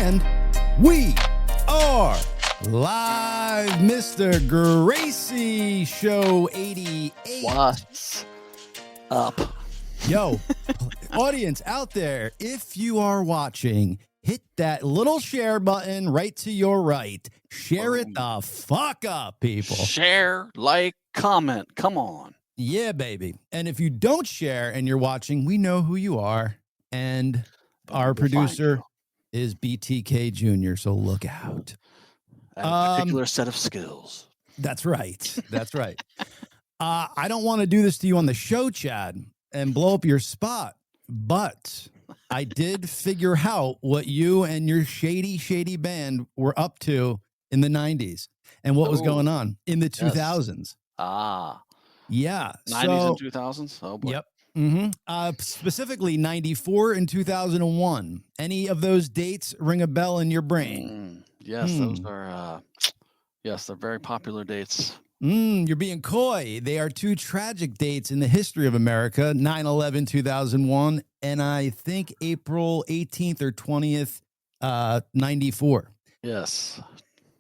And we are live, Mr. Gracey Show 88. What's up? Yo, audience out there, if you are watching, hit that little share button right to your right. Share it the fuck up, people. Share, like, comment. Come on. Yeah, baby. And if you don't share and you're watching, we know who you are. And our producer is BTK Jr., so look out. A particular set of skills. That's right. That's right. I don't want to do this to you on the show, Chad, and blow up your spot, but I did figure out what you and your shady band were up to in the 90s and what was going on in the 2000s. Yeah. 90s and 2000s? Oh, boy. Yep. Specifically 94 and 2001. Any of those dates ring a bell in your brain? Yes, those are, they're very popular dates. You're being coy. They are two tragic dates in the history of America, 9/11, 2001, and I think April 18th or 20th, 94. Yes.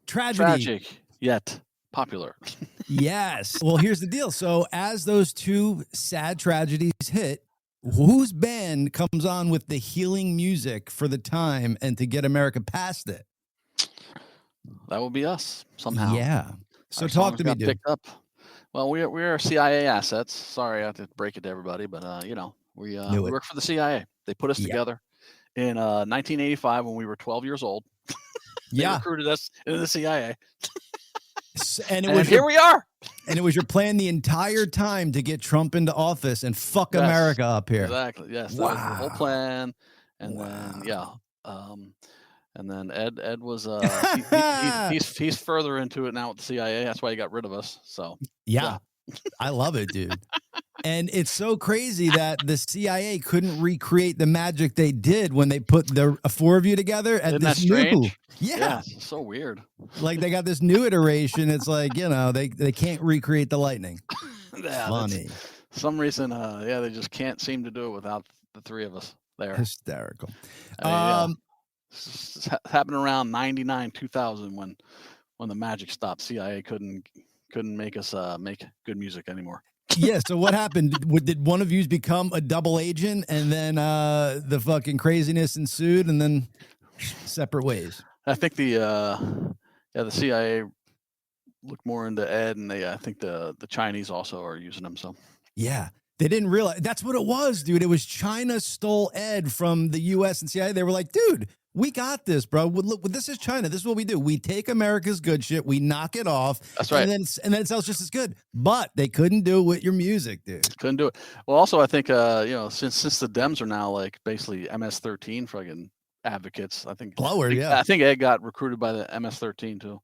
Tragic, yet popular. Yes. Well, here's the deal. So as those two sad tragedies hit, whose band comes on with the healing music for the time and to get America past it? That will be us somehow. Yeah. So Our talk to me, dude. Picked up. Well, we are CIA assets. Sorry, I have to break it to everybody, but we work for the CIA. They put us together in 1985 when we were 12 years old. They recruited us into the CIA. And here we are. And it was your plan the entire time to get Trump into office and fuck America up here. Exactly. Yes. Wow. That was the whole plan. And and then Ed was he's further into it now with the CIA. That's why he got rid of us. So yeah. I love it, dude. And it's so crazy that the CIA couldn't recreate the magic they did when they put the four of you together at this new. Yeah, so weird. Like they got this new iteration. It's like, they can't recreate the lightning. Funny. Some reason, they just can't seem to do it without the three of us there. Hysterical. This happened around 99, 2000 when the magic stopped. CIA couldn't make us make good music anymore. Yeah. So what happened? Did one of you become a double agent and then the fucking craziness ensued and then separate ways? I think the CIA looked more into Ed, and I think the Chinese also are using them. So yeah, they didn't realize that's what it was, dude. It was China stole Ed from the U.S. and CIA. They were like, dude, we got this, bro. Look, this is China. This is what we do. We take America's good shit, we knock it off. That's right. And then it sounds just as good. But they couldn't do it with your music, dude. Couldn't do it. Well, also, I think since the Dems are now like basically MS-13 fucking advocates, I think I think Ed got recruited by the MS-13 too.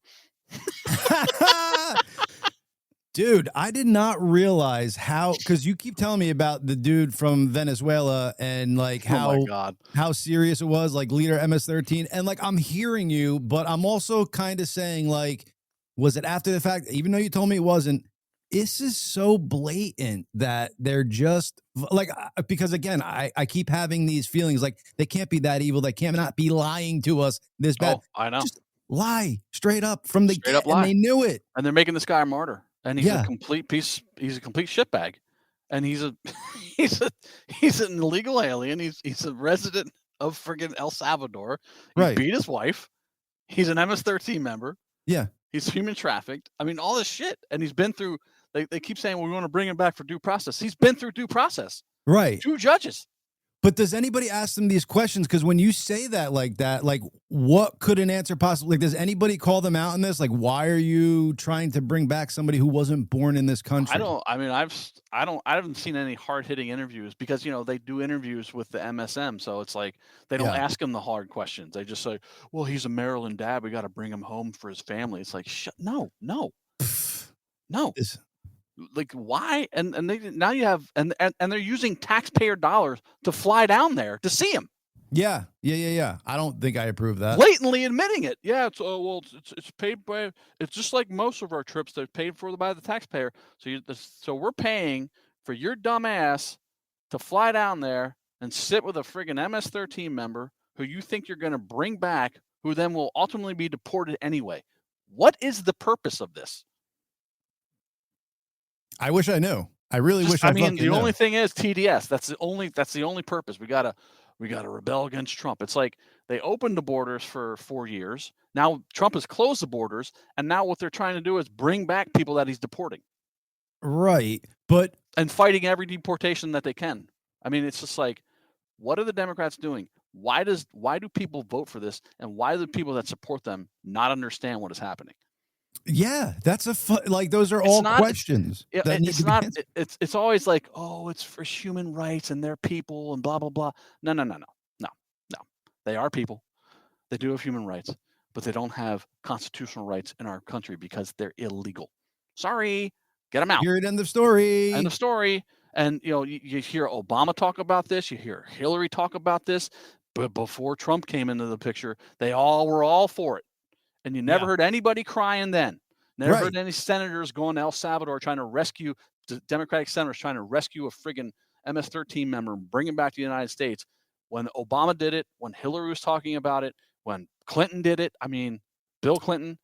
Dude, I did not realize how, because you keep telling me about the dude from Venezuela and like how serious it was, like leader MS-13, and like I'm hearing you, but I'm also kind of saying like, was it after the fact? Even though you told me it wasn't, this is so blatant that they're just like, because again, I keep having these feelings like they can't be that evil. They cannot be lying to us this bad. Oh, I know. Just lie straight up from the get, and they knew it. And they're making this guy a martyr. And he's a complete piece. He's a complete shitbag, and he's an illegal alien. He's a resident of friggin' El Salvador. He beat his wife. He's an MS-13 member. Yeah, he's human trafficked. I mean, all this shit, and he's been through. They keep saying, "Well, we want to bring him back for due process." He's been through due process. Right. 2 judges. But does anybody ask them these questions? Because when you say that, like what could an answer possibly? Like, does anybody call them out in this? Like, why are you trying to bring back somebody who wasn't born in this country? I haven't seen any hard hitting interviews because they do interviews with the MSM, so it's like they don't ask them the hard questions. They just say, "Well, he's a Maryland dad. We got to bring him home for his family." It's like, no. Like why? And they now you have and they're using taxpayer dollars to fly down there to see him. Yeah. I don't think I approve that. Blatantly admitting it. Yeah, it's paid by. It's just like most of our trips. They're paid for by the taxpayer. So we're paying for your dumb ass to fly down there and sit with a friggin' MS-13 member who you think you're going to bring back who then will ultimately be deported anyway. What is the purpose of this? I wish I knew. I really wish I mean, fucking knew. Only thing is TDS. That's the only purpose. We gotta rebel against Trump. It's like they opened the borders for 4 years. Now Trump has closed the borders, and now what they're trying to do is bring back people that he's deporting. Right. But and fighting every deportation that they can. I mean, it's just like, what are the Democrats doing? Why do people vote for this? And why do the people that support them not understand what is happening? Yeah, that's like those are all questions that need to be answered. It's always like, oh, it's for human rights and they're people and blah blah blah. No. They are people. They do have human rights, but they don't have constitutional rights in our country because they're illegal. Sorry, get them out. Period. End of story. End of story. And you hear Obama talk about this, you hear Hillary talk about this, but before Trump came into the picture, they all were all for it. And you never heard anybody crying then. Never heard any senators going to El Salvador trying to rescue Democratic senators trying to rescue a friggin' MS-13 member and bring him back to the United States. When Obama did it, when Hillary was talking about it, when Clinton did it, I mean, Bill Clinton,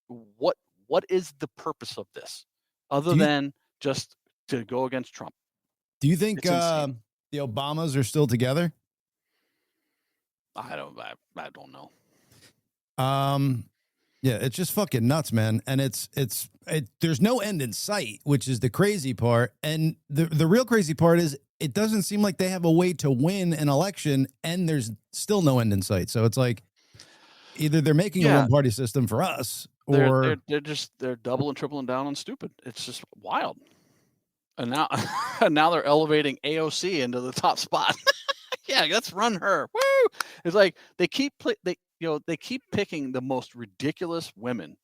what is the purpose of this other than just to go against Trump? Do you think the Obamas are still together? I don't know. Yeah, it's just fucking nuts, man. And there's no end in sight, which is the crazy part. And the real crazy part is it doesn't seem like they have a way to win an election, and there's still no end in sight. So it's like either they're making a one-party system for us, or they're double and tripling down on stupid. It's just wild. And now they're elevating AOC into the top spot. Yeah, let's run her. Woo! It's like they keep picking the most ridiculous women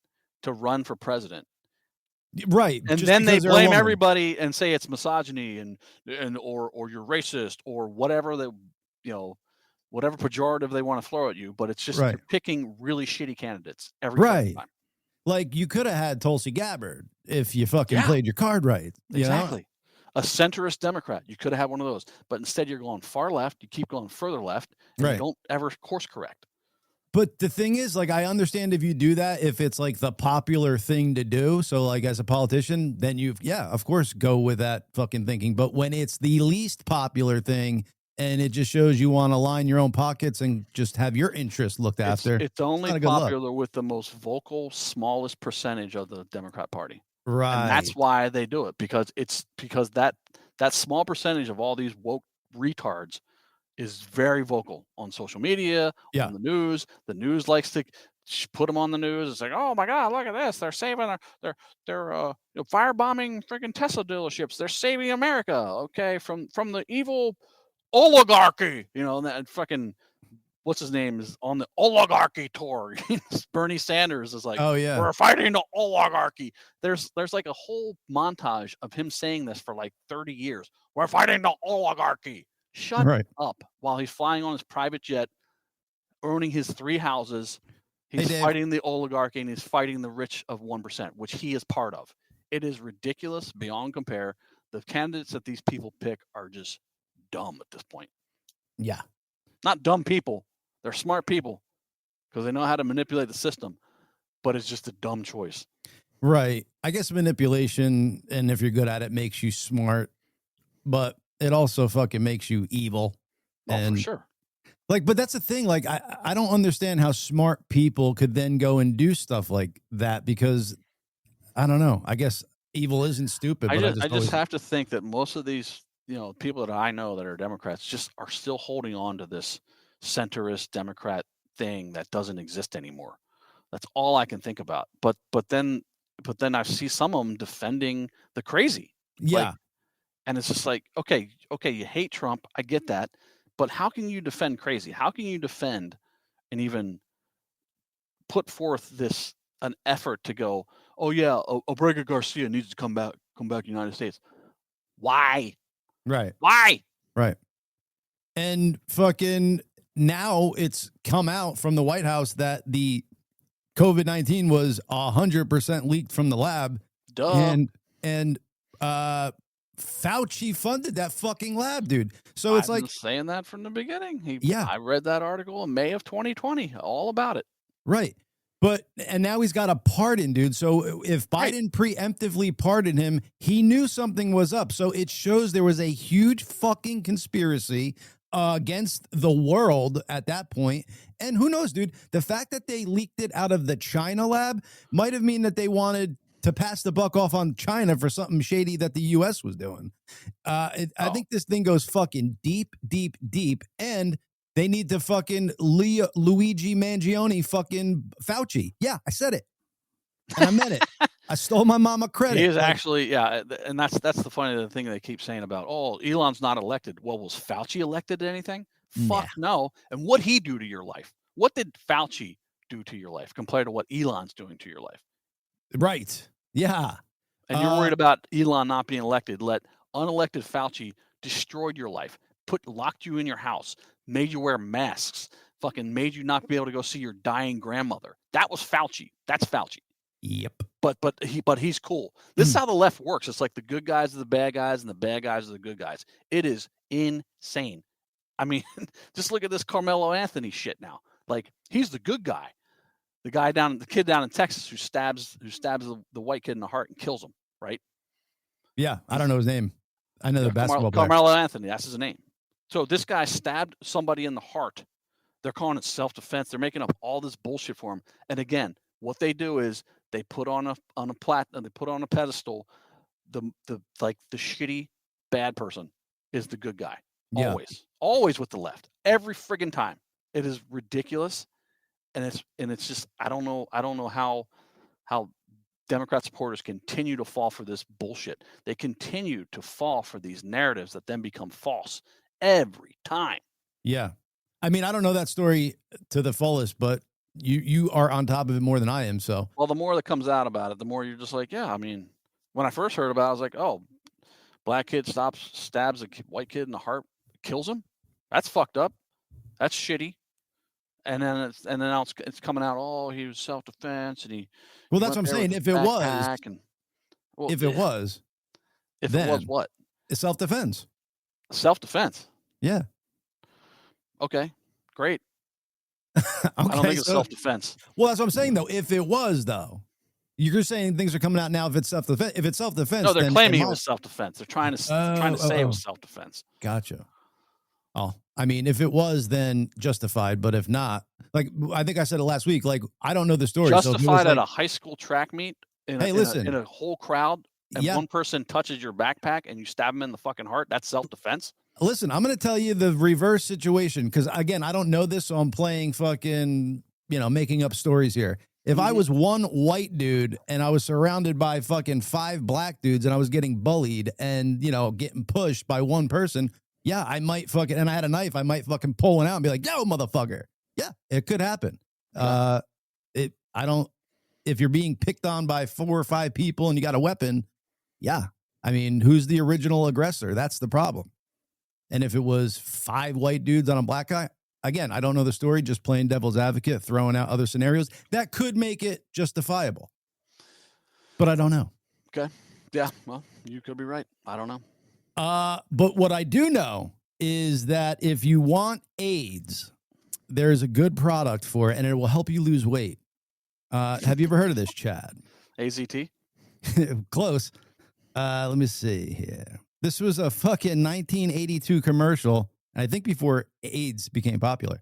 to run for president. Right. And then they blame everybody and say it's misogyny and or you're racist or whatever whatever pejorative they want to throw at you, but it's just you're picking really shitty candidates every time. Like you could have had Tulsi Gabbard if you fucking played your card right. Exactly. A centrist Democrat. You could have had one of those, but instead you're going far left. You keep going further left, and you don't ever course correct. But the thing is, like, I understand if you do that, if it's like the popular thing to do. So like as a politician, then of course, go with that fucking thinking. But when it's the least popular thing and it just shows you want to line your own pockets and just have your interests looked after. It's only popular with the most vocal, smallest percentage of the Democrat Party. Right. And that's why they do it, because that small percentage of all these woke retards is very vocal on social media, on the news. The news likes to put them on the news. It's like, oh my God, look at this. They're saving they're firebombing freaking Tesla dealerships. They're saving America, okay, from the evil oligarchy, and fucking what's his name is on the oligarchy tour. Bernie Sanders is like, oh yeah, we're fighting the oligarchy. There's like a whole montage of him saying this for like 30 years. We're fighting the oligarchy. Shut up while he's flying on his private jet, owning his 3 houses. He's fighting the oligarchy and he's fighting the rich of 1%, which he is part of. It is ridiculous beyond compare. The candidates that these people pick are just dumb at this point. Yeah. Not dumb people. They're smart people because they know how to manipulate the system, but it's just a dumb choice. Right. I guess manipulation, and if you're good at it, makes you smart, but it also fucking makes you evil. For sure. Like, but that's the thing. Like, I don't understand how smart people could then go and do stuff like that, because I don't know. I guess evil isn't stupid. I just have to think that most of these, people that I know that are Democrats just are still holding on to this centrist Democrat thing that doesn't exist anymore. That's all I can think about. But then I see some of them defending the crazy. Yeah. And it's just like, okay, you hate Trump. I get that. But how can you defend crazy? How can you defend and even put forth an effort to go, oh yeah, Obregon Garcia needs to come back to the United States? Why? Right. Why? Right. And fucking now it's come out from the White House that the COVID-19 was 100% leaked from the lab. Duh. And Fauci funded that fucking lab, dude. So it's I've been saying that from the beginning. I read that article in May of 2020, all about it. Right. And now he's got a pardon, dude. So if Biden preemptively pardoned him, he knew something was up. So it shows there was a huge fucking conspiracy against the world at that point. And who knows, dude, the fact that they leaked it out of the China lab might have mean that they wanted to pass the buck off on China for something shady that the U.S. was doing. I think this thing goes fucking deep, deep, deep. And they need to fucking Luigi Mangione fucking Fauci. Yeah, I said it. And I meant it. I stole my mama credit. He is actually, yeah. And that's the funny thing they keep saying about, Elon's not elected. Well, was Fauci elected to anything? Fuck no. And what'd he do to your life? What did Fauci do to your life compared to what Elon's doing to your life? Right. Yeah. And you're worried about Elon not being elected. Let unelected Fauci destroyed your life, locked you in your house, made you wear masks, fucking made you not be able to go see your dying grandmother. That was Fauci. That's Fauci. Yep. But he's cool. This is how the left works. It's like the good guys are the bad guys and the bad guys are the good guys. It is insane. I mean, just look at this Carmelo Anthony shit now. Like, he's the good guy. The kid down in Texas who stabs the white kid in the heart and kills him, right? Yeah, I don't know his name. I know the basketball player. Carmelo Anthony, that's his name. So this guy stabbed somebody in the heart. They're calling it self-defense. They're making up all this bullshit for him. And again, what they do is they put on a pedestal the shitty bad person is the good guy. Yeah. Always with the left. Every friggin' time. It is ridiculous. And it's just I don't know how Democrat supporters continue to fall for this bullshit. They continue to fall for these narratives that then become false every time. Yeah. I mean, I don't know that story to the fullest, but you are on top of it more than I am. So, well, the more that comes out about it, the more you're just like, yeah. I mean, when I first heard about it, I was like, oh, black kid stabs a white kid in the heart, kills him. That's fucked up. That's shitty. And then now it's coming out. Oh, he was self-defense, and he. Well, that's what I'm saying. If it was what? It's self-defense. Self-defense. Yeah. Okay. Great. Okay, I don't think it's self-defense. Well, that's what I'm saying, though. If it was, though, you're saying things are coming out now. If it's self-defense, no, they're claiming it was self-defense. They're trying to say it was self-defense. Gotcha. Oh, I mean, if it was, then justified. But if not, like I think I said it last week, like I don't know the story. Justified at a high school track meet in a whole crowd, and one person touches your backpack and you stab him in the fucking heart. That's self-defense. Listen, I'm going to tell you the reverse situation because, again, I don't know this, so I'm playing fucking, making up stories here. If I was one white dude and I was surrounded by fucking 5 black dudes and I was getting bullied and, getting pushed by one person, yeah, I might fucking, and I had a knife, I might fucking pull one out and be like, yo, motherfucker. Yeah, it could happen. If you're being picked on by 4 or 5 people and you got a weapon, yeah. I mean, who's the original aggressor? That's the problem. And if it was 5 white dudes on a black guy, again, I don't know the story, just playing devil's advocate, throwing out other scenarios that could make it justifiable. But I don't know. Okay. Yeah. Well, you could be right. I don't know. But what I do know is that if you want AIDS, there's a good product for it and it will help you lose weight. Have you ever heard of this, Chad? AZT? Close. Let me see here. This was a fucking 1982 commercial, I think before AIDS became popular.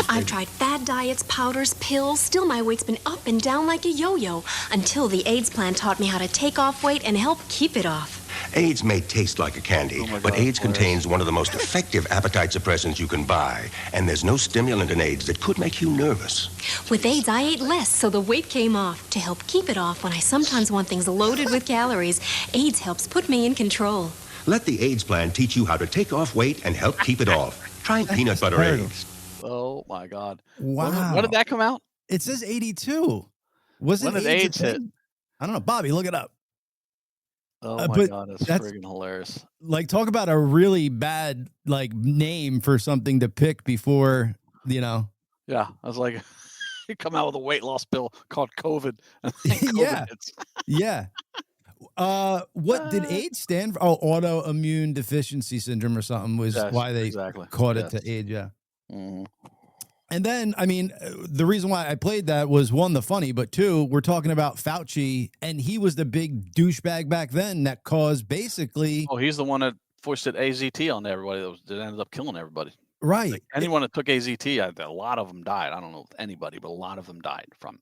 I've tried fad diets, powders, pills. Still, my weight's been up and down like a yo-yo until the AIDS plan taught me how to take off weight and help keep it off. AIDS may taste like a candy, but AIDS contains one of the most effective appetite suppressants you can buy. And there's no stimulant in AIDS that could make you nervous. With AIDS, I ate less, so the weight came off. To help keep it off when I sometimes want things loaded with calories, AIDS helps put me in control. Let the AIDS plan teach you how to take off weight and help keep it off. Try peanut butter AIDS. Oh, my God. Wow. When did that come out? It says 82. Was it AIDS hit? I don't know. Bobby, look it up. Oh, my God. That's friggin' hilarious. Like, talk about a really bad, name for something to pick before, Yeah. I was like, you come out with a weight loss pill called COVID. Yeah. Yeah. What did AIDS stand for? Oh, autoimmune deficiency syndrome or something was why they caught it to AIDS. Yeah. Mm-hmm. And then, I mean, the reason why I played that was, one, the funny, but two, we're talking about Fauci, and he was the big douchebag back then that caused basically. Oh, he's the one that foisted AZT on everybody that ended up killing everybody. Right. Like anyone that took AZT, a lot of them died. I don't know anybody, but a lot of them died from.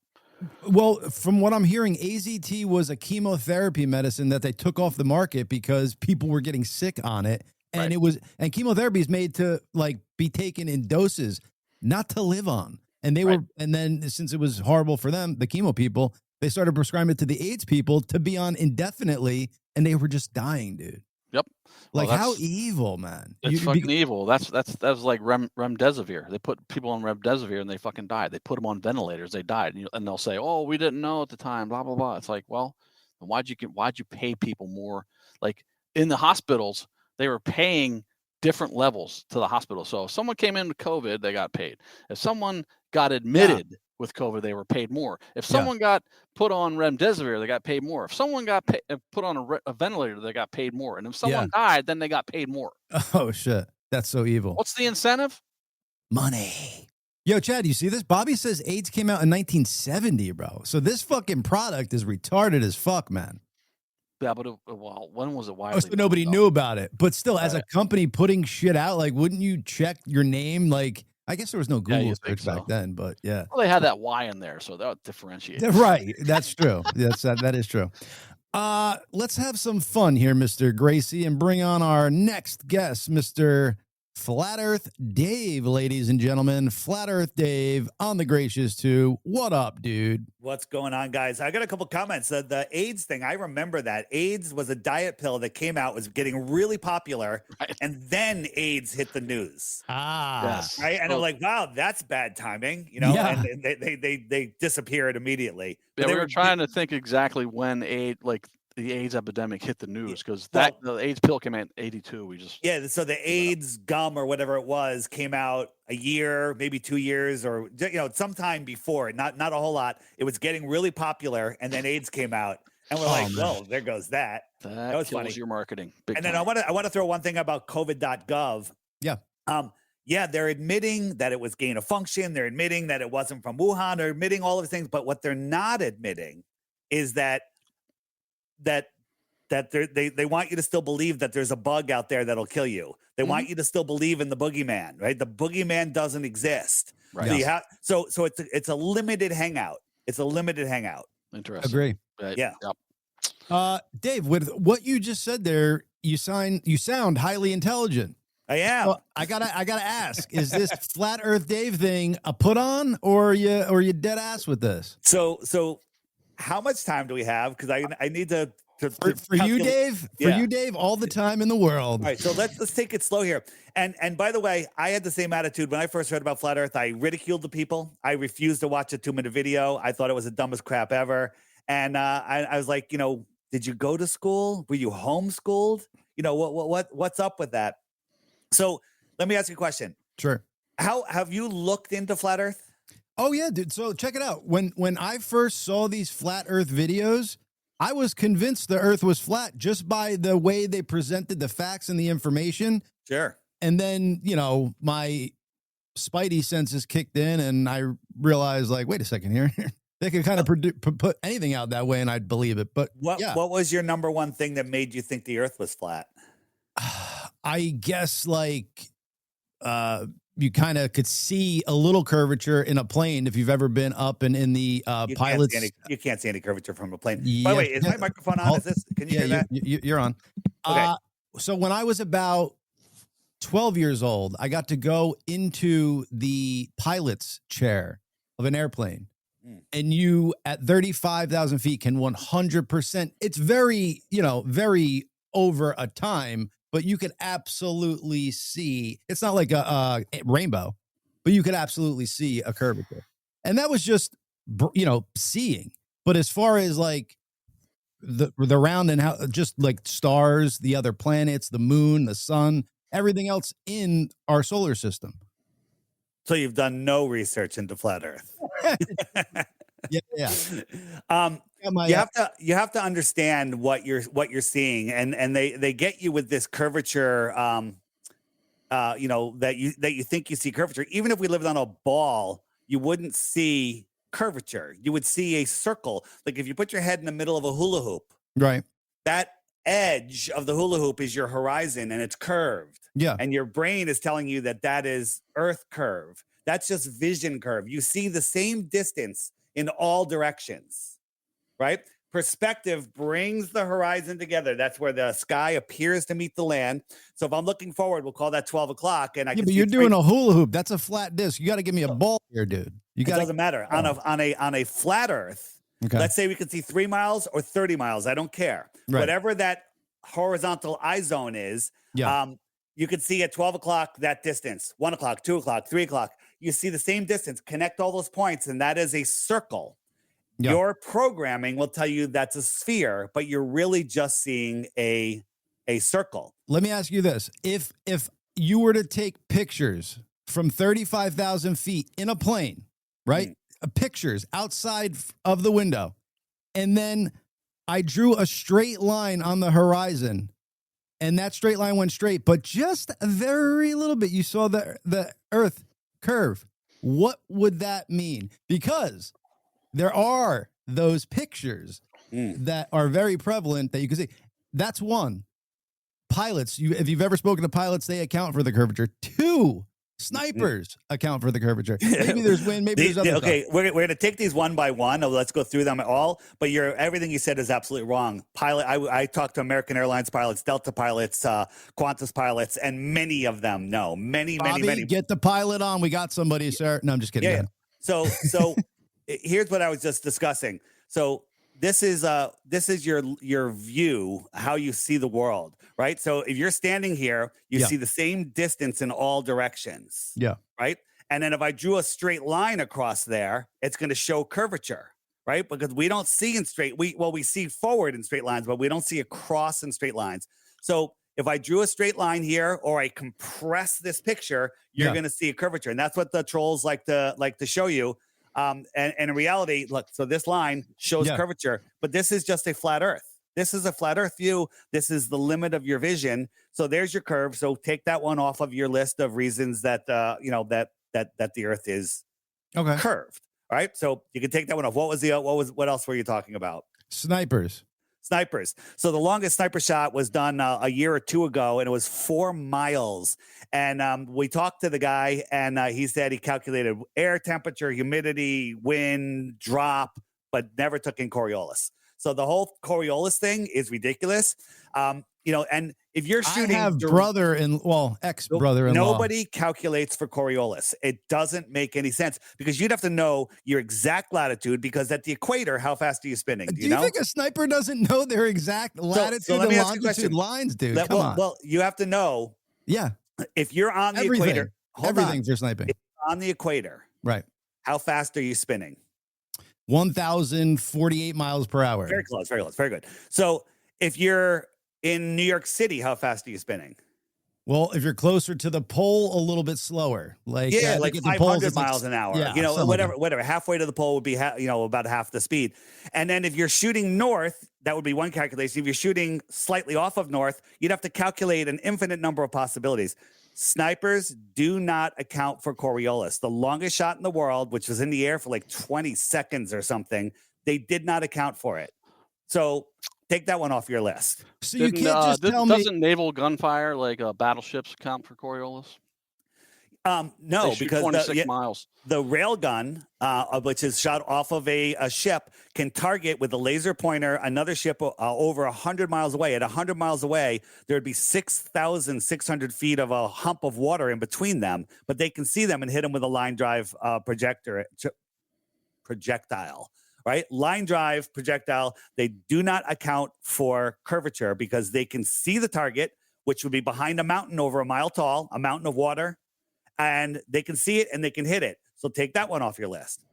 Well, from what I'm hearing, AZT was a chemotherapy medicine that they took off the market because people were getting sick on it. And and chemotherapy is made to like be taken in doses, not to live on. And and then since it was horrible for them, the chemo people, they started prescribing it to the AIDS people to be on indefinitely, and they were just dying, dude. Yep. Like, how evil, man. It's fucking evil. That's like remdesivir. They put people on remdesivir and they fucking died. They put them on ventilators, they died. And they'll say, "Oh, we didn't know at the time, blah blah blah." It's like, well, why'd you pay people more? Like in the hospitals, they were paying different levels to the hospital. So if someone came in with COVID, they got paid. If someone got admitted with COVID, they were paid more. If someone got put on remdesivir, they got paid more. If someone got put on a ventilator, they got paid more. And if someone died, then they got paid more. Oh, shit. That's so evil. What's the incentive? Money. Yo, Chad, you see this? Bobby says AIDS came out in 1970, bro. So this fucking product is retarded as fuck, man. Yeah, but when was it widely? Oh, so nobody knew about it. But still, as a company putting shit out, like, wouldn't you check your name? Like, I guess there was no Google search back then, but yeah. Well, they had that Y in there, so that would differentiate. Right. That's true. That is true. Let's have some fun here, Mr. Gracey, and bring on our next guest, Mr. Flat Earth Dave, ladies and gentlemen. Flat Earth Dave on the Gracious 2. What up, dude? What's going on, guys? I got a couple comments. The AIDS thing, I remember that. AIDS was a diet pill that came out, was getting really popular, and then AIDS hit the news. Yes. Right? And I'm like, wow, that's bad timing, you know? Yeah. And they disappeared immediately. Yeah, we were trying to think exactly when the AIDS epidemic hit the news, because the AIDS pill came out in 1982. So the AIDS gum or whatever it was came out a year, maybe 2 years, or sometime before. Not a whole lot. It was getting really popular, and then AIDS came out, and we're like, well, there goes that. That was funny. Your marketing. And then I want to throw one thing about COVID.gov. Yeah. They're admitting that it was gain of function. They're admitting that it wasn't from Wuhan. They're admitting all of the things, but what they're not admitting is that they want you to still believe that there's a bug out there that'll kill you. They want you to still believe in the boogeyman, right? The boogeyman doesn't exist. Right. So it's a limited hangout. It's a limited hangout. Interesting. Agree. Right. Yeah. Yep. Dave, with what you just said there, you sound highly intelligent. I am. Well, I gotta ask: is this Flat Earth Dave thing a put on, or you dead ass with this? So how much time do we have? Because I need to for you, Dave. For you, Dave, all the time in the world. All right, so let's take it slow here. And by the way, I had the same attitude when I first heard about Flat Earth. I ridiculed the people. I refused to watch a 2-minute video. I thought it was the dumbest crap ever. And I was like, did you go to school? Were you homeschooled? What's up with that? So let me ask you a question. Sure. How have you looked into Flat Earth? Oh yeah, dude. So check it out. When I first saw these Flat Earth videos, I was convinced the Earth was flat just by the way they presented the facts and the information. Sure. And then, my spidey senses kicked in, and I realized, like, wait a second here. They could kind of put anything out that way, and I'd believe it. But what was your number one thing that made you think the Earth was flat? I guess you kind of could see a little curvature in a plane if you've ever been up and in the pilots. You can't see any curvature from a plane. By the way, is my microphone on? Can you hear that? You're on. Okay. So when I was about 12 years old, I got to go into the pilot's chair of an airplane. And you at 35,000 feet can 100%. It's very, very over a time, but you could absolutely see. It's not like a rainbow, but you could absolutely see a curvature. And that was just, seeing. But as far as like the round and how, just like stars, the other planets, the moon, the sun, everything else in our solar system. So you've done no research into Flat Earth. Yeah. You have to understand what you're seeing, and they get you with this curvature. that you think you see curvature. Even if we lived on a ball, you wouldn't see curvature. You would see a circle. Like if you put your head in the middle of a hula hoop, right? That edge of the hula hoop is your horizon, and it's curved. Yeah. And your brain is telling you that is Earth curve. That's just vision curve. You see the same distance in all directions, right? Perspective brings the horizon together. That's where the sky appears to meet the land. So if I'm looking forward, we'll call that 12 o'clock. And but you're doing a hula hoop. That's a flat disc. You got to give me a ball here, dude. It doesn't matter. On a flat Earth, let's say we can see 3 miles or 30 miles. I don't care. Right. Whatever that horizontal eye zone is, you can see at 12 o'clock that distance, 1 o'clock, 2 o'clock, 3 o'clock. You see the same distance. Connect all those points, and that is a circle. Yeah. Your programming will tell you that's a sphere, but you're really just seeing a circle. Let me ask you this. If you were to take pictures from 35,000 feet in a plane, right? Pictures outside of the window, and then I drew a straight line on the horizon, and that straight line went straight, but just a very little bit, you saw the Earth curve. What would that mean? Because there are those pictures that are very prevalent that you can see. That's one. Pilots, if you've ever spoken to pilots, they account for the curvature. 2, snipers account for the curvature. Maybe there's wind, maybe there's other okay, stuff. We're going to take these one by one. Let's go through them all. But everything you said is absolutely wrong. I talked to American Airlines pilots, Delta pilots, Qantas pilots, and many of them know. Many. Get the pilot on. We got somebody, sir. No, I'm just kidding. Yeah. So here's what I was just discussing. So this is your view, how you see the world, right? So if you're standing here, you see the same distance in all directions. Yeah. Right. And then if I drew a straight line across there, it's going to show curvature, right? Because we don't see in straight. We see forward in straight lines, but we don't see across in straight lines. So if I drew a straight line here, or I compress this picture, you're going to see a curvature, and that's what the trolls like to show you. And in reality, look, so this line shows curvature, but this is just a flat Earth. This is a flat Earth view. This is the limit of your vision. So there's your curve. So take that one off of your list of reasons that that the Earth is curved. All right. So you can take that one off. What else were you talking about? Snipers. So the longest sniper shot was done a year or 2 ago, and it was 4 miles. And we talked to the guy, and he said he calculated air temperature, humidity, wind, drop, but never took in Coriolis. So the whole Coriolis thing is ridiculous. And if you're shooting, I have ex-brother-in-law. Nobody calculates for Coriolis. It doesn't make any sense, because you'd have to know your exact latitude, because at the equator, how fast are you spinning? Do you think a sniper doesn't know their exact latitude and longitude lines, dude? Come on. Well, you have to know. Yeah. If you're on the equator, everything for sniping. If you're on the equator, right? How fast are you spinning? 1,048 miles per hour. Very close. Very good. So if you're in New York City, how fast are you spinning? Well, if you're closer to the pole, a little bit slower. Like 500 miles an hour. Yeah, whatever. Halfway to the pole would be about half the speed. And then if you're shooting north, that would be one calculation. If you're shooting slightly off of north, you'd have to calculate an infinite number of possibilities. Snipers do not account for Coriolis. The longest shot in the world, which was in the air for like 20 seconds or something, they did not account for it. So take that one off your list. So you can't just tell me. Doesn't naval gunfire, like battleships, count for Coriolis? No, because 26 miles. The rail gun, which is shot off of a ship, can target with a laser pointer another ship over 100 miles away. At 100 miles away, there would be 6,600 feet of a hump of water in between them, but they can see them and hit them with a line drive projectile. Right? Line drive projectile. They do not account for curvature, because they can see the target, which would be behind a mountain over a mile tall, a mountain of water, and they can see it and they can hit it. So take that one off your list.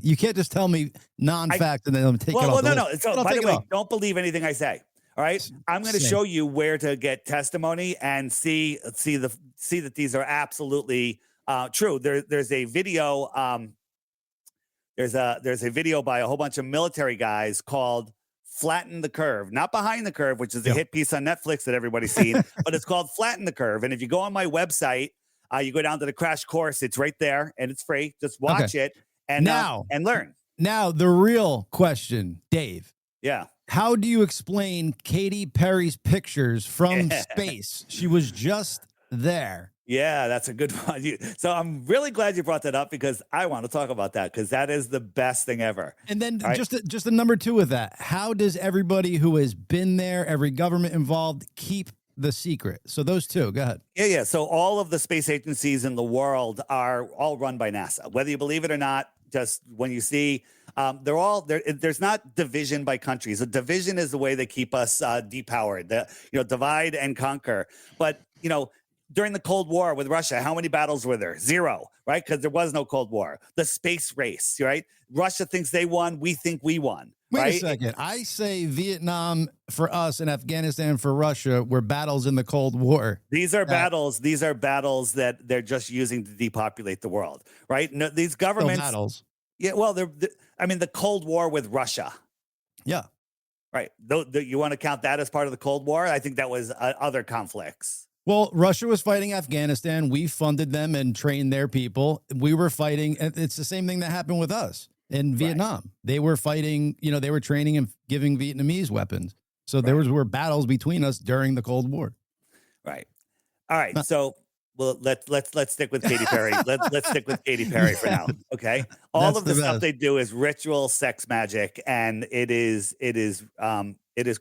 You can't just tell me non-fact and then take it off. No. So, by the way, don't believe anything I say. All right, I'm going to show you where to get testimony and see that these are absolutely true. There's a video. There's a video by a whole bunch of military guys called Flatten the Curve, not Behind the Curve, which is a hit piece on Netflix that everybody's seen, but it's called Flatten the Curve. And if you go on my website, you go down to the crash course, it's right there and it's free. Just watch it and learn. Now, the real question, Dave. Yeah. How do you explain Katy Perry's pictures from space? She was just there. Yeah, that's a good one. So I'm really glad you brought that up because I want to talk about that because that is the best thing ever. And then just a number two with that. How does everybody who has been there, every government involved, keep the secret? So those two, go ahead. Yeah. So all of the space agencies in the world are all run by NASA, whether you believe it or not. Just when you see, they're all there. There's not division by countries. A division is the way they keep us depowered. Divide and conquer. But during the Cold War with Russia, how many battles were there? 0, right? Because there was no Cold War. The space race, right? Russia thinks they won. We think we won. Wait a second. I say Vietnam for us and Afghanistan for Russia were battles in the Cold War. These are battles. These are battles that they're just using to depopulate the world, right? No, these governments. Still battles. Yeah, well, the Cold War with Russia. Yeah. Right. You want to count that as part of the Cold War? I think that was other conflicts. Well, Russia was fighting Afghanistan. We funded them and trained their people. We were fighting. It's the same thing that happened with us in Vietnam. They were fighting, they were training and giving Vietnamese weapons. So there were battles between us during the Cold War. Right. All right. So let's stick with Katy Perry. Let's stick with Katy Perry for now. Okay. All of the stuff they do is ritual sex magic, and it is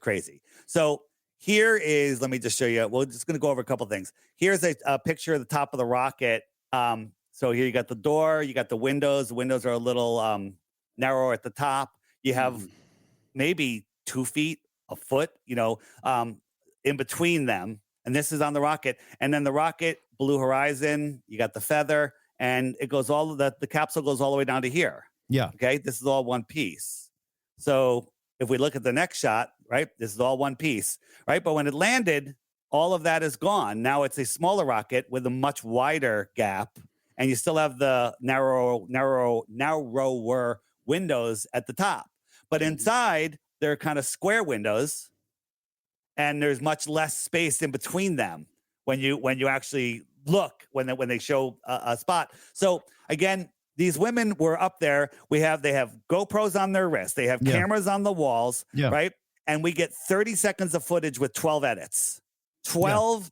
crazy. So here is, let me just show you. We're just going to go over a couple things. Here's a picture of the top of the rocket. So here you got the door, you got the windows. The windows are a little narrower at the top. You have maybe 2 feet, a foot, in between them. And this is on the rocket. And then the rocket, Blue Horizon, you got the feather, and it goes the capsule goes all the way down to here. Yeah. Okay. This is all one piece. So if we look at the next shot, right, this is all one piece, right? But when it landed, all of that is gone. Now it's a smaller rocket with a much wider gap, and you still have the narrower windows at the top. But inside, they're kind of square windows, and there's much less space in between them when you actually look when they show a spot. So again, these women were up there. They have GoPros on their wrists. They have cameras on the walls, right? And we get 30 seconds of footage with 12 edits. 12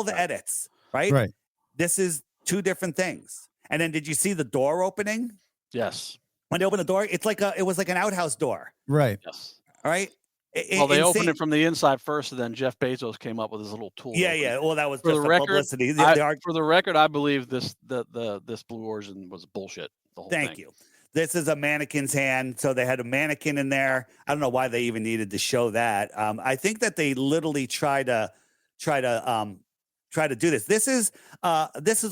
edits, right? Right. This is 2 different things. And then did you see the door opening? Yes. When they opened the door, it was like an outhouse door. Right. Yes. All right. They opened it from the inside first, and then Jeff Bezos came up with his little tool. Yeah. Well, that was for just the record. Publicity. For the record, I believe this Blue Origin was bullshit. The whole Thank you. This is a mannequin's hand, so they had a mannequin in there. I don't know why they even needed to show that. I think that they literally try to do this. This is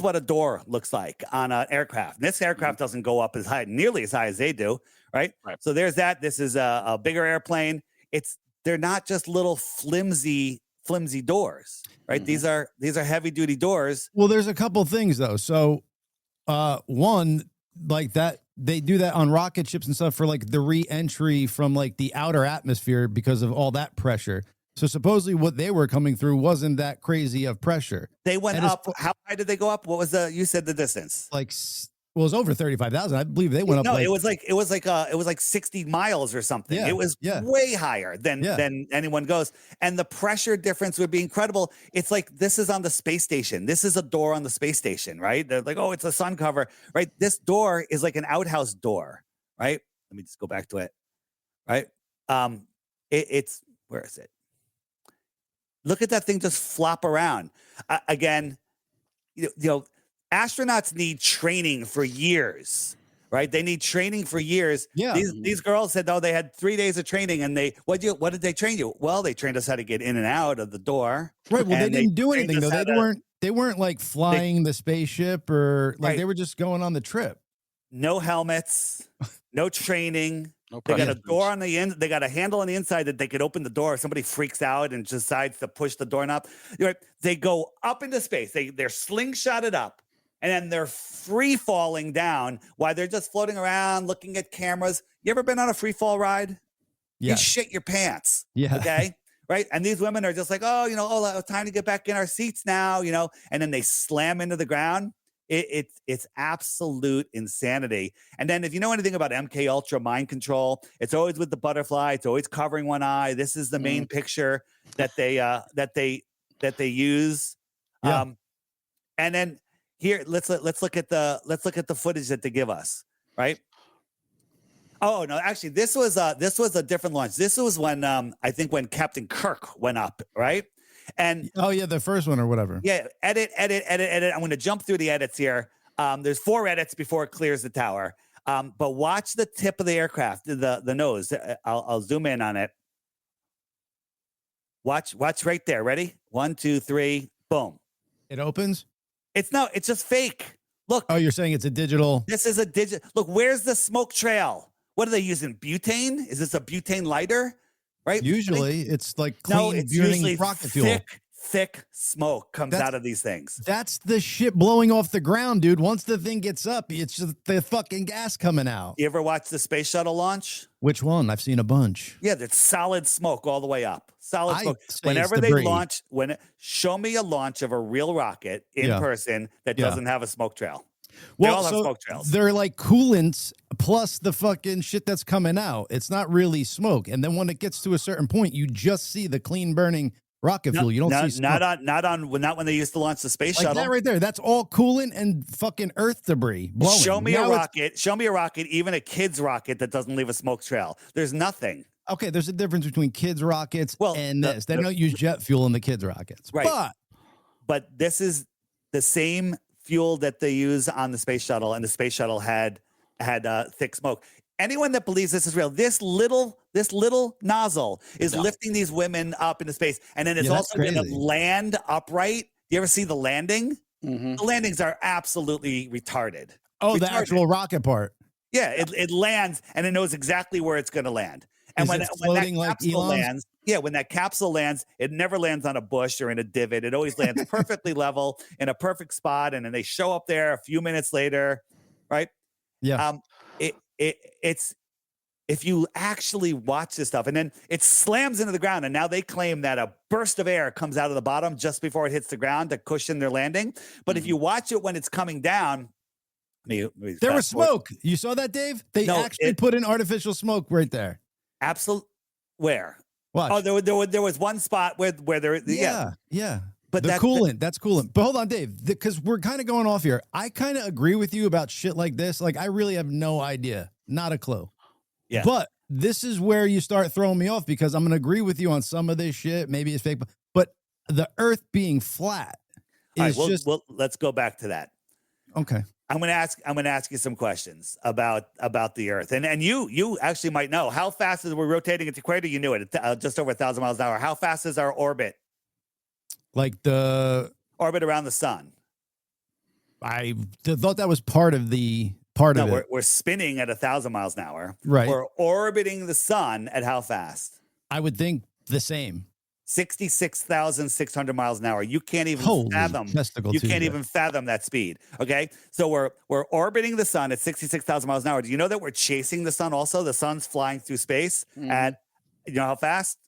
what a door looks like on an aircraft. This aircraft doesn't go up nearly as high as they do, right? So there's that. This is a bigger airplane. They're not just little flimsy doors, right? Mm-hmm. These are heavy duty doors. Well, there's a couple things though. So, one, like that, they do that on rocket ships and stuff for like the re-entry from like the outer atmosphere because of all that pressure. So supposedly what they were coming through wasn't that crazy of pressure. They went up. How high did they go up? What was you said the distance? It was over 35,000. I believe they went up. No, it was like 60 miles or something. Yeah, it was way higher than anyone goes. And the pressure difference would be incredible. It's like, this is on the space station. This is a door on the space station, right? They're like, oh, it's a sun cover, right? This door is like an outhouse door, right? Let me just go back to it, right? It's, where is it? Look at that thing just flop around. Again, astronauts need training for years, right? They need training for years. Yeah. These girls said, they had 3 days of training, and what did they train you? Well, they trained us how to get in and out of the door. Right. Well, they didn't do anything though. They weren't like flying the spaceship or like they were just going on the trip. No helmets, no training. They got a door on the end. They got a handle on the inside that they could open the door. If somebody freaks out and decides to push the doorknob, they go up into space. They're slingshotted up, and then they're free falling down while they're just floating around, looking at cameras. You ever been on a free fall ride? You shit your pants. Yeah. Okay. Right. And these women are just like, oh, it's time to get back in our seats now, and then they slam into the ground. It's absolute insanity. And then if you know anything about MK Ultra mind control, it's always with the butterfly. It's always covering one eye. This is the main picture that they use. Yeah. And then here, let's look at the footage that they give us. Right. Oh no, actually, this was a different launch. This was when I think when Captain Kirk went up, right? And the first one or whatever. Yeah, edit. I'm going to jump through the edits here. There's 4 edits before it clears the tower. But watch the tip of the aircraft, the nose. I'll zoom in on it. Watch right there. Ready? 1, 2, 3. Boom. It opens. It's just fake. Look. Oh, you're saying it's a digital. This is a digital. Look, where's the smoke trail? What are they using? Butane? Is this a butane lighter? Right? Usually it's like clean burning rocket fuel. Thick smoke comes out of these things. That's the shit blowing off the ground, dude. Once the thing gets up, it's just the fucking gas coming out. You ever watch the space shuttle launch? Which one? I've seen a bunch. Yeah, that's solid smoke all the way up. Solid smoke. Whenever they launch, show me a launch of a real rocket in person that doesn't have a smoke trail. They all have smoke trails. They're like coolants plus the fucking shit that's coming out. It's not really smoke. And then when it gets to a certain point, you just see the clean burning rocket fuel. You don't see smoke. Not when they used to launch the space shuttle. That right there. That's all coolant and fucking earth debris blowing. Show me a rocket, even a kid's rocket that doesn't leave a smoke trail. There's nothing. Okay, there's a difference between kids' rockets and this. They don't use jet fuel in the kids' rockets. Right. But this is the same fuel that they use on the space shuttle, and the space shuttle had thick smoke. Anyone that believes this is real, this little nozzle is lifting these women up into space, and then it's also going to land upright. You ever see the landing? Mm-hmm. The landings are absolutely retarded. Oh, the actual rocket part. Yeah, it lands, and it knows exactly where it's going to land. And when that capsule lands, when that capsule lands, it never lands on a bush or in a divot. It always lands perfectly level in a perfect spot, and then they show up there a few minutes later, right? Yeah. It's if you actually watch this stuff, and then it slams into the ground, and now they claim that a burst of air comes out of the bottom just before it hits the ground to cushion their landing. But if you watch it when it's coming down, there was smoke. You saw that, Dave? They actually put in artificial smoke right there. Absolutely. Where? Watch. Oh, there was one spot where there. Yeah. But that's coolant. But hold on, Dave, because we're kind of going off here. I kind of agree with you about shit like this. Like, I really have no idea, not a clue. Yeah. But this is where you start throwing me off, because I'm going to agree with you on some of this shit. Maybe it's fake, but the Earth being flat is just. Well, let's go back to that. Okay. I'm going to ask you some questions about the Earth, and you actually might know how fast is we're rotating at the equator. You knew it, just over 1,000 miles an hour. How fast is our orbit? Like the orbit around the sun. I thought that was part of it. We're spinning at 1,000 miles an hour. Right. We're orbiting the sun at how fast? I would think the same. 66,600 miles an hour. You can't even fathom. You can't even fathom that speed. Okay. So we're orbiting the sun at 66,000 miles an hour. Do you know that we're chasing the sun also? The sun's flying through space at, you know how fast?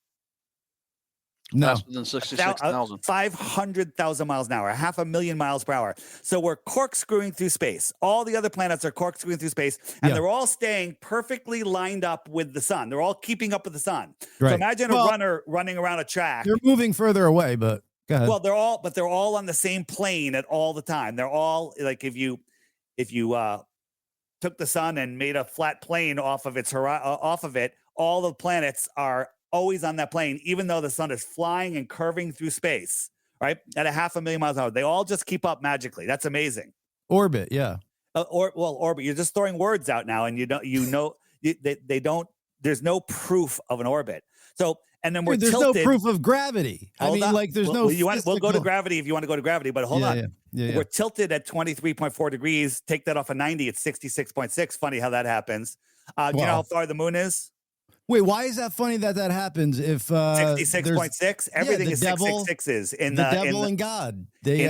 No. Faster than 66,000. 500,000 miles an hour, 500,000 miles per hour. So we're corkscrewing through space. All the other planets are corkscrewing through space, and they're all staying perfectly lined up with the sun. They're all keeping up with the sun. Right. So imagine a runner running around a track. You're moving further away, but go ahead. Well, they're all on the same plane at all the time. They're all like if you took the sun and made a flat plane off of it, all the planets are always on that plane, even though the sun is flying and curving through space, right? At 500,000 miles an hour. They all just keep up magically. That's amazing. Orbit, yeah. Orbit. You're just throwing words out now, and they don't, there's no proof of an orbit. So, and then there's tilted. No proof of gravity. We'll go to gravity if you want to go to gravity, but hold on. Yeah. We're tilted at 23.4 degrees. Take that off of 90, it's 66.6. Funny how that happens. You know how far the moon is? Wait, why is that funny that that happens? If 66.6, everything is 666s in the devil and God. They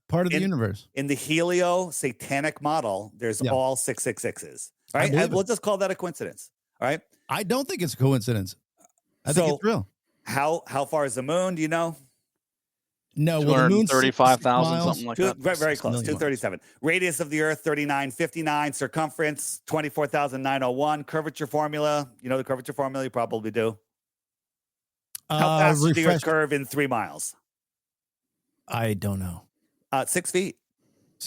part of the universe. In the helio satanic model, there's all 666s. Right? And we'll just call that a coincidence. All right. I don't think it's a coincidence. I think it's real. How far is the moon? Do you know? No, well, the moon's 35,000, something like that. Very close, 237. Radius of the Earth, 3959. Circumference, 24,901. Curvature formula. You know the curvature formula? You probably do. How fast is the Earth curve in 3 miles? I don't know. 6 feet.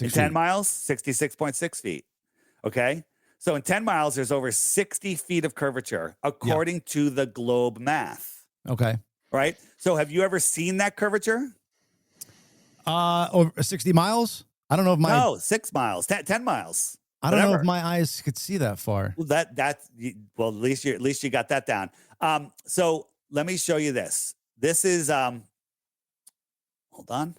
In 10 miles, 66.6 feet. Okay? So in 10 miles, there's over 60 feet of curvature, according to the globe math. Okay. Right? So have you ever seen that curvature? Over 60 miles? I don't know if No, 6 miles, 10 miles. I don't know if my eyes could see that far. Well, at least you got that down. So let me show you this. This is hold on.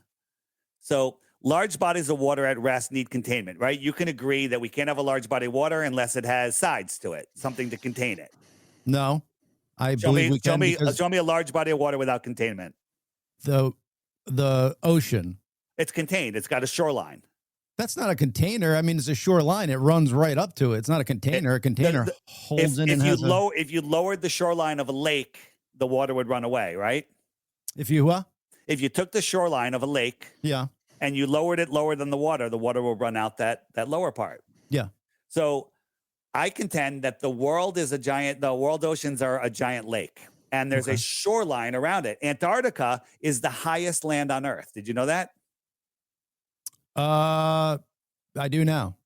So large bodies of water at rest need containment, right? You can agree that we can't have a large body of water unless it has sides to it, something to contain it. No, I believe we can. Show me a large body of water without containment. The ocean. It's contained. It's got a shoreline. That's not a container. I mean, it's a shoreline. It runs right up to it. It's not a container. A container holds in and has if you lowered the shoreline of a lake, the water would run away, right? If you If you took the shoreline of a lake, and you lowered it lower than the water will run out that lower part. Yeah. So I contend that the world oceans are a giant lake. And there's a shoreline around it. Antarctica is the highest land on Earth. Did you know that? I do now.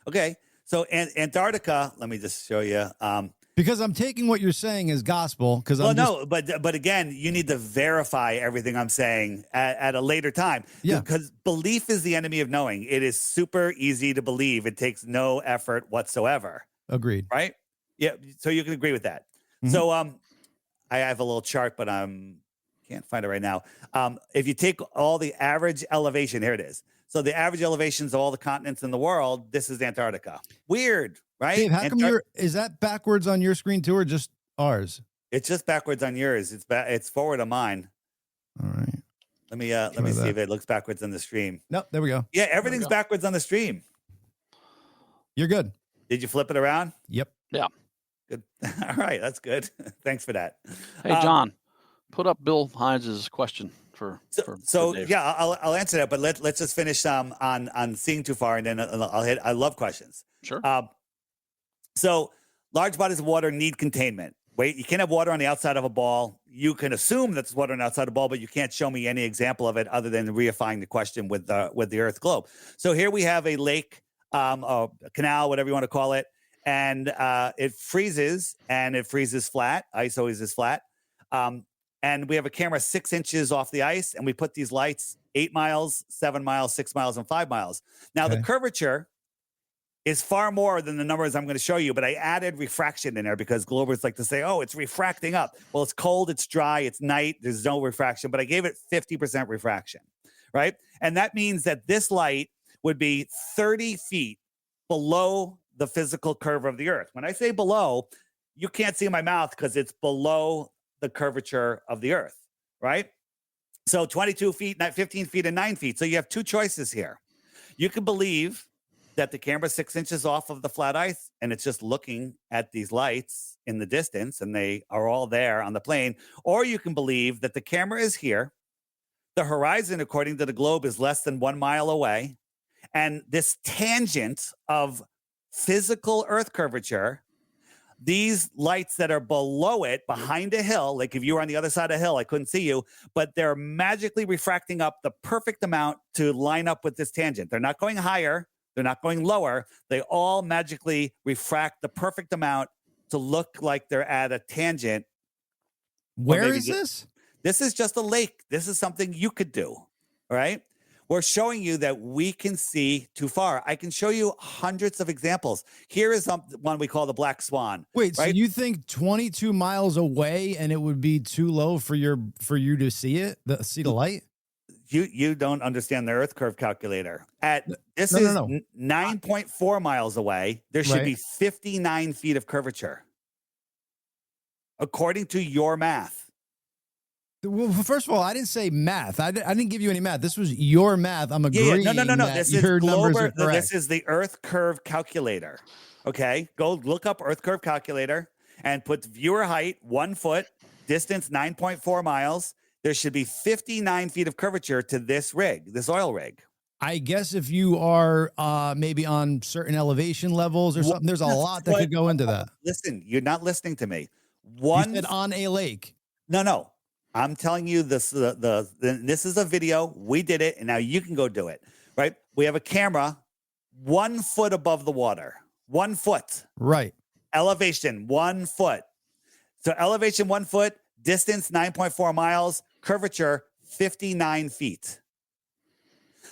Okay. So Antarctica, let me just show you. Because I'm taking what you're saying as gospel. But again, you need to verify everything I'm saying at a later time. Yeah. Because belief is the enemy of knowing. It is super easy to believe. It takes no effort whatsoever. Agreed. Right? Yeah. So you can agree with that. Mm-hmm. So I have a little chart, but can't find it right now. If you take all the average elevation, here it is. So the average elevations of all the continents in the world, this is Antarctica. Weird, right? Dave, how come is that backwards on your screen too, or just ours? It's just backwards on yours. It's forward on mine. All right. Let me see if it looks backwards on the stream. Nope, there we go. Yeah, everything's backwards on the stream. You're good. Did you flip it around? Yep. Yeah. Good. All right, that's good. Thanks for that. Hey, John, put up Bill Hines' question for Dave. Yeah, I'll answer that, but let's just finish on seeing too far, and then I'll hit. I love questions. Sure. So large bodies of water need containment. Wait, you can't have water on the outside of a ball. You can assume that's water on the outside of a ball, but you can't show me any example of it other than reifying the question with the Earth globe. So here we have a lake, a canal, whatever you want to call it. And it freezes, and it freezes flat. Ice always is flat. And we have a camera 6 inches off the ice, and we put these lights 8 miles, 7 miles, 6 miles, and 5 miles. Now, the curvature is far more than the numbers I'm going to show you, but I added refraction in there because Globers like to say, oh, it's refracting up. Well, it's cold, it's dry, it's night, there's no refraction, but I gave it 50% refraction, right? And that means that this light would be 30 feet below the physical curve of the Earth. When I say below, you can't see my mouth because it's below the curvature of the Earth, right? So 22 feet, 15 feet, and 9 feet. So you have two choices here. You can believe that the camera's 6 inches off of the flat ice, and it's just looking at these lights in the distance, and they are all there on the plane. Or you can believe that the camera is here. The horizon, according to the globe, is less than 1 mile away. And this tangent of physical Earth curvature, these lights that are below it, behind a hill, like if you were on the other side of a hill, I couldn't see you, but they're magically refracting up the perfect amount to line up with this tangent. They're not going higher. They're not going lower. They all magically refract the perfect amount to look like they're at a tangent. Where is this? This is just a lake. This is something you could do, all right? We're showing you that we can see too far. I can show you hundreds of examples. Here is one we call the black swan. Wait, right? So you think 22 miles away and it would be too low for you to see it, see the light? You don't understand the Earth curve calculator. This is 9.4 miles away. There should be 59 feet of curvature, according to your math. Well, first of all, I didn't say math. I didn't give you any math. This was your math. I'm agreeing. No. That this your is numbers are correct. This is the Earth curve calculator. Okay, go look up Earth curve calculator and put viewer height 1 foot distance 9.4 miles. There should be 59 feet of curvature to this rig, this oil rig. I guess if you are maybe on certain elevation levels or something, there's a lot that could go into that. Listen, you're not listening to me. You said on a lake. No. I'm telling you this. This is a video. We did it, and now you can go do it. Right? We have a camera 1 foot above the water. 1 foot. Right. Elevation 1 foot. So elevation 1 foot, distance 9.4 miles, curvature 59 feet.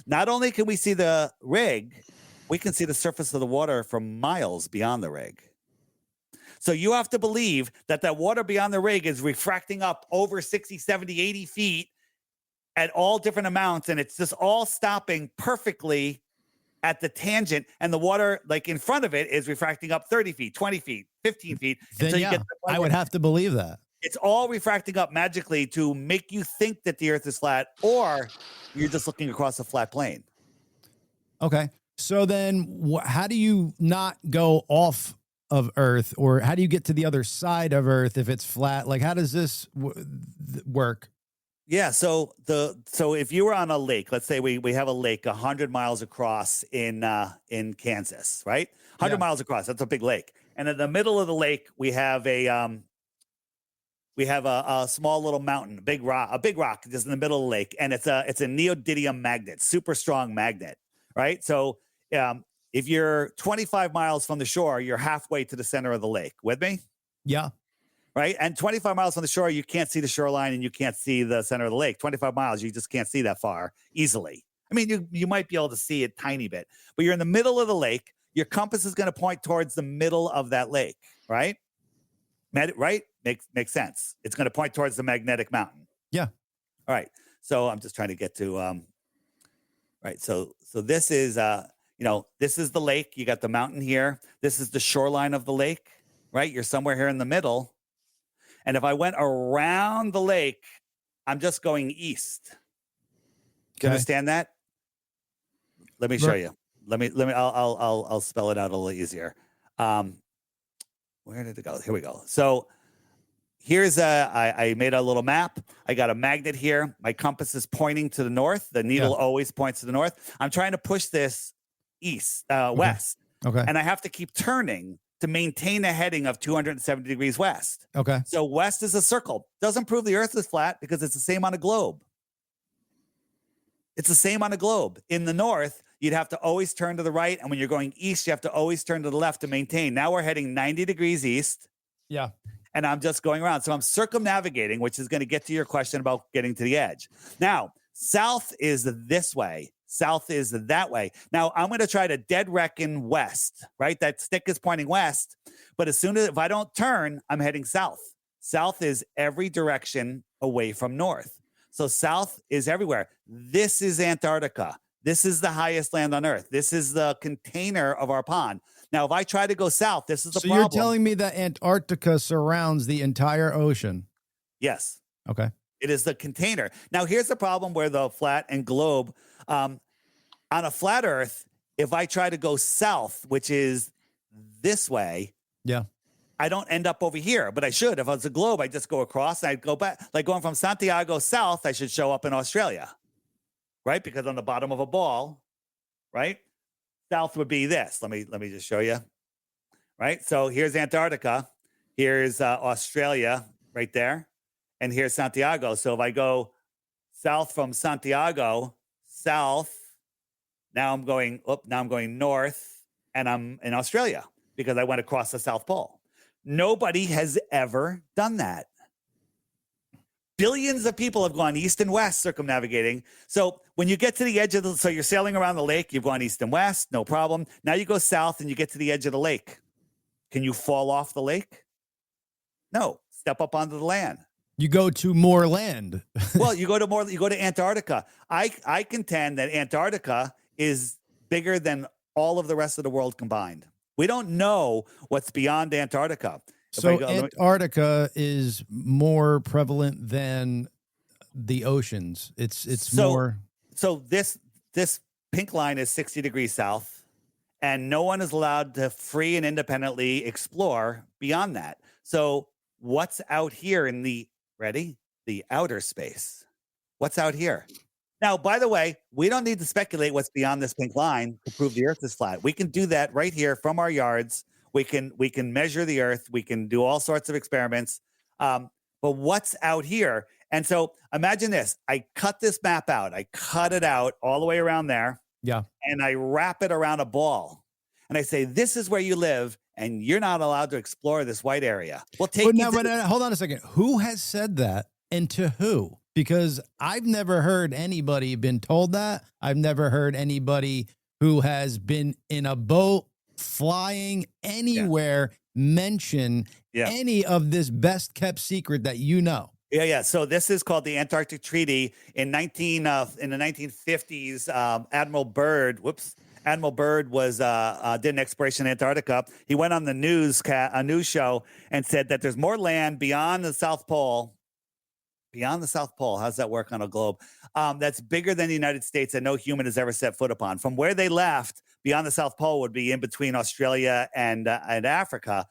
Not only can we see the rig, we can see the surface of the water for miles beyond the rig. So you have to believe that that water beyond the rig is refracting up over 60, 70, 80 feet at all different amounts. And it's just all stopping perfectly at the tangent. And the water like in front of it is refracting up 30 feet, 20 feet, 15 feet. Then, until you get to the point I would have to believe that. It's all refracting up magically to make you think that the earth is flat, or you're just looking across a flat plane. Okay. So then how do you not go off of Earth, or how do you get to the other side of Earth if it's flat? Like, how does this work? Yeah. So if you were on a lake, let's say we have a lake 100 miles across in Kansas, right? 100 miles across. That's a big lake. And in the middle of the lake, we have a small little mountain, a big rock just in the middle of the lake. And it's a neodymium magnet, super strong magnet, right? So if you're 25 miles from the shore, you're halfway to the center of the lake. With me? Yeah. Right? And 25 miles from the shore, you can't see the shoreline and you can't see the center of the lake. 25 miles, you just can't see that far easily. I mean, you might be able to see a tiny bit, but you're in the middle of the lake. Your compass is going to point towards the middle of that lake, right? Right? Makes sense. It's going to point towards the magnetic mountain. Yeah. All right. So I'm just trying to get to right. So this is this is the lake. You got the mountain here. This is the shoreline of the lake, right? You're somewhere here in the middle. And if I went around the lake, I'm just going east. Do you understand that? Let me show you. Let me. I'll spell it out a little easier. Where did it go? Here we go. So here's I made a little map. I got a magnet here. My compass is pointing to the north. The needle always points to the north. I'm trying to push this west. Okay. And I have to keep turning to maintain a heading of 270 degrees west. Okay. So west is a circle. Doesn't prove the earth is flat because it's the same on a globe. It's the same on a globe. In the north, you'd have to always turn to the right. And when you're going east, you have to always turn to the left to maintain. Now we're heading 90 degrees east. Yeah. And I'm just going around. So I'm circumnavigating, which is going to get to your question about getting to the edge. Now, south is this way. South is that way. Now, I'm going to try to dead reckon west, right? That stick is pointing west. But if I don't turn, I'm heading south. South is every direction away from north. So south is everywhere. This is Antarctica. This is the highest land on Earth. This is the container of our pond. Now, if I try to go south, this is the problem. So you're telling me that Antarctica surrounds the entire ocean? Yes. Okay. It is the container. Now, here's the problem where the flat and globe, on a flat Earth, if I try to go south, which is this way, I don't end up over here, but I should. If it's a globe, I just go across and I go back. Like going from Santiago south, I should show up in Australia, right? Because on the bottom of a ball, right? South would be this. Let me just show you, right? So here's Antarctica. Here's Australia right there. And here's Santiago. So if I go south from Santiago, south, now I'm going north and I'm in Australia because I went across the South Pole. Nobody has ever done that. Billions of people have gone east and west circumnavigating. So when you get to the edge of so you're sailing around the lake, you've gone east and west, no problem. Now you go south and you get to the edge of the lake. Can you fall off the lake? No, step up onto the land. You go to more land. Well, you go to Antarctica. I contend that Antarctica is bigger than all of the rest of the world combined. We don't know what's beyond Antarctica. So Antarctica is more prevalent than the oceans. It's more. So this pink line is 60 degrees south, and no one is allowed to free and independently explore beyond that. So what's out here in the Ready? The outer space. What's out here? Now, by the way, we don't need to speculate what's beyond this pink line to prove the Earth is flat. We can do that right here from our yards. We can measure the Earth. We can do all sorts of experiments. But what's out here? And so imagine this. I cut this map out. I cut it out all the way around there. Yeah. And I wrap it around a ball. And I say, this is where you live, and you're not allowed to explore this white area. We'll take but hold on a second. Who has said that, and to who? Because I've never heard anybody been told that. I've never heard anybody who has been in a boat flying anywhere mention any of this best kept secret that you know. Yeah. So this is called the Antarctic Treaty in the 1950s. Admiral Byrd was did an exploration in Antarctica. He went on the news show and said that there's more land beyond the South Pole. Beyond the South Pole, how's that work on a globe? That's bigger than the United States that no human has ever set foot upon. From where they left, beyond the South Pole would be in between Australia and Africa.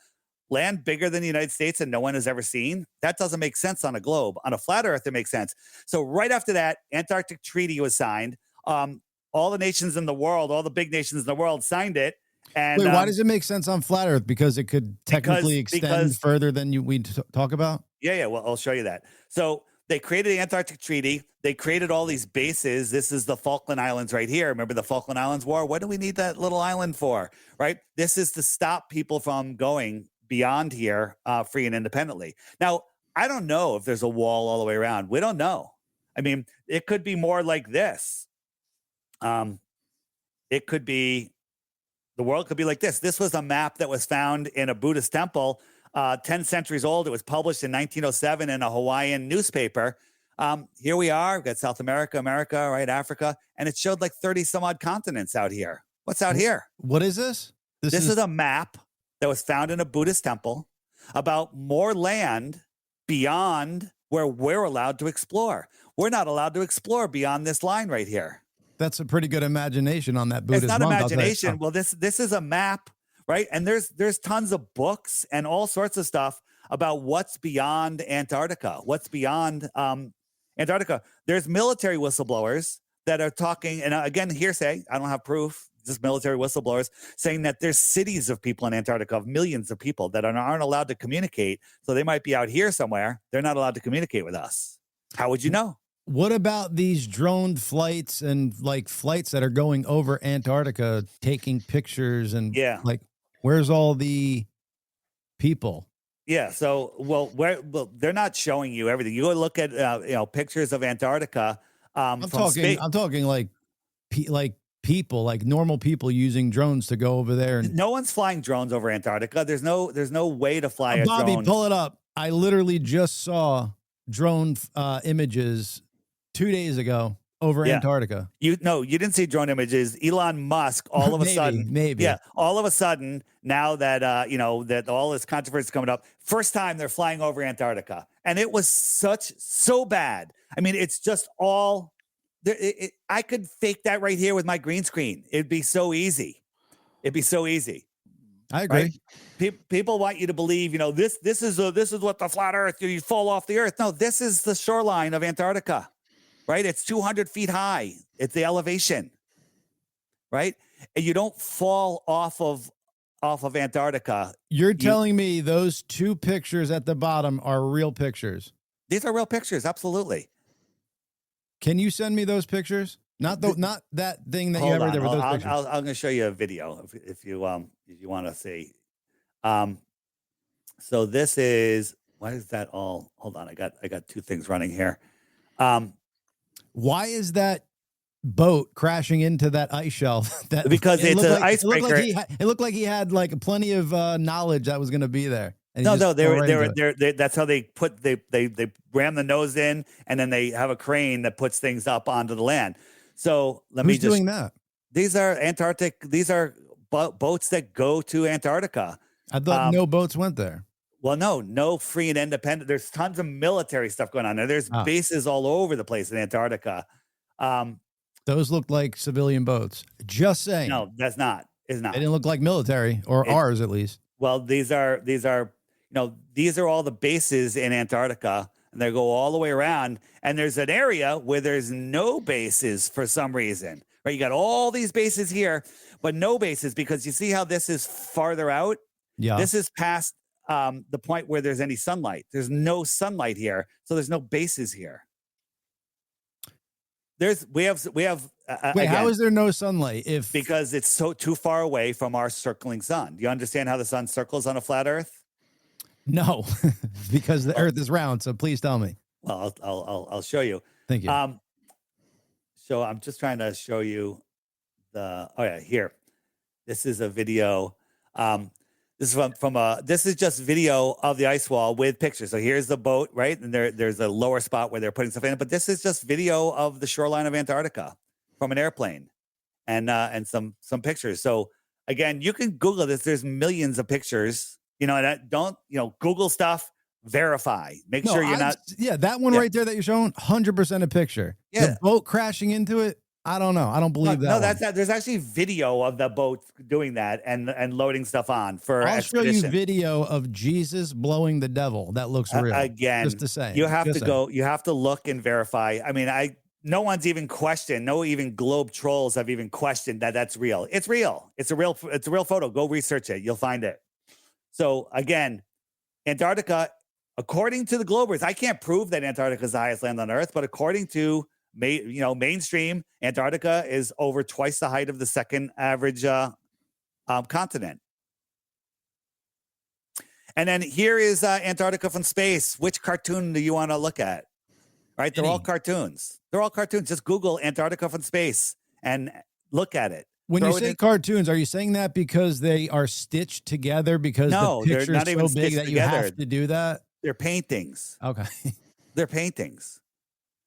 Land bigger than the United States and no one has ever seen. That doesn't make sense on a globe. On a flat Earth, it makes sense. So right after that, Antarctic Treaty was signed. All the nations in the world, all the big nations in the world signed it. And wait, why does it make sense on flat Earth? Because it could technically extend further than we talk about? Yeah. Well, I'll show you that. So they created the Antarctic Treaty. They created all these bases. This is the Falkland Islands right here. Remember the Falkland Islands War? What do we need that little island for, right? This is to stop people from going beyond here free and independently. Now, I don't know if there's a wall all the way around. We don't know. I mean, it could be more like this. It could be, the world could be like this. This was a map that was found in a Buddhist temple 10 centuries old. It was published in 1907 in a Hawaiian newspaper. Here we are. We've got South America, right? Africa. And it showed like 30 some odd continents out here. What's out here? What is this? This is a map that was found in a Buddhist temple about more land beyond where we're allowed to explore. We're not allowed to explore beyond this line right here. That's a pretty good imagination on that Buddhist monk. It's not imagination. Well, this is a map, right? And there's tons of books and all sorts of stuff about what's beyond Antarctica, what's beyond Antarctica. There's military whistleblowers that are talking, and again, hearsay, I don't have proof, just military whistleblowers saying that there's cities of people in Antarctica, of millions of people that aren't allowed to communicate. So they might be out here somewhere. They're not allowed to communicate with us. How would you know? What about these drone flights and like flights that are going over Antarctica, taking pictures and like, where's all the people? Yeah. So, they're not showing you everything. You go look at, pictures of Antarctica. I'm talking like people, like normal people using drones to go over there. And no one's flying drones over Antarctica. There's no way to fly a Bobby, drone. Pull it up. I literally just saw drone images 2 days ago over Antarctica. You didn't see drone images. Elon Musk, all of a sudden, all of a sudden, now that that all this controversy is coming up, first time they're flying over Antarctica, and it was so bad. I mean, it's just all. I could fake that right here with my green screen. It'd be so easy. I agree. Right? People want you to believe, this is what the flat Earth. You fall off the Earth. No, this is the shoreline of Antarctica. Right? It's 200 feet high. It's the elevation, right? And you don't fall off of Antarctica. You're telling me those two pictures at the bottom are real pictures? These are real pictures. Absolutely. Can you send me those pictures? Not that thing that you have right there with those pictures. I'm going to show you a video if you want to see. So this is, why is that all? Hold on. I got two things running here. Why is that boat crashing into that ice shelf? Because it's an icebreaker. It looked like he had like plenty of knowledge that was going to be there. No, they were. That's how they ram the nose in, and then they have a crane that puts things up onto the land. So Who's doing that? These are Antarctic. These are boats that go to Antarctica. I thought no boats went there. Well, no free and independent. There's tons of military stuff going on there. There's bases all over the place in Antarctica. Those look like civilian boats. Just saying. No, that's not. It's not. They didn't look like military, or ours at least. Well, these are all the bases in Antarctica. and they go all the way around. And there's an area where there's no bases for some reason, right? You got all these bases here, but no bases, because you see how this is farther out? Yeah. This is past the point where there's any sunlight. There's no sunlight here, so there's no bases here. We have Wait, again, how is there no sunlight? Because it's so too far away from our circling sun. Do you understand how the sun circles on a flat Earth? No, because the Earth is round. So please tell me. Well, I'll show you. Thank you. So I'm just trying to show you here. This is a video. This is this is just video of the ice wall with pictures. So here's the boat, right? And there's a lower spot where they're putting stuff in, but this is just video of the shoreline of Antarctica from an airplane and some pictures. So again, you can Google this. There's millions of pictures, and don't, Google stuff, verify, make sure you're not. Yeah. That one right there that you're showing, 100% a picture. Yeah. The boat crashing into it. I don't know. I don't believe that. No, that's not. There's actually video of the boat doing that and loading stuff on for I'll expedition. show you video of Jesus blowing the devil. That looks real. Again, just to say. You have to go. You have to look and verify. I mean, no one's even questioned. No, even Globe trolls have even questioned that that's real. It's real. It's a real photo. Go research it. You'll find it. So again, Antarctica, according to the Globers, I can't prove that Antarctica is the highest land on Earth, but according to mainstream, Antarctica is over twice the height of the second average continent. And then here is Antarctica from space. Which cartoon do you want to look at? Right? They're all cartoons. Just Google Antarctica from space and look at it. When you say cartoons, are you saying that because they are stitched together because the picture is so big that you have to do that? They're paintings. Okay. They're paintings.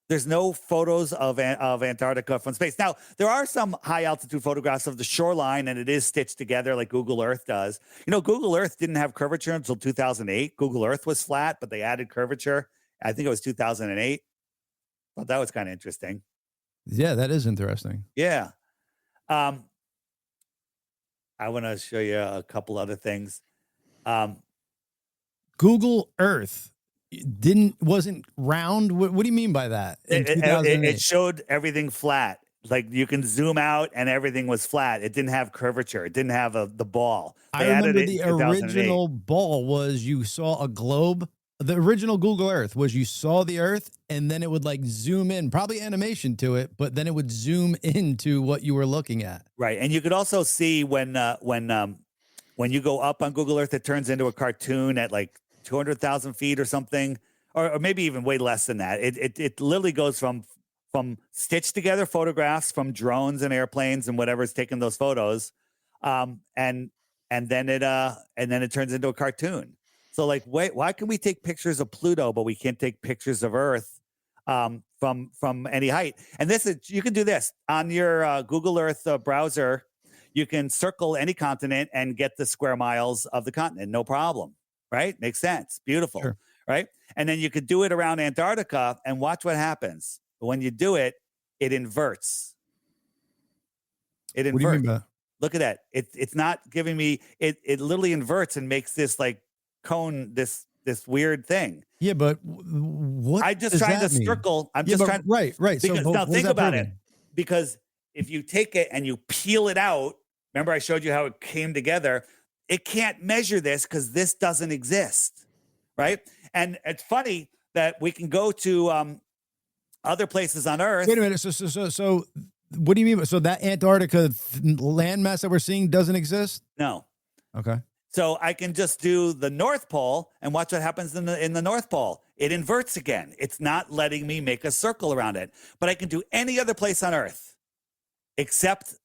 There's no photos of Antarctica from space. Now, there are some high altitude photographs of the shoreline, and it is stitched together like Google Earth does. Google Earth didn't have curvature until 2008. Google Earth was flat, but they added curvature. I think it was 2008. Thought that was kind of interesting. Yeah, that is interesting. Yeah. I want to show you a couple other things. Google Earth wasn't round. What do you mean by that? It showed everything flat. Like you can zoom out and everything was flat. It didn't have curvature. It didn't have the ball. I remember the original ball was you saw a globe. The original Google Earth was you saw the Earth and then it would like zoom in, probably animation to it, but then it would zoom into what you were looking at. Right. And you could also see when you go up on Google Earth, it turns into a cartoon at like 200,000 feet or something, or maybe even way less than that. It literally goes from stitched together photographs from drones and airplanes and whatever's taking those photos, and then it turns into a cartoon. So like, wait, why can we take pictures of Pluto, but we can't take pictures of Earth from any height? And you can do this on your Google Earth browser. You can circle any continent and get the square miles of the continent, no problem. Right? Makes sense. Beautiful. Sure. Right? And then you could do it around Antarctica and watch what happens. When you do it, it inverts. It inverts. What do you mean by that? Look at that. It's not giving me it literally inverts and makes this like cone, this weird thing. Yeah, but what I'm just trying to circle. I'm just trying. Right. Because, now think about it. Because if you take it and you peel it out, remember I showed you how it came together. It can't measure this because this doesn't exist, right? And it's funny that we can go to other places on Earth. Wait a minute. So what do you mean? So that Antarctica landmass that we're seeing doesn't exist? No. Okay. So I can just do the North Pole and watch what happens in the North Pole. It inverts again. It's not letting me make a circle around it. But I can do any other place on Earth except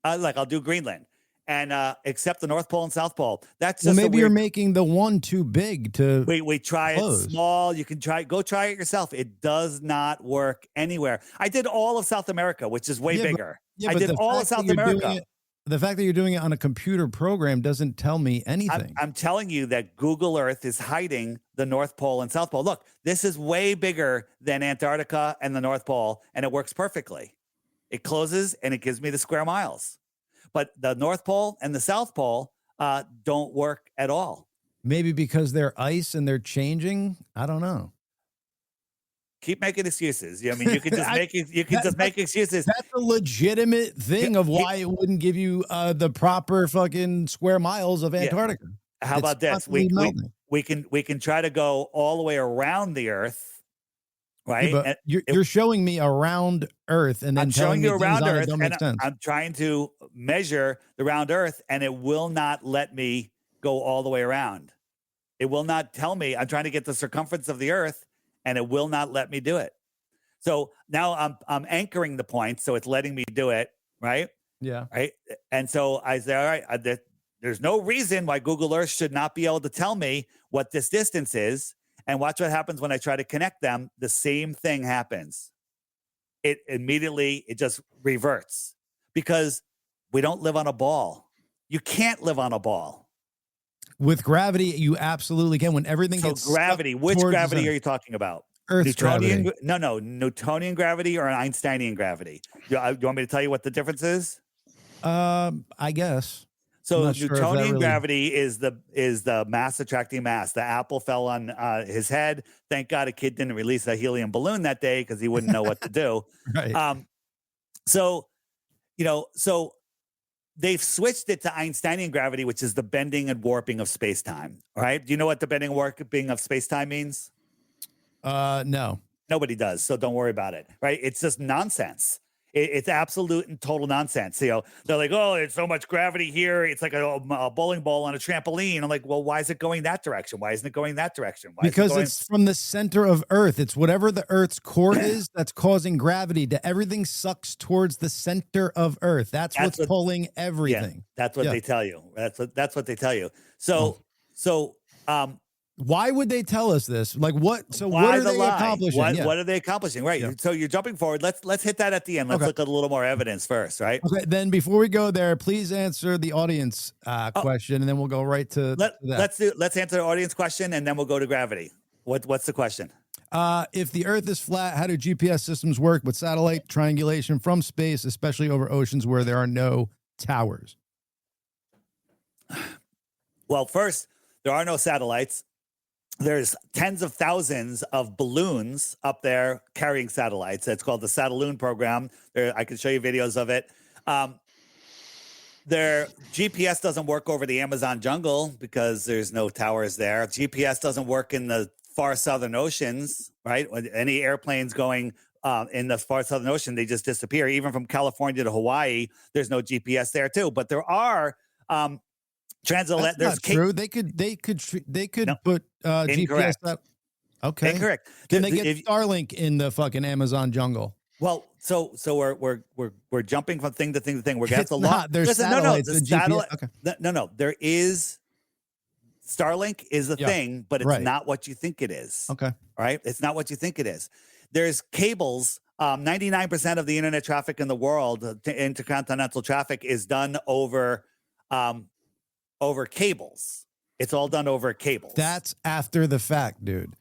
like I'll do Greenland. And except the North Pole and South Pole. That's just maybe you're making the one too big to. We try it small. You can go try it yourself. It does not work anywhere. I did all of South America, which is way bigger. I did all of South America. The fact that you're doing it on a computer program doesn't tell me anything. I'm telling you that Google Earth is hiding the North Pole and South Pole. Look, this is way bigger than Antarctica and the North Pole, and it works perfectly. It closes and it gives me the square miles. But the North Pole and the South Pole don't work at all. Maybe because they're ice and they're changing. I don't know. Keep making excuses. I mean, you can just make excuses. That's a legitimate thing of why it wouldn't give you the proper fucking square miles of Antarctica. Yeah. How about this? We can try to go all the way around the Earth, right? Yeah, but you're showing me around Earth, and then I'm showing you around Earth, and I'm trying to measure the round Earth, and it will not let me go all the way around. It will not tell me. I'm trying to get the circumference of the Earth, and it will not let me do it. So now I'm anchoring the point, so it's letting me do it, right? Yeah. Right. And so I say, all right, there's no reason why Google Earth should not be able to tell me what this distance is. And watch what happens when I try to connect them. The same thing happens. It immediately, it just reverts because we don't live on a ball. You can't live on a ball. With gravity, you absolutely can. When everything gets gravity, which gravity are you talking about? Earth's Newtonian gravity. No, Newtonian gravity or Einsteinian gravity? You want me to tell you what the difference is? I guess. So Newtonian gravity is the mass attracting mass. The apple fell on his head. Thank God a kid didn't release a helium balloon that day because he wouldn't know what to do. Right. So they've switched it to Einsteinian gravity, which is the bending and warping of space-time. All right. Do you know what the bending and warping of space-time means? No. Nobody does. So don't worry about it. Right. It's just nonsense. It's absolute and total nonsense. They're like, oh, there's so much gravity here. It's like a bowling ball on a trampoline. I'm like, well, why is it going that direction? Why isn't it going that direction? Because it's from the center of Earth. It's whatever the Earth's core is that's causing gravity. Everything sucks towards the center of Earth. That's what's pulling everything. Yeah, that's what they tell you. That's what they tell you. So why would they tell us this? Like what? So what are they accomplishing? What are they accomplishing? Right. Yeah. So you're jumping forward. Let's hit that at the end. Let's look at a little more evidence first, right? Okay. Then before we go there, please answer the audience question, and then we'll go right to that. Let's answer the audience question, and then we'll go to gravity. What's the question? If the Earth is flat, how do GPS systems work with satellite triangulation from space, especially over oceans where there are no towers? Well, first, there are no satellites. There's tens of thousands of balloons up there carrying satellites. It's called the Satelloon program. I can show you videos of it. Their GPS doesn't work over the Amazon jungle because there's no towers there. GPS doesn't work in the far southern oceans, right? Any airplanes going in the far southern ocean, they just disappear. Even from California to Hawaii, there's no GPS there too. But there are transatlantic. That's not true. They could put GPS up. Okay. Incorrect. Can they get Starlink in the fucking Amazon jungle? Well, so we're jumping from thing to thing to thing. We're going to have to There's satellites and GPS. Okay. No. There is Starlink is a thing, but it's not what you think it is. Okay. Right? It's not what you think it is. There's cables. 99% of the internet traffic in the world, intercontinental traffic, is done over cables. It's all done over cables. That's after the fact, dude.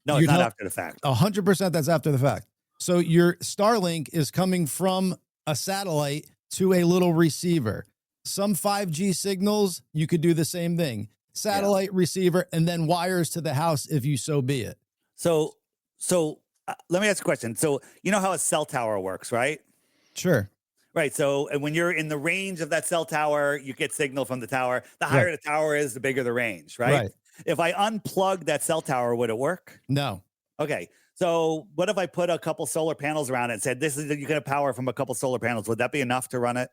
No, it's not after the fact. 100% that's after the fact. So your Starlink is coming from a satellite to a little receiver. Some 5G signals, you could do the same thing. Satellite receiver, and then wires to the house if you so be it. So let me ask a question. So you know how a cell tower works, right? Sure. Right. So when you're in the range of that cell tower, you get signal from the tower. The higher the tower is, the bigger the range, right? If I unplug that cell tower, would it work? No. Okay. So what if I put a couple solar panels around it and said, this is, you can have power from a couple solar panels. Would that be enough to run it?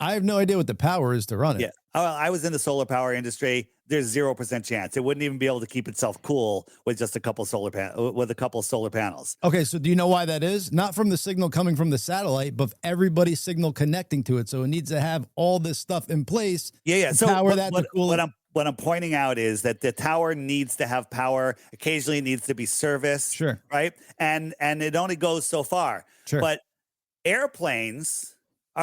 I have no idea what the power is to run it. Yeah. I was in the solar power industry. There's 0% chance. It wouldn't even be able to keep itself cool with just a couple solar panels. Okay, so do you know why that is? Not from the signal coming from the satellite, but everybody's signal connecting to it. So it needs to have all this stuff in place. Yeah. To so power that to cool what I'm pointing out is that the tower needs to have power. Occasionally, it needs to be serviced. Sure. Right. And it only goes so far. Sure. But airplanes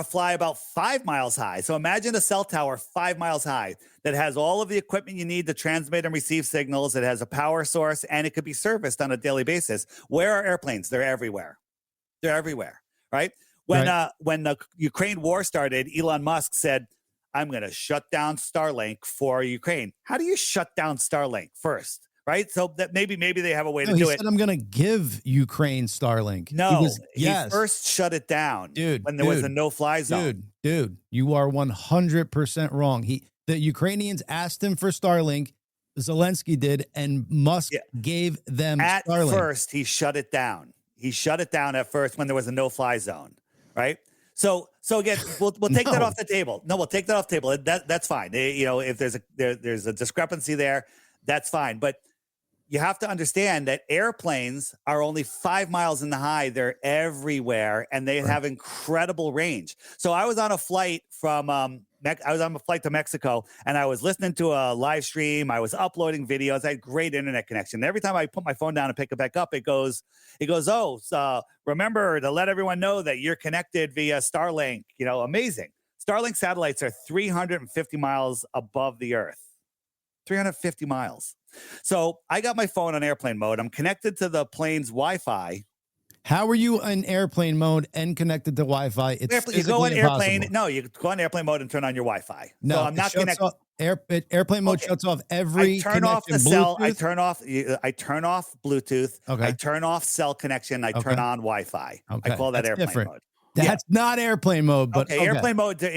fly about 5 miles high. So imagine a cell tower 5 miles high that has all of the equipment you need to transmit and receive signals. It has a power source, and it could be serviced on a daily basis. Where are airplanes? They're everywhere. They're everywhere, right? When the Ukraine war started, Elon Musk said, I'm going to shut down Starlink for Ukraine. How do you shut down Starlink first? Right. So that maybe they have a way to do it. He said, I'm going to give Ukraine Starlink. No, he first shut it down, when there was a no-fly zone. Dude, you are 100% wrong. The Ukrainians asked him for Starlink. Zelensky did, and Musk gave them at Starlink. First, he shut it down. He shut it down at first when there was a no-fly zone, right? So again, we'll take that off the table. No, we'll take that off the table. That's fine. If there's a discrepancy there, that's fine. But you have to understand that airplanes are only 5 miles in the high. They're everywhere, and they have incredible range. So I was on a flight to Mexico, and I was listening to a live stream. I was uploading videos. I had great internet connection. Every time I put my phone down and pick it back up, it goes, oh, remember to let everyone know that you're connected via Starlink. Amazing. Starlink satellites are 350 miles above the Earth. 350 miles. So I got my phone on airplane mode. I'm connected to the plane's Wi-Fi. How are you in airplane mode and connected to Wi-Fi? You go on airplane. No, you go on airplane mode and turn on your Wi-Fi. No, so I'm not connected. Airplane mode shuts off every. I turn off the cell. I turn off Bluetooth. Okay. I turn off cell connection. I turn on Wi-Fi. Okay. I call that airplane mode. That's not airplane mode. But airplane mode. All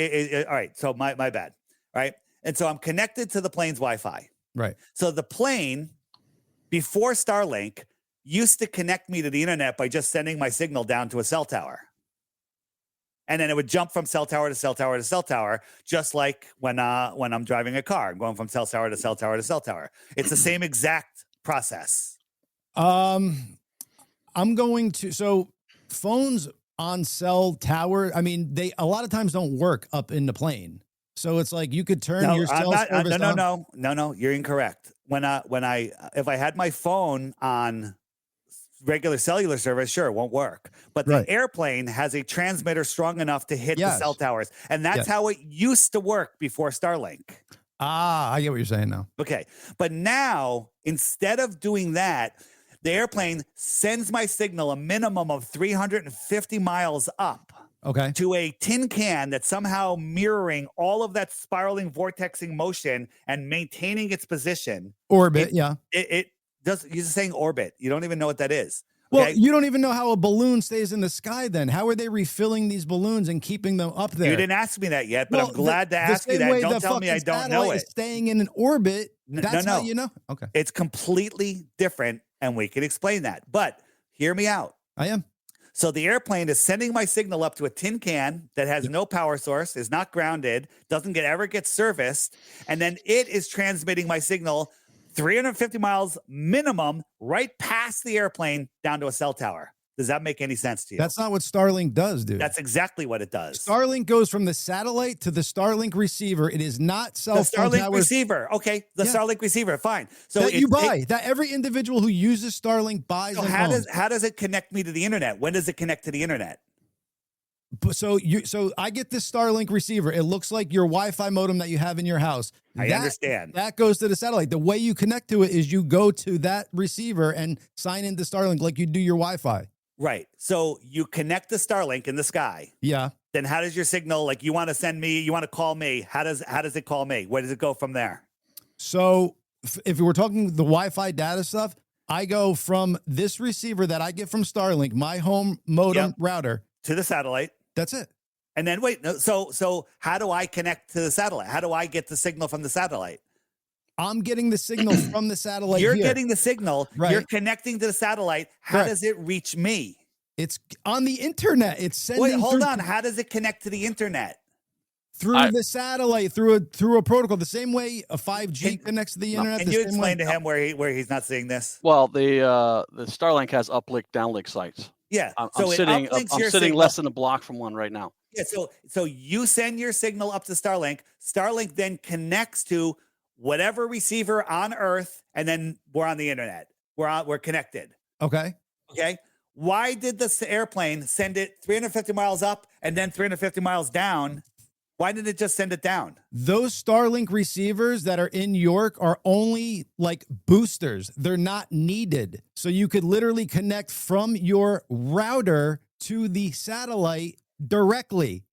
right. So my bad. Right. And so I'm connected to the plane's Wi-Fi. Right. So the plane, before Starlink, used to connect me to the internet by just sending my signal down to a cell tower. And then it would jump from cell tower to cell tower to cell tower, just like when I'm driving a car. I'm going from cell tower to cell tower to cell tower. It's the same exact process. So phones on cell tower, I mean, they a lot of times don't work up in the plane. So it's like you could turn your cell service on. No, you're incorrect. If I had my phone on regular cellular service, sure, it won't work. But the airplane has a transmitter strong enough to hit the cell towers. And that's how it used to work before Starlink. I get what you're saying now. Okay. But now, instead of doing that, the airplane sends my signal a minimum of 350 miles up. Okay. To a tin can that's somehow mirroring all of that spiraling vortexing motion and maintaining its position. Orbit, It does. You're just saying orbit. You don't even know what that is. Well, you don't even know how a balloon stays in the sky then. How are they refilling these balloons and keeping them up there? You didn't ask me that yet, but I'm glad to ask you that. Don't tell me I don't know it. Staying in an orbit, that's how you know. Okay. It's completely different, and we can explain that. But hear me out. I am. So the airplane is sending my signal up to a tin can that has no power source, is not grounded, doesn't ever get serviced, and then it is transmitting my signal 350 miles minimum right past the airplane down to a cell tower. Does that make any sense to you? That's not what Starlink does, dude. That's exactly what it does. Starlink goes from the satellite to the Starlink receiver. It is not cell phone Starlink towers. Receiver. Okay, Starlink receiver. Fine. So that you buy that every individual who uses Starlink buys. So how does it connect me to the internet? When does it connect to the internet? So I get this Starlink receiver. It looks like your Wi-Fi modem that you have in your house. I understand. That goes to the satellite. The way you connect to it is you go to that receiver and sign into Starlink like you do your Wi-Fi. Right. So you connect the Starlink in the sky. Yeah. Then how does your signal, like you want to call me? How does it call me? Where does it go from there? So if we're talking the Wi-Fi data stuff, I go from this receiver that I get from Starlink, my home modem router, to the satellite. That's it. And then so how do I connect to the satellite? How do I get the signal from the satellite? I'm getting the signal from the satellite. You're getting the signal. Right. You're connecting to the satellite. How does it reach me? It's on the internet. It's sending. Wait, hold on. How does it connect to the internet? Through the satellite, through a protocol, the same way a 5G connects to the internet. Can you explain to him where he's not seeing this? Well, the Starlink has uplink, downlink sites. Yeah. I'm sitting less than a block from one right now. Yeah. So you send your signal up to Starlink. Starlink then connects to whatever receiver on Earth, and then we're on the internet. We're connected. Okay. Why did this airplane send it 350 miles up and then 350 miles down? Why didn't it just send it down? Those Starlink receivers that are in York are only like boosters. They're not needed. So you could literally connect from your router to the satellite directly.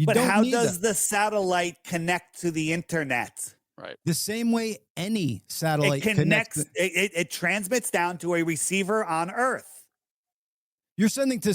But how does the satellite connect to the internet? Right. The same way any satellite connects. It transmits down to a receiver on Earth. You're sending to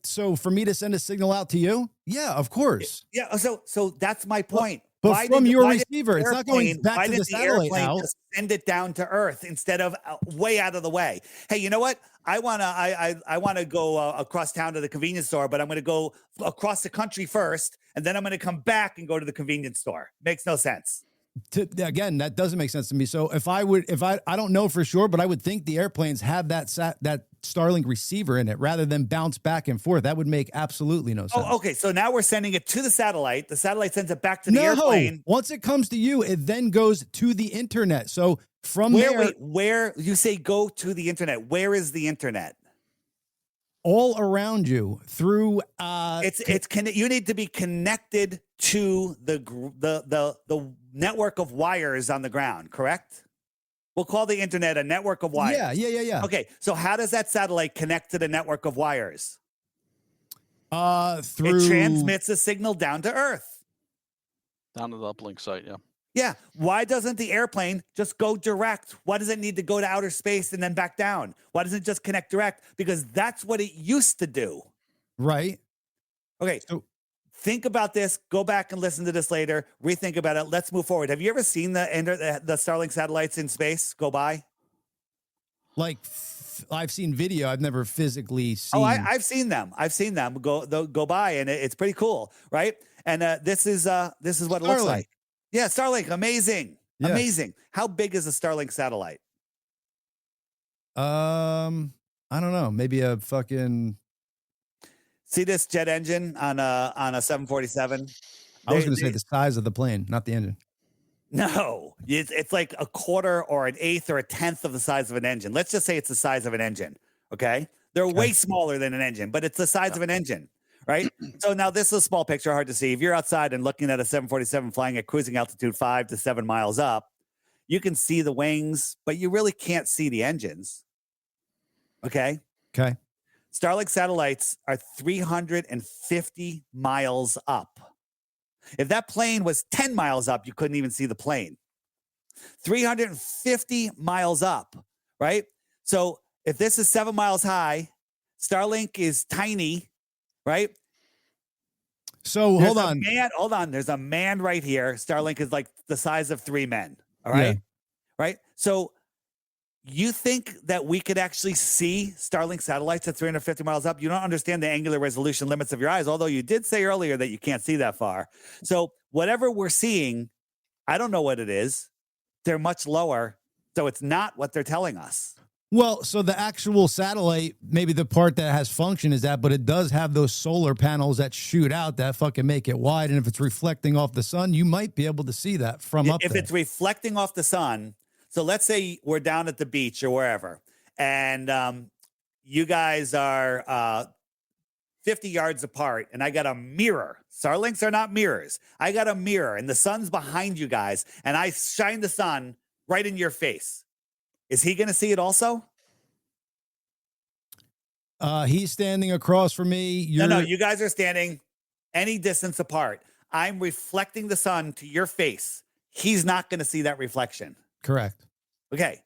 so for me to send a signal out to you? Yeah, of course. Yeah. So that's my point. But from your receiver, it's not going back to the satellite out. Just send it down to Earth instead of way out of the way. Hey, you know what? I wanna go across town to the convenience store, but I'm gonna go across the country first, and then I'm gonna come back and go to the convenience store. Makes no sense. Again, that doesn't make sense to me. So if I don't know for sure, but I would think the airplanes have that Starlink receiver in it rather than bounce back and forth. That would make absolutely no sense. Oh, okay. So now we're sending it to the satellite. The satellite sends it back to the airplane. Once it comes to you, it then goes to the internet. So from where you say go to the internet, where is the internet? All around you through you need to be connected to the network of wires on the ground, correct? We'll call the internet a network of wires. Yeah. Okay, so how does that satellite connect to the network of wires? It transmits a signal down to Earth. Down to the uplink site, yeah. Yeah. Why doesn't the airplane just go direct? Why does it need to go to outer space and then back down? Why doesn't it just connect direct? Because that's what it used to do. Right. Okay. So think about this. Go back and listen to this later. Rethink about it. Let's move forward. Have you ever seen the Starlink satellites in space go by? Like I've seen video. I've never physically seen. Oh, I've seen them. I've seen them go by, and it's pretty cool, right? And this is what it looks like. Yeah, Starlink, amazing. Yeah. Amazing. How big is a Starlink satellite? I don't know. Maybe a fucking. See this jet engine on a 747? I was going to say the size of the plane, not the engine. No, it's like a quarter or an eighth or a tenth of the size of an engine. Let's just say it's the size of an engine. Okay, they're way smaller than an engine, but it's the size of an engine. Right. So now this is a small picture, hard to see. If you're outside and looking at a 747 flying at cruising altitude 5 to 7 miles up, you can see the wings, but you really can't see the engines. Okay. Starlink satellites are 350 miles up. If that plane was 10 miles up, you couldn't even see the plane. 350 miles up. Right. So if this is 7 miles high, Starlink is tiny. Right. So hold on. There's a man right here. Starlink is like the size of 3 men. All right. Yeah. Right. So you think that we could actually see Starlink satellites at 350 miles up? You don't understand the angular resolution limits of your eyes, although you did say earlier that you can't see that far. So whatever we're seeing, I don't know what it is. They're much lower. So it's not what they're telling us. Well, so the actual satellite, maybe the part that has function is that, but it does have those solar panels that shoot out that fucking make it wide. And if it's reflecting off the sun, you might be able to see that from up there. If it's reflecting off the sun, so let's say we're down at the beach or wherever, and you guys are 50 yards apart, and I got a mirror. Starlinks are not mirrors. I got a mirror, and the sun's behind you guys, and I shine the sun right in your face. Is he going to see it also? He's standing across from me. No, you guys are standing any distance apart. I'm reflecting the sun to your face. He's not going to see that reflection. Correct. Okay.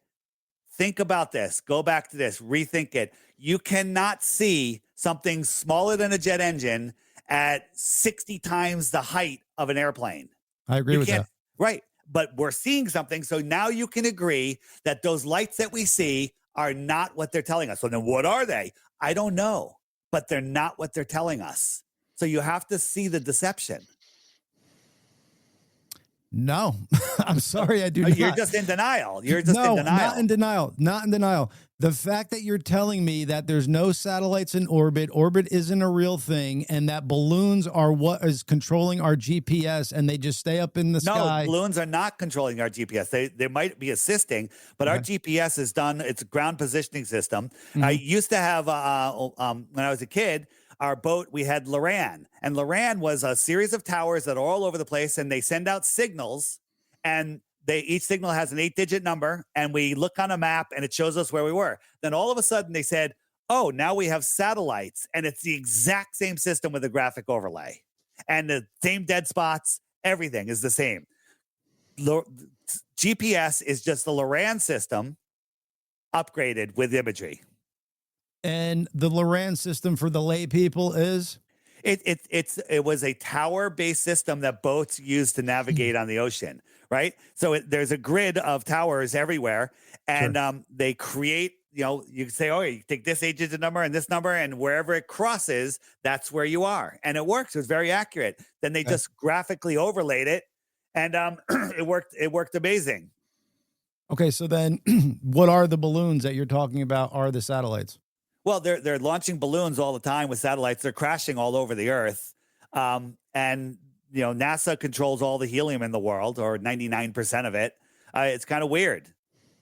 Think about this. Go back to this. Rethink it. You cannot see something smaller than a jet engine at 60 times the height of an airplane. I agree with that. Right. But we're seeing something. So now you can agree that those lights that we see are not what they're telling us. So then what are they? I don't know, but they're not what they're telling us. So you have to see the deception. No, I'm sorry. I do not. You're just in denial. You're just in denial. Not in denial. Not in denial. The fact that you're telling me that there's no satellites in orbit isn't a real thing, and that balloons are what is controlling our GPS, and they just stay up in the sky. No, balloons are not controlling our GPS. They might be assisting, but our GPS is done. It's a ground positioning system. I used to have, when I was a kid, our boat, we had Loran, and Loran was a series of towers that are all over the place, and they send out signals, and each signal has an 8-digit number, and we look on a map and it shows us where we were. Then all of a sudden they said, oh, now we have satellites, and it's the exact same system with a graphic overlay. and the same dead spots. Everything is the same. GPS is just the Loran system upgraded with imagery. And the Loran system for the lay people is? It was a tower-based system that boats use to navigate on the ocean, right? So there's a grid of towers everywhere, and they create, you can say, oh, you take this agent number and this number, and wherever it crosses, that's where you are. And it works. It was very accurate. Then they just graphically overlaid it, and it worked amazing. Okay, so then what are the balloons that you're talking about are the satellites? Well, they're launching balloons all the time with satellites. They're crashing all over the Earth. And, NASA controls all the helium in the world, or 99% of it. It's kind of weird.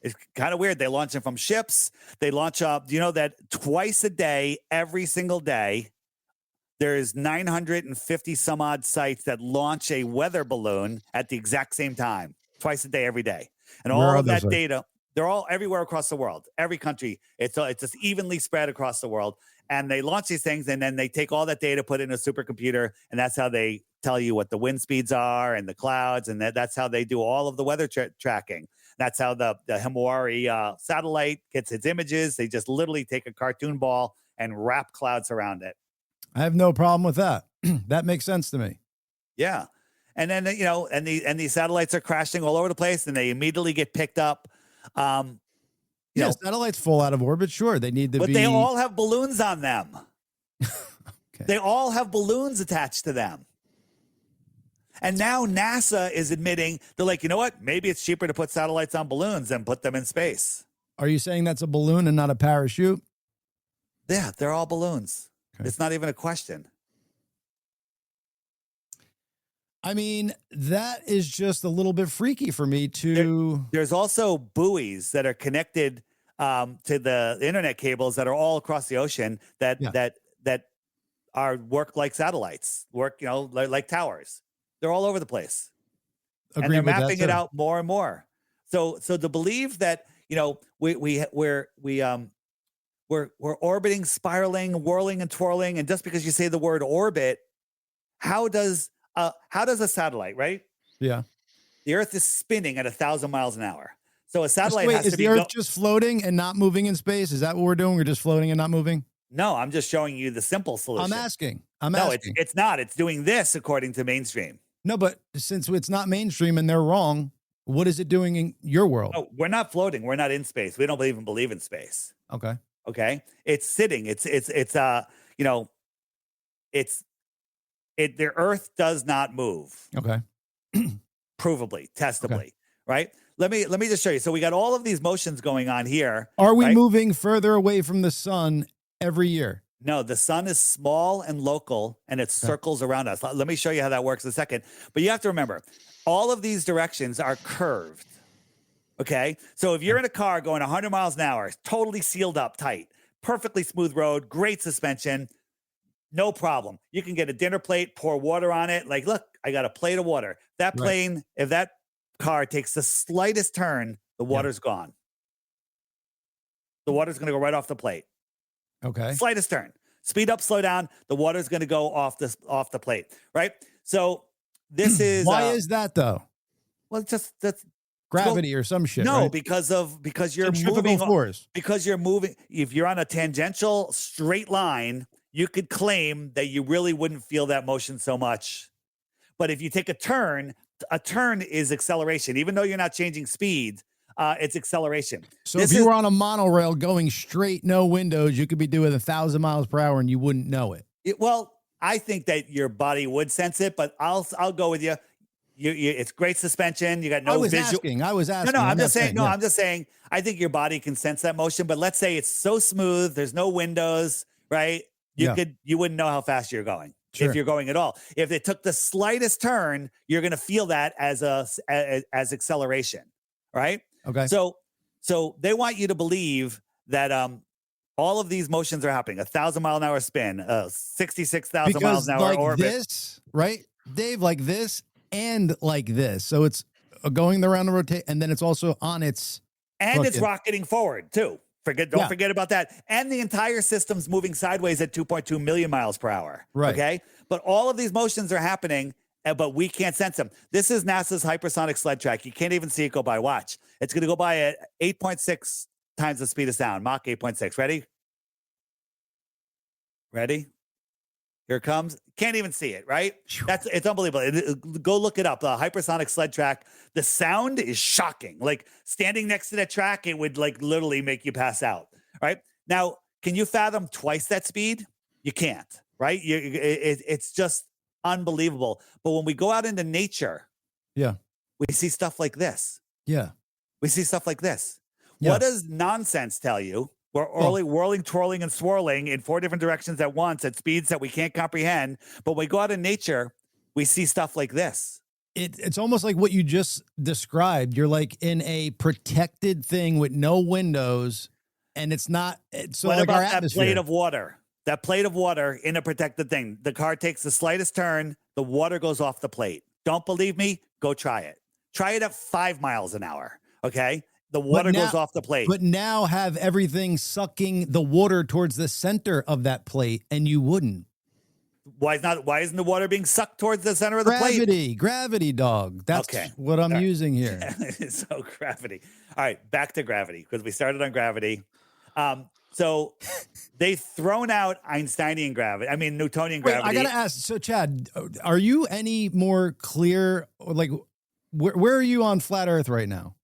They launch them from ships. They launch up. Do you know that twice a day, every single day, there's 950 some odd sites that launch a weather balloon at the exact same time, twice a day, every day. And all of that data, they're all everywhere across the world, every country. It's just evenly spread across the world. And they launch these things, and then they take all that data, put it in a supercomputer, and that's how they tell you what the wind speeds are and the clouds, and that's how they do all of the weather tracking. That's how the Himawari satellite gets its images. They just literally take a cartoon ball and wrap clouds around it. I have no problem with that. That makes sense to me. Yeah. And then, and these satellites are crashing all over the place, and they immediately get picked up. Satellites fall out of orbit. Sure, they need to but they all have balloons on them. Okay. They all have balloons attached to them. And now NASA is admitting, they're like, you know what? Maybe it's cheaper to put satellites on balloons than put them in space. Are you saying that's a balloon and not a parachute? Yeah, they're all balloons. Okay. It's not even a question. I mean, that is just a little bit freaky for me There's also buoys that are connected to the internet cables that are all across the ocean that work like satellites, like towers. They're all over the place. And they're mapping it out more and more. So to believe that, we're orbiting, spiraling, whirling and twirling, and just because you say the word orbit, how does a satellite, right? Yeah. The Earth is spinning at 1,000 miles an hour. So a satellite has to be... Is the Earth just floating and not moving in space? Is that what we're doing? We're just floating and not moving? No, I'm just showing you the simple solution. I'm asking. No, it's not. It's doing this according to mainstream. No, but since it's not mainstream and they're wrong, what is it doing in your world? Oh, we're not floating. We're not in space. We don't even believe in space. Okay. It's sitting. The Earth does not move. Okay. Provably, testably, right? Let me just show you. So we got all of these motions going on here. Are we moving further away from the sun every year? No, the sun is small and local, and it circles around us. Let me show you how that works in a second. But you have to remember, all of these directions are curved. Okay? So if you're in a car going 100 miles an hour, totally sealed up tight, perfectly smooth road, great suspension, no problem. You can get a dinner plate, pour water on it. Like, look, I got a plate of water. That plane, if that car takes the slightest turn, the water's gone. The water's going to go right off the plate. Okay. Slightest turn. Speed up, slow down. The water's going to go off the plate, right? So this is... Why is that, though? Well, that's gravity or some shit. No, right? because you're moving force. Because you're moving. If you're on a tangential straight line, you could claim that you really wouldn't feel that motion so much. But if you take a turn is acceleration. Even though you're not changing speed, it's acceleration. So if you were on a monorail going straight, no windows, you could be doing 1,000 miles per hour and you wouldn't know it. Well, I think that your body would sense it, but I'll go with you. It's great suspension. You got no visual. I was asking. No, I'm just saying. No, I'm just saying. I think your body can sense that motion. But let's say it's so smooth. There's no windows, right? You wouldn't know how fast you're going if you're going at all. If it took the slightest turn, you're going to feel that as acceleration, right? Okay. So they want you to believe that all of these motions are happening. 1,000 mile an hour spin, 66,000 miles an hour orbit. This, right, Dave? Like this and like this. So it's going around the rotate, and then it's also on its and it's rocketing forward too. Don't forget about that. And the entire system's moving sideways at 2.2 million miles per hour. Right. Okay. But all of these motions are happening, but we can't sense them. This is NASA's hypersonic sled track. You can't even see it go by. Watch. It's going to go by at 8.6 times the speed of sound. Mach 8.6. Ready? Ready? Here it comes. Can't even see it, right? It's unbelievable. Go look it up. The hypersonic sled track. The sound is shocking. Like standing next to that track, it would like literally make you pass out. Right now, can you fathom twice that speed? You can't. Right? It's just unbelievable. But when we go out into nature, we see stuff like this. Yeah, we see stuff like this. Yeah. What does nonsense tell you? We're whirling, twirling, and swirling in 4 different directions at once at speeds that we can't comprehend. But when we go out in nature, we see stuff like this. It's almost like what you just described. You're like in a protected thing with no windows, and it's not. So what like about our that atmosphere. plate of water? That plate of water in a protected thing. The car takes the slightest turn, the water goes off the plate. Don't believe me? Go try it. Try it at 5 miles an hour. Okay. The water goes off the plate. But now have everything sucking the water towards the center of that plate, and you wouldn't. Why isn't the water being sucked towards the center of the plate? Gravity, dog. That's what I'm using here. So gravity. All right, back to gravity, because we started on gravity. So they've thrown out Einsteinian gravity. I mean, Newtonian gravity. I got to ask. So, Chad, are you any more clear? Like, where are you on flat Earth right now?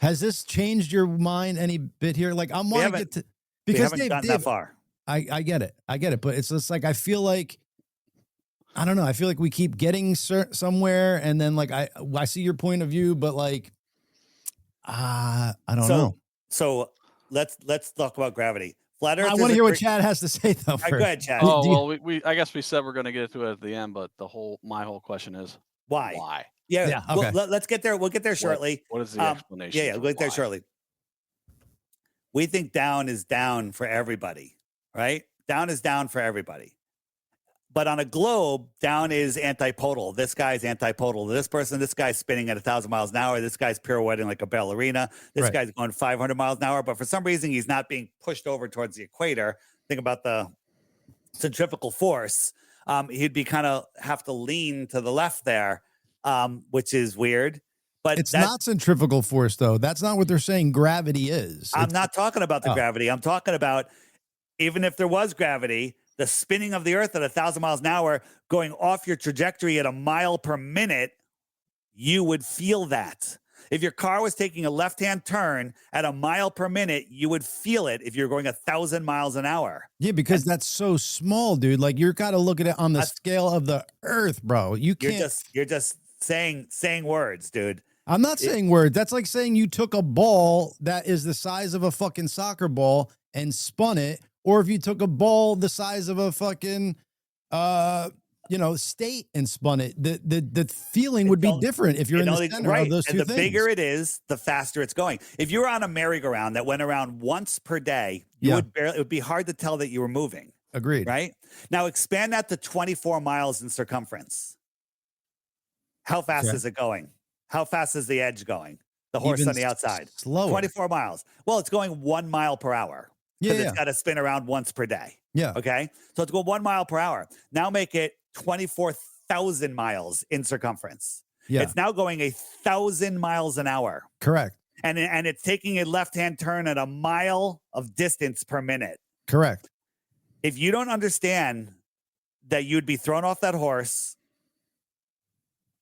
Has this changed your mind any bit here? Like, I'm wanting to get to, because we haven't gotten that far. I get it. But it's just like, I feel like, I don't know. I feel like we keep getting somewhere, and then like, I see your point of view, but like, I don't know. So let's talk about gravity. Flat Earth. I want to hear what Chad has to say though. Right, go ahead, Chad. Oh, well, I guess we said we're going to get to it at the end, but my whole question is why? Why? Yeah. Okay. Well, let's get there. We'll get there shortly. What is the explanation? Yeah. We'll get there shortly. We think down is down for everybody, right? Down is down for everybody. But on a globe, down is antipodal. This guy's antipodal. This guy's spinning at 1,000 miles an hour. This guy's pirouetting like a ballerina. This guy's going 500 miles an hour. But for some reason, he's not being pushed over towards the equator. Think about the centrifugal force. He'd be kind of have to lean to the left there. Which is weird, but it's not centrifugal force though. That's not what they're saying gravity is. I'm not talking about the gravity. I'm talking about, even if there was gravity, the spinning of the earth at 1,000 miles an hour going off your trajectory at a mile per minute, you would feel that. If your car was taking a left-hand turn at a mile per minute, you would feel it if you're going 1,000 miles an hour. Yeah, because that's so small, dude. Like, you're got to look at it on the scale of the earth, bro. You can't. You're just saying words, dude. I'm not saying words. That's like saying you took a ball that is the size of a fucking soccer ball and spun it, or if you took a ball the size of a fucking state and spun it. The feeling would be different if you're in the center of those two things. And the bigger it is, the faster it's going. If you were on a merry-go-round that went around once per day, it would be hard to tell that you were moving. Agreed. Right? Now expand that to 24 miles in circumference. How fast is it going? How fast is the edge going? The horse on the outside. Slower. 24 miles. Well, it's going 1 mile per hour. Because it's got to spin around once per day. Yeah. Okay. So it's going 1 mile per hour. Now make it 24,000 miles in circumference. Yeah. It's now going 1,000 miles an hour. Correct. And it's taking a left-hand turn at a mile of distance per minute. Correct. If you don't understand that you'd be thrown off that horse,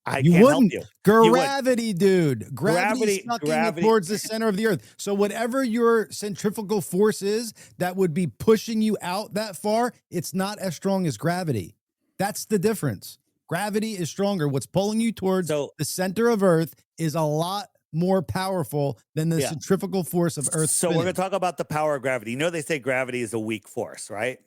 I can't help you. Gravity, dude. Gravity sucking it towards the center of the earth. So whatever your centrifugal force is that would be pushing you out that far, it's not as strong as gravity. That's the difference. Gravity is stronger. What's pulling you towards the center of Earth is a lot more powerful than the centrifugal force of Earth. So we're going to talk about the power of gravity. You know, they say gravity is a weak force, right?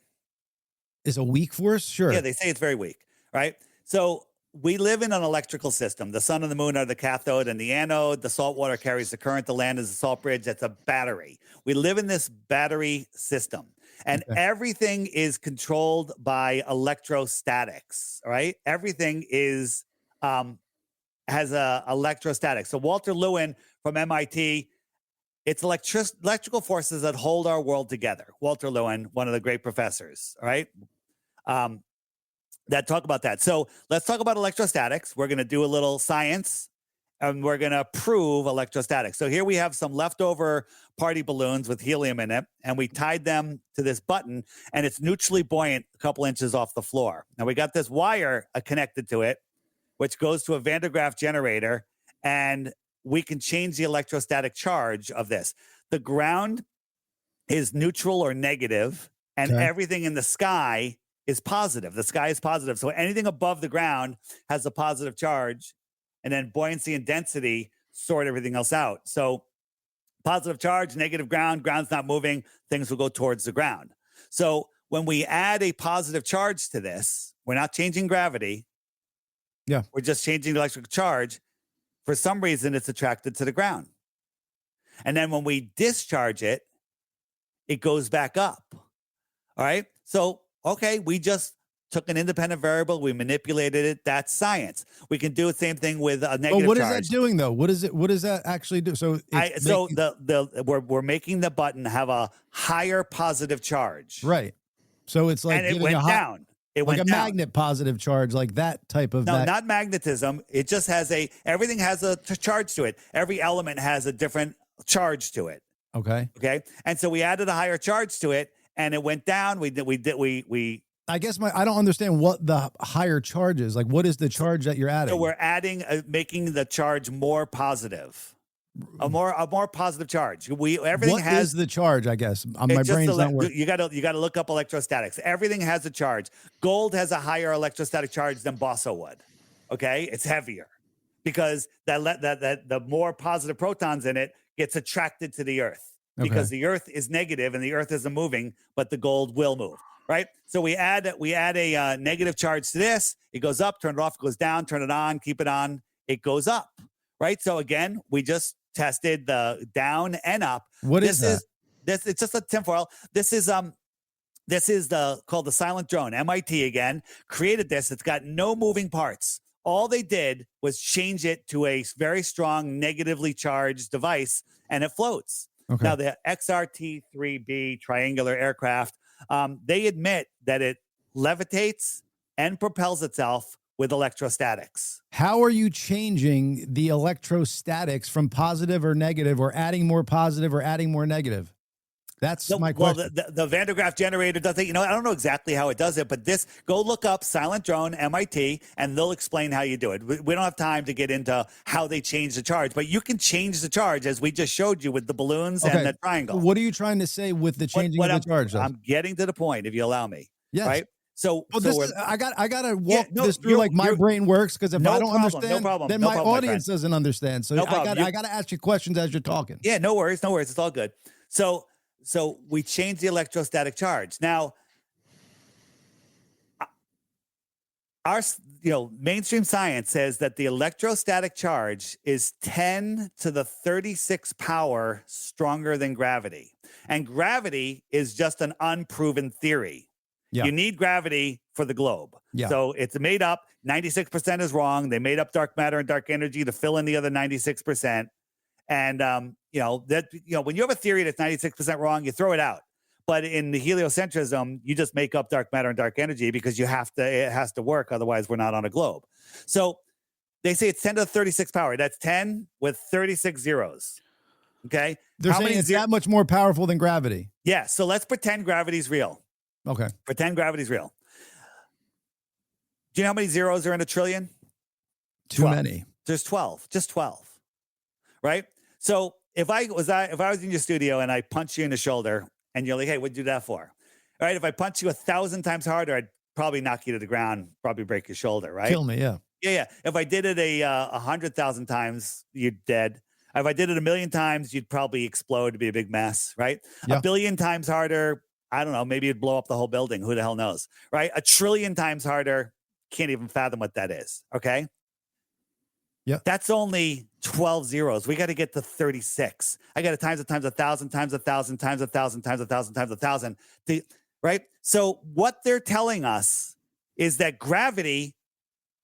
Is a weak force? Sure. Yeah, they say it's very weak, right? So we live in an electrical system. The sun and the moon are the cathode and the anode. The salt water carries the current. The land is a salt bridge. That's a battery. We live in this battery system. And everything is controlled by electrostatics, right? Everything is has a electrostatic. So Walter Lewin from MIT It's electrical forces that hold our world together. Walter Lewin, one of the great professors, all right, that talk about that. So let's talk about electrostatics. We're going to do a little science, and we're going to prove electrostatics. So here we have some leftover party balloons with helium in it, and we tied them to this button, and it's neutrally buoyant a couple inches off the floor. Now we got this wire connected to it, which goes to a Van de Graaff generator, and we can change the electrostatic charge of this. The ground is neutral or negative, and everything in the sky is positive. The sky is positive. So anything above the ground has a positive charge, and then buoyancy and density sort everything else out. So positive charge, negative ground, ground's not moving, things will go towards the ground. So when we add a positive charge to this, we're not changing gravity. Yeah. We're just changing the electric charge. For some reason, it's attracted to the ground. And then when we discharge it, it goes back up. All right. So, okay, we just took an independent variable. We manipulated it. That's science. We can do the same thing with a negative charge. What is that doing, though? What is it? What does that actually do? So, we're making the button have a higher positive charge. Right. So it's like, and it went down. It like went a down. magnet positive charge, like that type of. No, not magnetism. It just has everything has a charge to it. Every element has a different charge to it. Okay. Okay. And so we added a higher charge to it, and it went down. We I guess I don't understand what the higher charge is. Like, what is the charge that you're adding? So we're adding, making the charge more positive. A more positive charge. Everything what has is the charge, I guess. My brain's not working. You gotta look up electrostatics. Everything has a charge. Gold has a higher electrostatic charge than Bosso would. Okay, it's heavier because the more positive protons in it gets attracted to the Earth because the Earth is negative and the Earth isn't moving, but the gold will move. Right. So we add a negative charge to this. It goes up, turn it off, it goes down, turn it on, keep it on. It goes up. Right. So again, we just tested the down and up. What is that? It's just a tinfoil. This is called the silent drone. MIT again created this. It's got no moving parts. All they did was change it to a very strong negatively charged device, and it floats. Okay. Now the XRT-3B triangular aircraft, they admit that it levitates and propels itself with electrostatics. How are you changing the electrostatics from positive or negative, or adding more positive or adding more negative? That's my question. Well, the Van de Graaff generator does it. I don't know exactly how it does it, but go look up Silent Drone, MIT, and they'll explain how you do it. We don't have time to get into how they change the charge, but you can change the charge as we just showed you with the balloons and the triangle. What are you trying to say with the changing of the charge? I'm getting to the point, if you allow me. Yes. Right? So I gotta walk this through like my brain works, because if I don't understand, then my audience doesn't understand. So I gotta ask you questions as you're talking. Yeah, no worries. It's all good. So we changed the electrostatic charge. Now, our mainstream science says that the electrostatic charge is 10 to the 36 power stronger than gravity, and gravity is just an unproven theory. Yeah. You need gravity for the globe. Yeah. So it's made up. 96% is wrong. They made up dark matter and dark energy to fill in the other 96%. And, when you have a theory that's 96% wrong, you throw it out. But in the heliocentrism, you just make up dark matter and dark energy because it has to work. Otherwise, we're not on a globe. So they say it's 10 to the 36 power. That's 10 with 36 zeros. Okay. They're saying it's that much more powerful than gravity. Yeah. So let's pretend gravity's real. Okay. Pretend gravity's real. Do you know how many zeros are in a trillion? Too many. There's 12. Just 12. Right? So if I was in your studio and I punch you in the shoulder and you're like, hey, what'd you do that for? All right. If I punch you 1,000 times harder, I'd probably knock you to the ground, probably break your shoulder, right? Kill me, yeah. Yeah. If I did it 100,000 times, you're dead. If I did it 1,000,000 times, you'd probably explode to be a big mess, right? Yeah. 1,000,000,000 times harder, I don't know, maybe it'd blow up the whole building. Who the hell knows, right? 1,000,000,000,000 times harder, can't even fathom what that is, okay? Yeah. That's only 12 zeros. We got to get to 36. I got to times 1,000 times 1,000 times 1,000 times 1,000 times 1,000, right? So what they're telling us is that gravity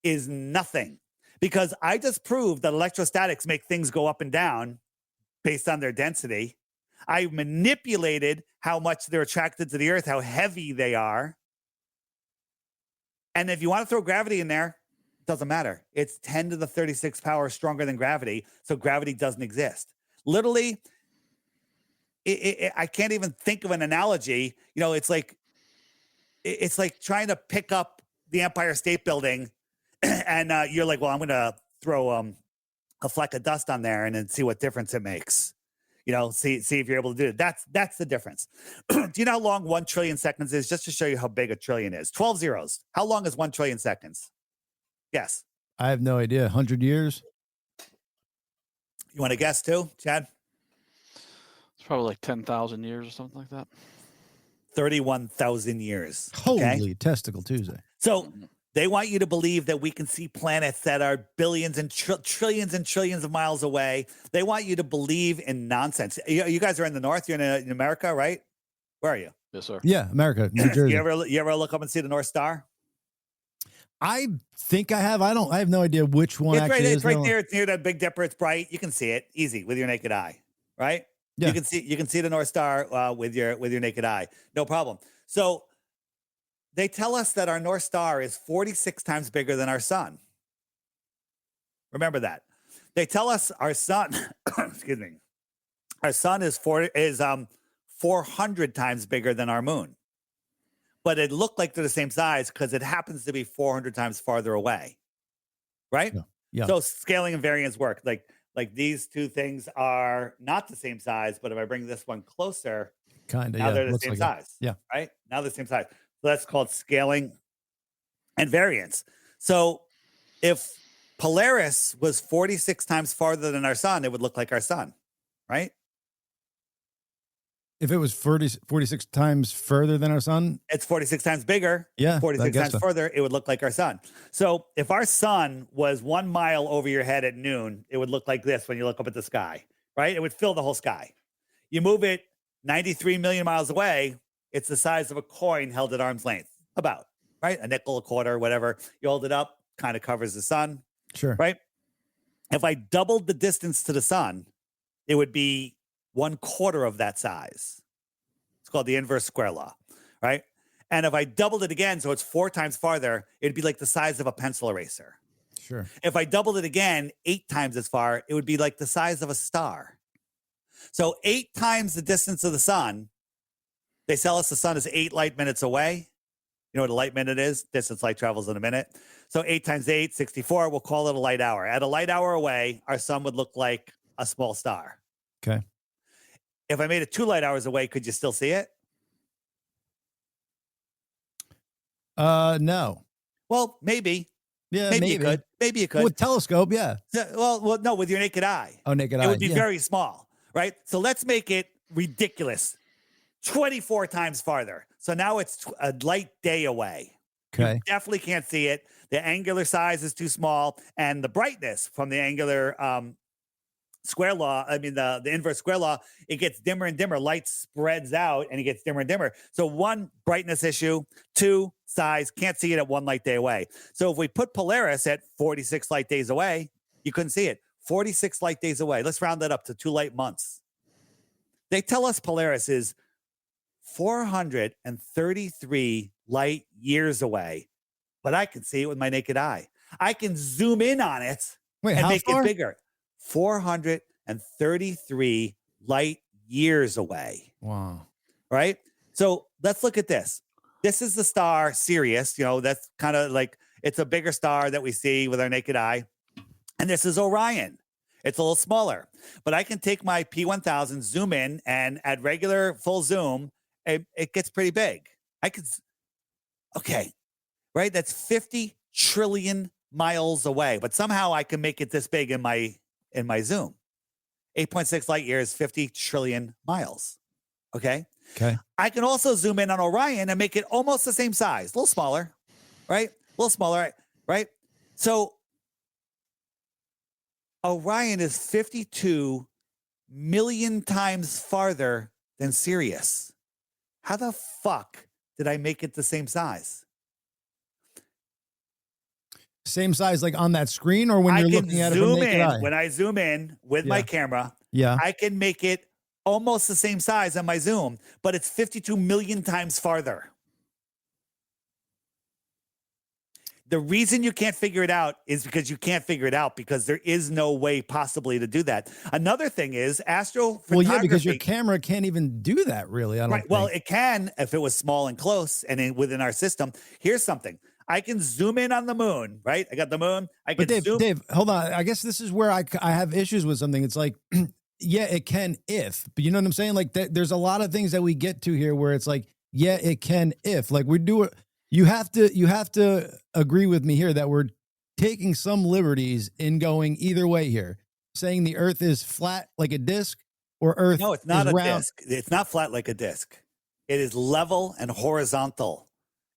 is nothing, because I just proved that electrostatics make things go up and down based on their density. I manipulated how much they're attracted to the Earth, how heavy they are. And if you want to throw gravity in there, it doesn't matter. It's 10 to the 36 power stronger than gravity. So gravity doesn't exist. Literally, I can't even think of an analogy. You know, it's like trying to pick up the Empire State Building and you're like, well, I'm going to throw a fleck of dust on there and then see what difference it makes. You know, see if you're able to do it. That's the difference. Do you know how long 1 trillion seconds is? Just to show you how big a trillion is. 12 zeros. How long is 1 trillion seconds? Yes. I have no idea. 100 years? You want to guess too, Chad? It's probably like 10,000 years or something like that. 31,000 years. Holy testicle Tuesday. So they want you to believe that we can see planets that are billions and trillions of miles away. They want you to believe in nonsense. You guys are in the North. You're in America, right? Where are you? Yes, sir. Yeah, America, New Jersey. You ever look up and see the North Star? I think I have. I have no idea which one it's actually is. It's right there. It's near that Big Dipper. It's bright. You can see it easy with your naked eye, right? Yeah. You can see the North Star with your naked eye. No problem. So they tell us that our North Star is 46 times bigger than our sun. Remember that. They tell us our sun, excuse me, our sun is 400 times bigger than our moon. But it looked like they're the same size because it happens to be 400 times farther away. Right? Yeah. So scaling and variance work. Like these two things are not the same size, but if I bring this one closer, now they're the same size. Yeah. Right? Now they're the same size. So that's called scaling and variance. So if Polaris was 46 times farther than our sun, it would look like our sun, right? If it was 46 times further than our sun? It's 46 times bigger. Yeah. 46 times further, it would look like our sun. So if our sun was 1 mile over your head at noon, it would look like this when you look up at the sky, right? It would fill the whole sky. You move it 93 million miles away, it's the size of a coin held at arm's length, about, right? A nickel, a quarter, whatever. You hold it up, kind of covers the sun. Sure. Right? If I doubled the distance to the sun, it would be 1/4 of that size. It's called the inverse square law, right? And if I doubled it again, so it's 4 times farther, it'd be like the size of a pencil eraser. Sure. If I doubled it again 8 times as far, it would be like the size of a star. So 8 times the distance of the sun. They tell us the sun is 8 light minutes away. You know what a light minute is? Distance light travels in a minute. So 8 times 8, 64. We'll call it a light hour. At a light hour away, our sun would look like a small star. Okay. If I made it 2 light hours away, could you still see it? No. Well, maybe. Yeah, maybe you could. Maybe you could. With telescope, yeah. Well, no, with your naked eye. Oh, naked eye. It would be very small, right? So let's make it ridiculous. 24 times farther. So now it's a light day away. Okay. You definitely can't see it. The angular size is too small, and the brightness from the angular square law, the inverse square law, it gets dimmer and dimmer. Light spreads out and it gets dimmer and dimmer. So 1, brightness issue. 2, size, can't see it at 1 light day away. So if we put Polaris at 46 light days away, you couldn't see it. 46 light days away. Let's round that up to 2 light months. They tell us Polaris is 433 light years away, but I can see it with my naked eye. I can zoom in on it and make it bigger. 433 light years away. Wow. Right? So let's look at this. This is the star Sirius. You know, that's kind of like, it's a bigger star that we see with our naked eye. And this is Orion. It's a little smaller, but I can take my P1000, zoom in, and at regular full zoom, it gets pretty big. Okay, right? That's 50 trillion miles away, but somehow I can make it this big in my zoom. 8.6 light years, 50 trillion miles. Okay. I can also zoom in on Orion and make it almost the same size, a little smaller, right? A little smaller, right? So Orion is 52 million times farther than Sirius. How the fuck did I make it the same size? Same size, like on that screen, or when you're looking at it from naked eye? When I zoom in with my camera, Yeah. I can make it almost the same size on my zoom, but it's 52 million times farther. The reason you can't figure it out is because you can't figure it out because there is no way possibly to do that. Another thing is astrophotography. Well, yeah, because your camera can't even do that, really. I don't right. Well, it can if it was small and close and within our system. Here's something. I can zoom in on the moon, right? I got the moon. But Dave, hold on. I guess this is where I have issues with something. It's like, yeah, it can but you know what I'm saying? Like there's a lot of things that we get to here where it's like, yeah, it can like we do it. You have to agree with me here that we're taking some liberties in going either way here, saying the Earth is flat like a disc or Earth. No, it's not a round. disc. It's not flat like a disc. It is level and horizontal.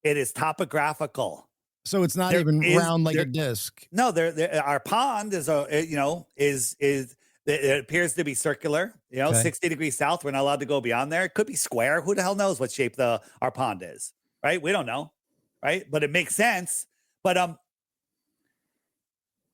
It is topographical. So it's not even round like a disc. No, our pond is it appears to be circular. 60 degrees south. We're not allowed to go beyond there. It could be square. Who the hell knows what shape our pond is? Right? We don't know. Right? But it makes sense. But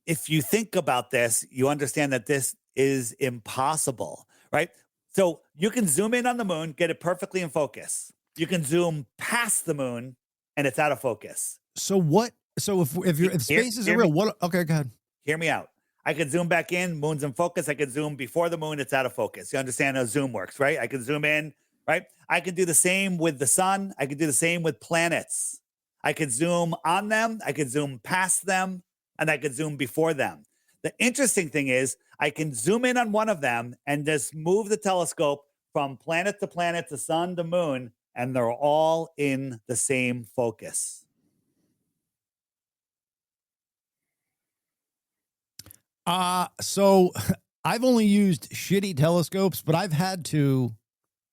if you think about this, you understand that this is impossible, right? So you can zoom in on the moon, get it perfectly in focus. You can zoom past the moon, and it's out of focus. So what? So if space is real, what? Okay, go ahead. Hear me out. I could zoom back in, moon's in focus. I could zoom before the moon, it's out of focus. You understand how zoom works, right? I can zoom in, right? I can do the same with the sun. I could do the same with planets. I could zoom on them, I could zoom past them, and I could zoom before them. The interesting thing is I can zoom in on one of them and just move the telescope from planet to sun to moon, and they're all in the same focus. So I've only used shitty telescopes, but I've had to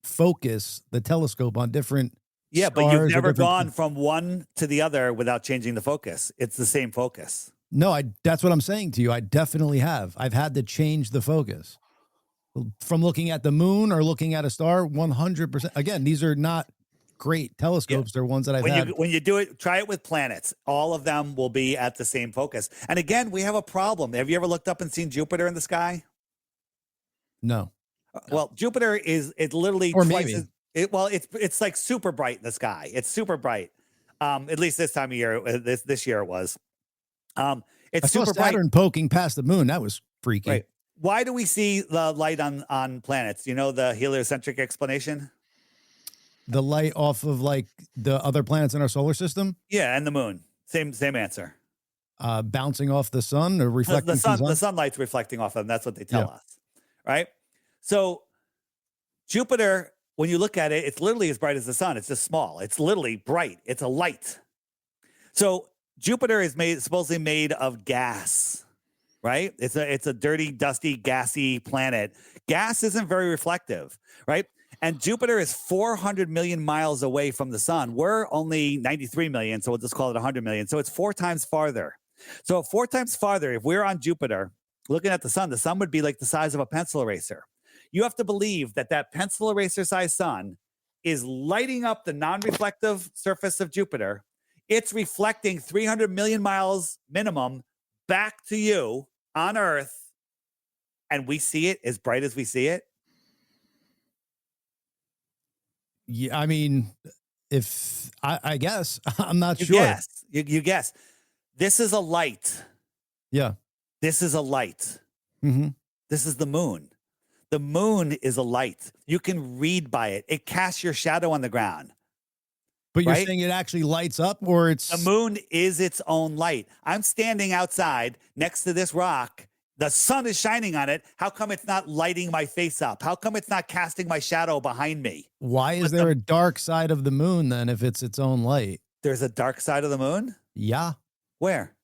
focus the telescope on different but you've never gone from one to the other without changing the focus. It's the same focus. No, that's what I'm saying to you. I definitely have. I've had to change the focus from looking at the moon or looking at a star. 100%. Again, these are not great telescopes. Yeah. They're ones that I've had. When you do it, try it with planets. All of them will be at the same focus. And again, we have a problem. Have you ever looked up and seen Jupiter in the sky? No. Well, Jupiter is literally or twice maybe. It's like super bright in the sky. It's super bright. At least this time of year, this year it was. It's super bright. Saturn poking past the moon. That was freaky. Right. Why do we see the light on planets? You know the heliocentric explanation? The light off of like the other planets in our solar system? Yeah, and the moon. Same answer. Bouncing off the sun or reflecting the sun? The sunlight's reflecting off them. That's what they tell us. Right? So Jupiter, when you look at it, it's literally as bright as the sun. It's just small. It's literally bright. It's a light. So Jupiter is supposedly made of gas, right? It's a dirty, dusty, gassy planet. Gas isn't very reflective, right? And Jupiter is 400 million miles away from the sun. We're only 93 million, so we'll just call it 100 million. So it's 4 times farther. So 4 times farther, if we're on Jupiter looking at the sun would be like the size of a pencil eraser. You have to believe that pencil eraser sized sun is lighting up the non-reflective surface of Jupiter. It's reflecting 300 million miles minimum back to you on Earth, and we see it as bright as we see it. Yeah, I mean, if I guess I'm not you sure. Guess. You guess. This is a light. Yeah. This is a light. Mm-hmm. This is the moon. The moon is a light. You can read by it. It casts your shadow on the ground. But you're saying it actually lights up, or it's... The moon is its own light. I'm standing outside next to this rock. The sun is shining on it. How come it's not lighting my face up? How come it's not casting my shadow behind me? Why is there a dark side of the moon then if it's its own light? There's a dark side of the moon? Yeah. Where?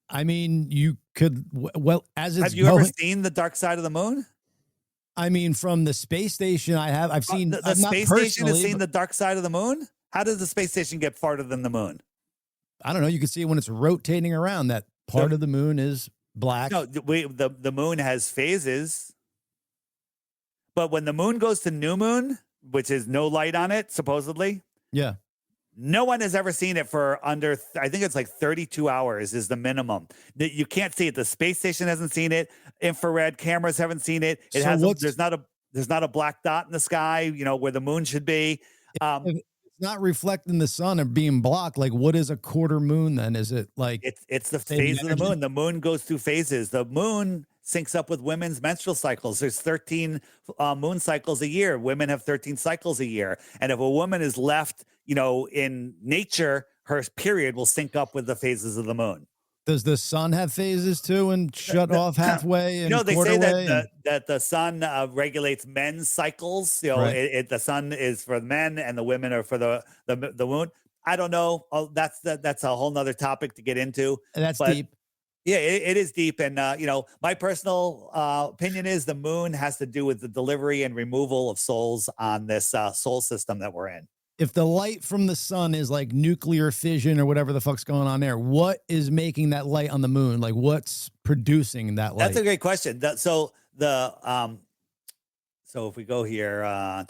I mean, you could... Well, as it's Have you ever seen the dark side of the moon? I mean, from the space station, I've seen... The space station has seen the dark side of the moon? How does the space station get farther than the moon? I don't know. You can see it when it's rotating around. That part of the moon is black. No, the moon has phases. But when the moon goes to new moon, which is no light on it, supposedly. Yeah. No one has ever seen it for under, I think it's like 32 hours is the minimum. You can't see it. The space station hasn't seen it. Infrared cameras haven't seen it. It has there's not a black dot in the sky, where the moon should be. If it's not reflecting the sun or being blocked, like what is a quarter moon then? Is it like it's the phase of the moon? The moon goes through phases. The moon syncs up with women's menstrual cycles. There's 13 moon cycles a year. Women have 13 cycles a year. And if a woman is left, in nature, her period will sync up with the phases of the moon. Does the sun have phases too and shut off halfway? And they say that the sun regulates men's cycles. Right. The sun is for men and the women are for the moon. I don't know. That's a whole nother topic to get into. That's deep. Yeah, it is deep. And, my personal opinion is the moon has to do with the delivery and removal of souls on this soul system that we're in. If the light from the sun is like nuclear fission or whatever the fuck's going on there, what is making that light on the moon? Like what's producing that light? That's a great question. So if we go here, I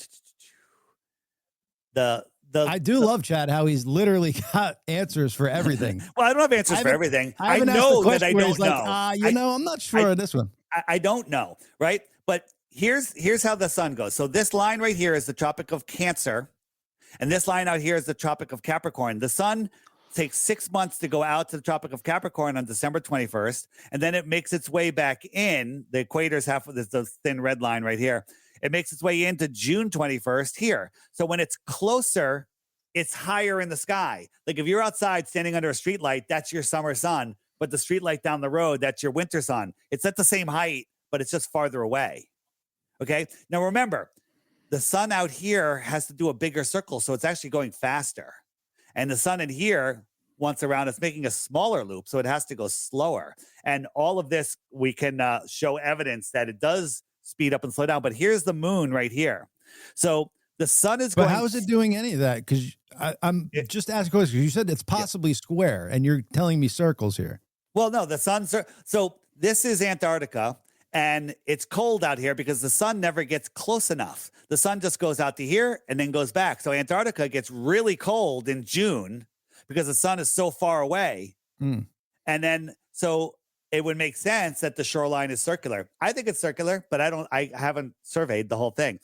do love Chad, how he's literally got answers for everything. Well, I don't have answers for everything. I know that I don't know. I'm not sure on this one. I don't know, right? But here's how the sun goes. So this line right here is the Tropic of Cancer, and this line out here is the Tropic of Capricorn. The sun takes 6 months to go out to the Tropic of Capricorn on December 21st, and then it makes its way back in. The equator's half of this thin red line right here. It makes its way into June 21st here. So when it's closer, it's higher in the sky. Like if you're outside standing under a street light, that's your summer sun. But the street light down the road, that's your winter sun. It's at the same height, but it's just farther away. Okay. Now remember, the sun out here has to do a bigger circle. So it's actually going faster. And the sun in here, once around, it's making a smaller loop. So it has to go slower. And all of this, we can show evidence that it does speed up and slow down. But here's the moon right here. So the sun is going. But how is it doing any of that? Because I'm just asking questions. You said it's possibly square, and you're telling me circles here. Well, no, the sun's. So this is Antarctica, and it's cold out here because the sun never gets close enough. The sun just goes out to here and then goes back. So Antarctica gets really cold in June because the sun is so far away. And then so it would make sense that the shoreline is circular. I think it's circular, but I haven't surveyed the whole thing.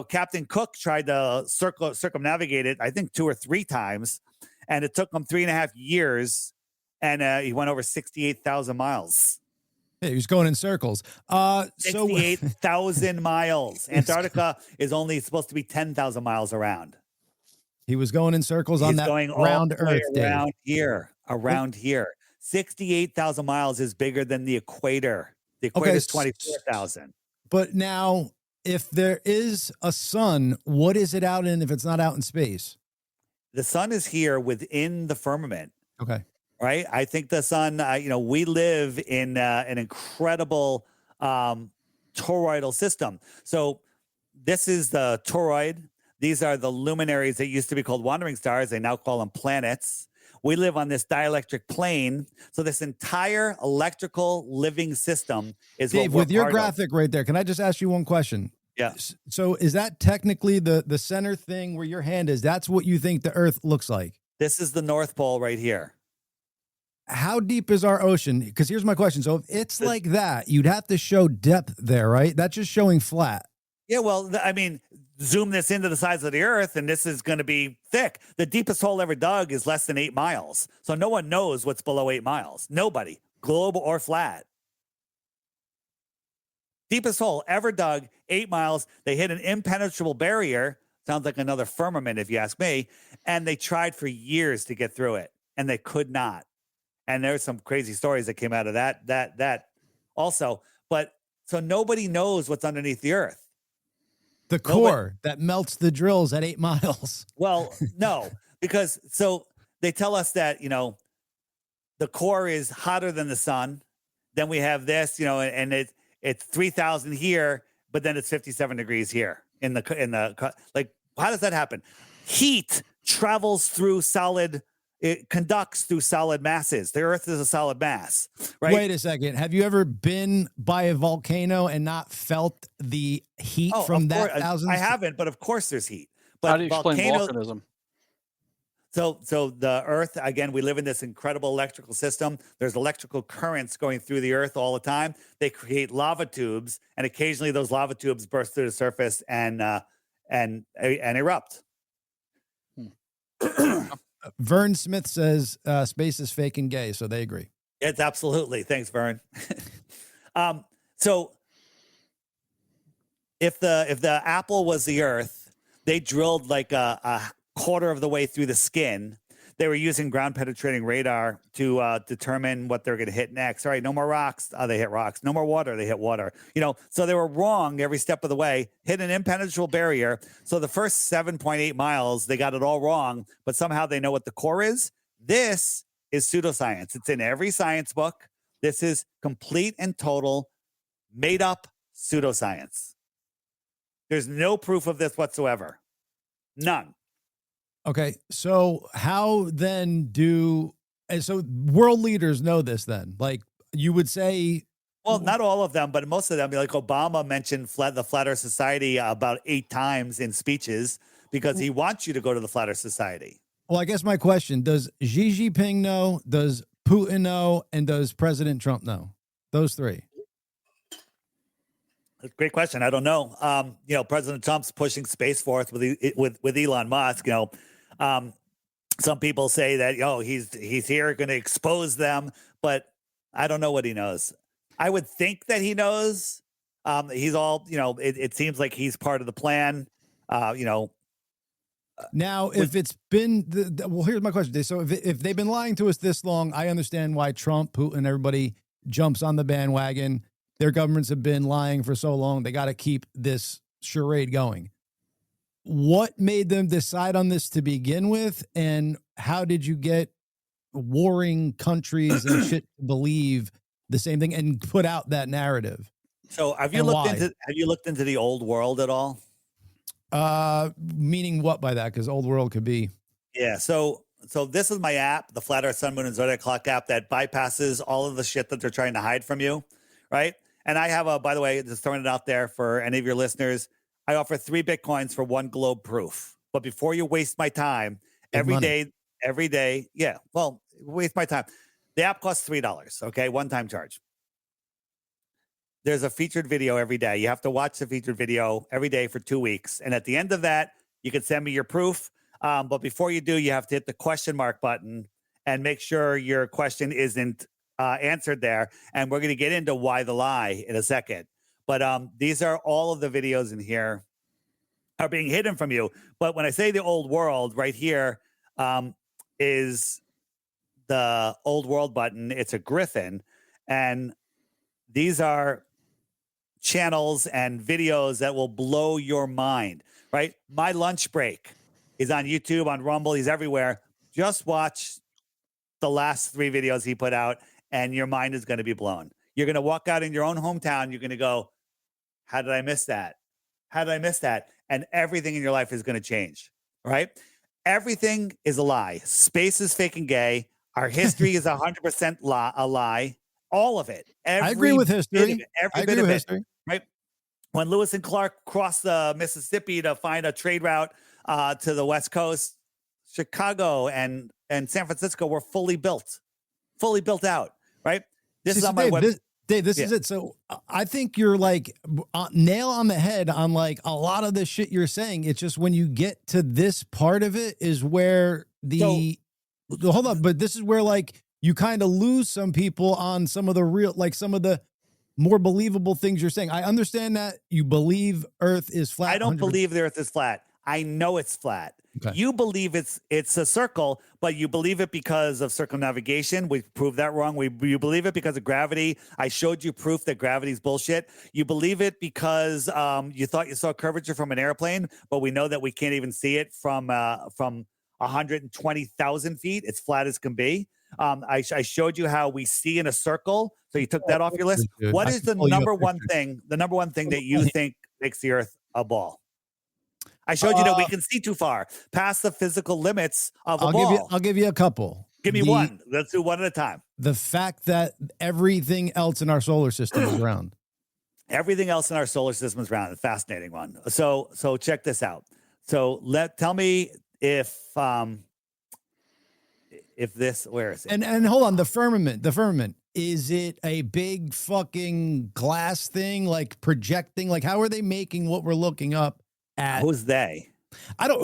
Captain Cook tried to circumnavigate it, I think 2 or 3 times, and it took him 3.5 years, and he went over 68,000 miles. Yeah, he was going in circles. 68,000 miles. Antarctica is only supposed to be 10,000 miles around. He was going in circles on that round Earth day. Around here. 68,000 miles is bigger than the equator. The equator is 24,000. But now, if there is a sun, what is it out in if it's not out in space? The sun is here within the firmament. Okay. Right? I think the sun, we live in an incredible toroidal system. So this is the toroid. These are the luminaries that used to be called wandering stars. They now call them planets. We live on this dielectric plane. So this entire electrical living system is Dave, with your graphic right there, can I just ask you one question? Yeah. So is that technically the center thing where your hand is? That's what you think the Earth looks like? This is the North Pole right here. How deep is our ocean? Because here's my question. So if it's like that, you'd have to show depth there, right? That's just showing flat. Yeah, well, I mean, zoom this into the size of the Earth, and this is going to be thick. The deepest hole ever dug is less than 8 miles. So no one knows what's below 8 miles. Nobody, global or flat. Deepest hole ever dug, 8 miles. They hit an impenetrable barrier. Sounds like another firmament, if you ask me. And they tried for years to get through it, and they could not. And there's some crazy stories that came out of that also. But so nobody knows what's underneath the Earth. The core that melts the drills at 8 miles. Well, no, because so they tell us that, the core is hotter than the sun. Then we have this, and it's 3,000 here, but then it's 57 degrees here in the like, how does that happen? Heat travels through it conducts through solid masses. The Earth is a solid mass, right? Wait a second. Have you ever been by a volcano and not felt the heat from that thousands? I haven't, but of course there's heat. But how do you explain volcanism? So the Earth, again, we live in this incredible electrical system. There's electrical currents going through the Earth all the time. They create lava tubes, and occasionally those lava tubes burst through the surface and erupt. Vern Smith says space is fake and gay, so they agree. It's absolutely. Thanks, Vern. So if the apple was the Earth, they drilled like a quarter of the way through the skin. They were using ground penetrating radar to determine what they're going to hit next. All right, no more rocks. They hit rocks. No more water. They hit water. So they were wrong every step of the way, hit an impenetrable barrier. So the first 7.8 miles, they got it all wrong, but somehow they know what the core is. This is pseudoscience. It's in every science book. This is complete and total made up pseudoscience. There's no proof of this whatsoever. None. Okay, so how then so world leaders know this then? Like you would say... Well, not all of them, but most of them. Like Obama mentioned the Flat Earth Society about 8 times in speeches because he wants you to go to the Flat Earth Society. Well, I guess my question, does Xi Jinping know, does Putin know, and does President Trump know? Those 3. Great question. I don't know. President Trump's pushing Space Force with Elon Musk. Some people say that he's here going to expose them, but I don't know what he knows. I would think that he knows. He's all it seems like he's part of the plan. Now, if it's been well, here's my question. So if they've been lying to us this long, I understand why Trump, Putin, everybody jumps on the bandwagon. Their governments have been lying for so long. They got to keep this charade going. What made them decide on this to begin with? And how did you get warring countries and shit to believe the same thing and put out that narrative? So have you looked into the old world at all? Meaning what by that? Because old world could be. Yeah. So this is my app, the Flat Earth Sun, Moon, and Zodiac Clock app that bypasses all of the shit that they're trying to hide from you. Right. And I have by the way, just throwing it out there for any of your listeners, I offer 3 Bitcoins for 1 globe proof. But before you waste my time, every day, yeah, well, waste my time. The app costs $3, okay? One-time charge. There's a featured video every day. You have to watch the featured video every day for 2 weeks. And at the end of that, you can send me your proof. But before you do, you have to hit the question mark button and make sure your question isn't answered there. And we're going to get into why the lie in a second. But these are all of the videos in here are being hidden from you. But when I say the old world, right here is the old world button. It's a griffin. And these are channels and videos that will blow your mind, right? My lunch break is on YouTube, on Rumble. He's everywhere. Just watch the last 3 videos he put out and your mind is going to be blown. You're going to walk out in your own hometown. You're going to go, how did I miss that? How did I miss that? And everything in your life is going to change, right? Everything is a lie. Space is fake and gay. Our history is 100% a lie. All of it. I agree with history. Every bit of it, right? When Lewis and Clark crossed the Mississippi to find a trade route to the West Coast, Chicago and San Francisco were fully built out, right? This is on my website. Dave, this is it. So I think you're like nail on the head on like a lot of the shit you're saying. It's just when you get to this part of it is where hold on, but this is where like you kind of lose some people on some of the real, like some of the more believable things you're saying. I understand that you believe Earth is flat. I don't believe the Earth is flat. I know it's flat. Okay. You believe it's a circle, but you believe it because of circumnavigation. We proved that wrong. You believe it because of gravity. I showed you proof that gravity is bullshit. You believe it because you thought you saw curvature from an airplane, but we know that we can't even see it from 120,000 feet. It's flat as can be. I showed you how we see in a circle. So you took that off your list. Dude, what is the number one thing? The number one thing that you think makes the Earth a ball? I showed you that we can see too far past the physical limits of a ball. I'll give you a couple. Give me one. Let's do one at a time. The fact that everything else in our solar system is round. Everything else in our solar system is round. A fascinating one. So check this out. So tell me if if this, where is it? And hold on, the firmament, is it a big fucking glass thing, like projecting? Like, how are they making what we're looking up at? Who's they?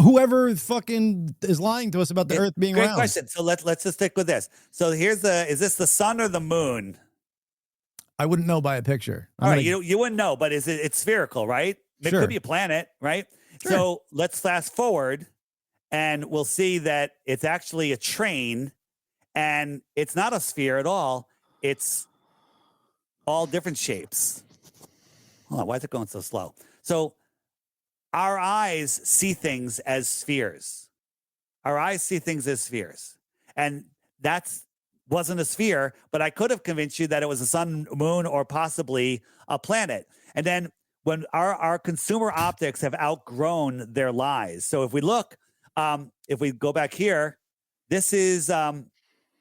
Whoever fucking is lying to us about the Earth being round. Great question. So let's just stick with this. So is this the sun or the moon? I wouldn't know by a picture. All right, you wouldn't know, but it's spherical, right? It could be a planet, right? Sure. So let's fast forward, and we'll see that it's actually a train, and it's not a sphere at all. It's all different shapes. Hold on, why is it going so slow? So our eyes see things as spheres. Our eyes see things as spheres, and wasn't a sphere, but I could have convinced you that it was a sun, moon, or possibly a planet. And then when our consumer optics have outgrown their lies. So if we look, if we go back here, this is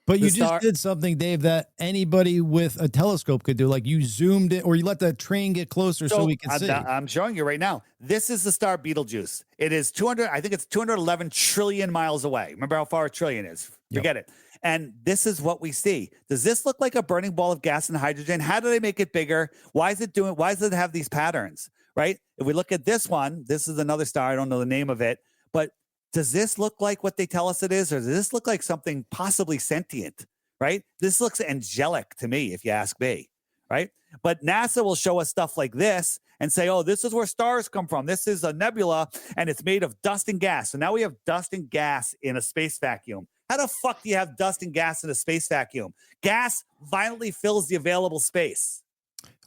but you just did something, Dave, that anybody with a telescope could do. Like, you zoomed it, or you let the train get closer so we can see. I'm showing you right now. This is the star Betelgeuse. It is 211 trillion miles away. Remember how far a trillion is? Forget it. And this is what we see. Does this look like a burning ball of gas and hydrogen? How do they make it bigger? Why does it have these patterns, right? If we look at this one, this is another star. I don't know the name of it, but does this look like what they tell us it is? Or does this look like something possibly sentient, right? This looks angelic to me, if you ask me, right? But NASA will show us stuff like this and say, oh, this is where stars come from. This is a nebula, and it's made of dust and gas. So now we have dust and gas in a space vacuum. How the fuck do you have dust and gas in a space vacuum? Gas violently fills the available space.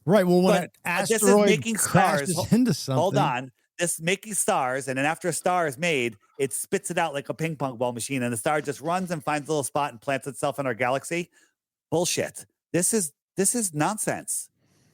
Right. Well, when an asteroid crashes into something. Hold on. This making stars, and then after a star is made, it spits it out like a ping pong ball machine, and the star just runs and finds a little spot and plants itself in our galaxy. Bullshit. This is nonsense.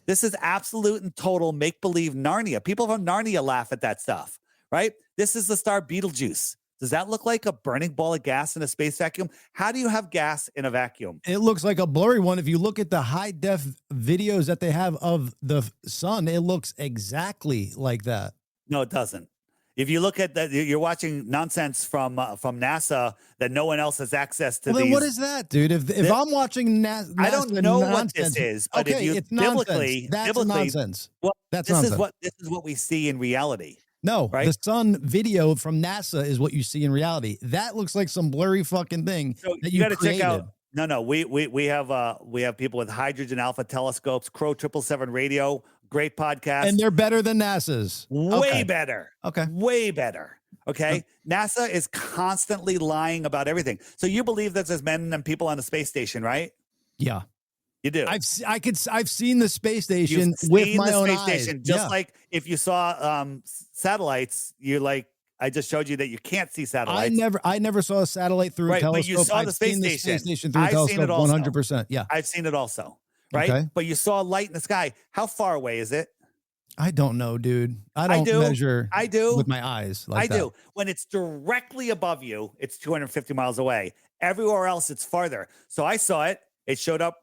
This is absolute and total make-believe Narnia. People from Narnia laugh at that stuff, right? This is the star Betelgeuse. Does that look like a burning ball of gas in a space vacuum? How do you have gas in a vacuum? It looks like a blurry one. If you look at the high-def videos that they have of the sun, it looks exactly like that. No, it doesn't. If you look at that, you're watching nonsense from NASA that no one else has access to. Well, then what is that, dude? If I'm watching NASA, I don't know what this is. But okay, it's nonsense. That's nonsense. Well, that's nonsense. This is what we see in reality. No, right? The sun video from NASA is what you see in reality. That looks like some blurry fucking thing that you got to check out. No, we have people with hydrogen alpha telescopes, Crow 777 radio, great podcast, and they're better than NASA's. Way better. Okay, way better. Okay, NASA is constantly lying about everything. So you believe that there's men and people on the space station, right? Yeah. You do. I've seen the space station with my own eyes. Just like if you saw satellites, you're like, I just showed you that you can't see satellites. I never saw a satellite through a telescope. But you saw I've the space station through a telescope 100%. Yeah. I've seen it also. Right. Okay. But you saw a light in the sky. How far away is it? I don't know, dude. I don't measure with my eyes like that. I do. When it's directly above you, it's 250 miles away. Everywhere else, it's farther. So I saw it. It showed up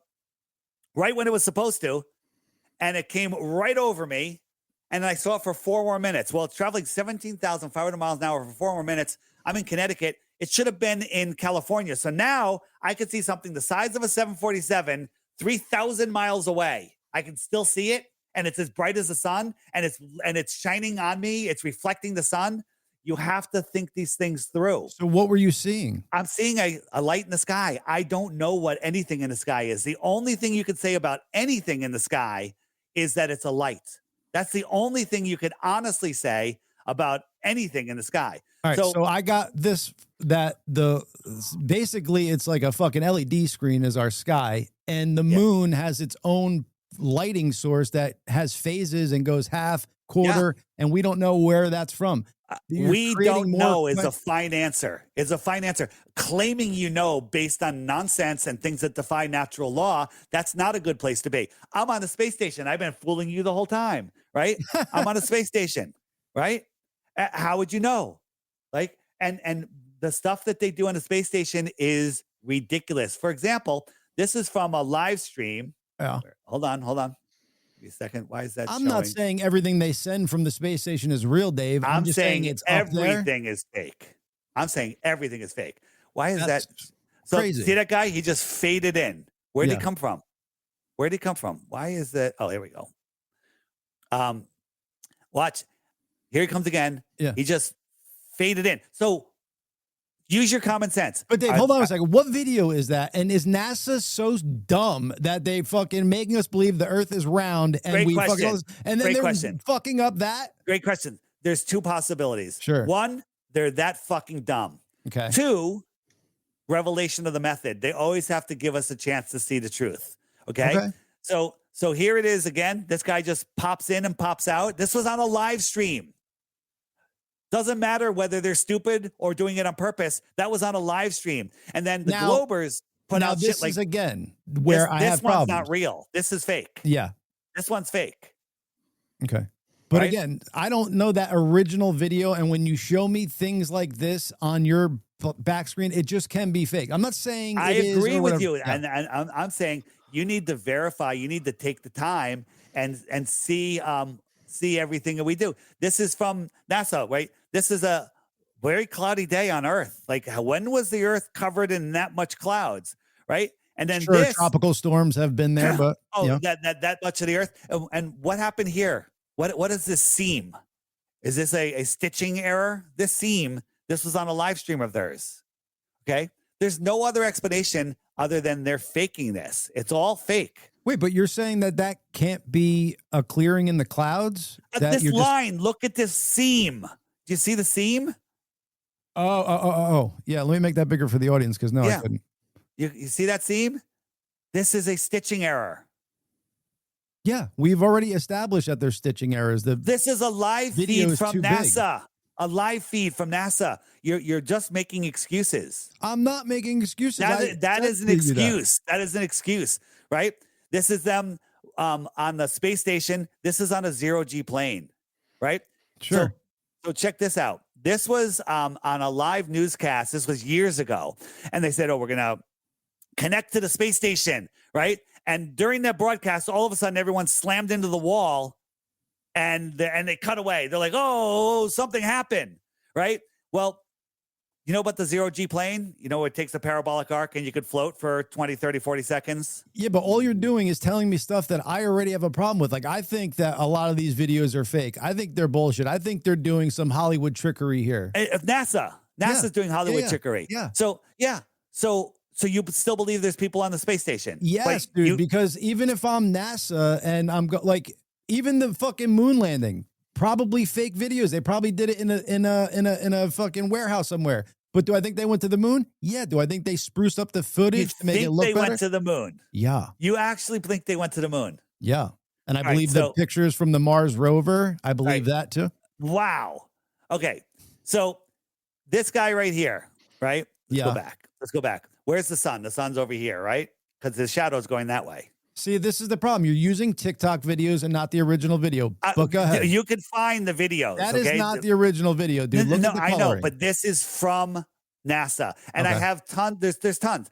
right when it was supposed to, and it came right over me, and I saw it for 4 more minutes. Well, it's traveling 17,500 miles an hour for 4 more minutes. I'm in Connecticut. It should have been in California. So now I could see something the size of a 747, 3,000 miles away. I can still see it, and it's as bright as the sun, and it's shining on me. It's reflecting the sun. You have to think these things through. So what were you seeing? I'm seeing a light in the sky. I don't know what anything in the sky is. The only thing you could say about anything in the sky is that it's a light. That's the only thing you could honestly say about anything in the sky. All right, so I got this, that basically it's like a fucking LED screen is our sky, and the moon has its own lighting source that has phases and goes half, quarter, and we don't know where that's from. We don't know is a fine answer. It's a fine answer. Claiming you know based on nonsense and things that defy natural law, that's not a good place to be. I'm on the space station. I've been fooling you the whole time, right? I'm on a space station, right? How would you know? Like, and the stuff that they do on the space station is ridiculous. For example, this is from a live stream. Yeah. Hold on. Give me a second. Why is that I'm showing? not saying everything they send from the space station is real, Dave. I'm just saying it's everything is fake. I'm saying everything is fake. Why is that? So Crazy. See that guy? He just faded in. Where did he come from? Where did he come from? Why is that? Oh, here we go. Watch. Here he comes again. Yeah. He just faded in. So use your common sense. But Dave, hold on a second. What video is that? And is NASA so dumb that they fucking making us believe the Earth is round and we fucking and then they're fucking up that? Great question. There's two possibilities. Sure. One, they're that fucking dumb. Okay. Two, revelation of the method. They always have to give us a chance to see the truth. Okay. So here it is again. This guy just pops in and pops out. This was on a live stream. Doesn't matter whether they're stupid or doing it on purpose. That was on a live stream. And then the Globers put out shit like... This is again where I have problems. This one's not real. This is fake. Yeah. This one's fake. Okay. But again, I don't know that original video. And when you show me things like this on your back screen, it just can be fake. I'm not saying I agree with you. Yeah. And I'm saying you need to verify. You need to take the time and see everything that we do. This is from NASA, right? This is a very cloudy day on Earth. Like, when was the Earth covered in that much clouds, right? And then tropical storms have been there, but that much of the Earth. And what happened here? What is this seam? Is this a stitching error? This seam, this was on a live stream of theirs. Okay. There's no other explanation other than they're faking this. It's all fake. Wait, but you're saying that can't be a clearing in the clouds? This line, look at this seam. Do you see the seam? Oh. Yeah, let me make that bigger for the audience because I couldn't. You see that seam? This is a stitching error. Yeah, we've already established that there's stitching errors. This is a live feed from NASA. A live feed from NASA. You're just making excuses. I'm not making excuses. That is an excuse. That is an excuse, right? This is them on the space station. This is on a zero-G plane, right? Sure. So check this out. This was on a live newscast. This was years ago. And they said, we're going to connect to the space station, right? And during that broadcast, all of a sudden, everyone slammed into the wall and they cut away. They're like, oh, something happened, right? Well, you know about the zero-G plane? You know, it takes a parabolic arc and you could float for 20, 30, 40 seconds. Yeah, but all you're doing is telling me stuff that I already have a problem with. Like, I think that a lot of these videos are fake. I think they're bullshit. I think they're doing some Hollywood trickery here. NASA's doing Hollywood trickery. Yeah. So you still believe there's people on the space station? Yes, dude, because even if I'm NASA and I'm even the fucking moon landing, probably fake videos. They probably did it in a fucking warehouse somewhere. But do I think they went to the moon? Yeah. Do I think they spruced up the footage to make it look better? They went to the moon. Yeah. You actually think they went to the moon? Yeah. And I believe the pictures from the Mars rover. I believe that too. Wow. Okay. So this guy right here, right? Let's go back. Where's the sun? The sun's over here, right? Because the shadow's going that way. See, this is the problem. You're using TikTok videos and not the original video. But go ahead. You can find the videos. That is not the original video, dude. Look at the coloring. I know, but this is from NASA. And I have tons. There's tons.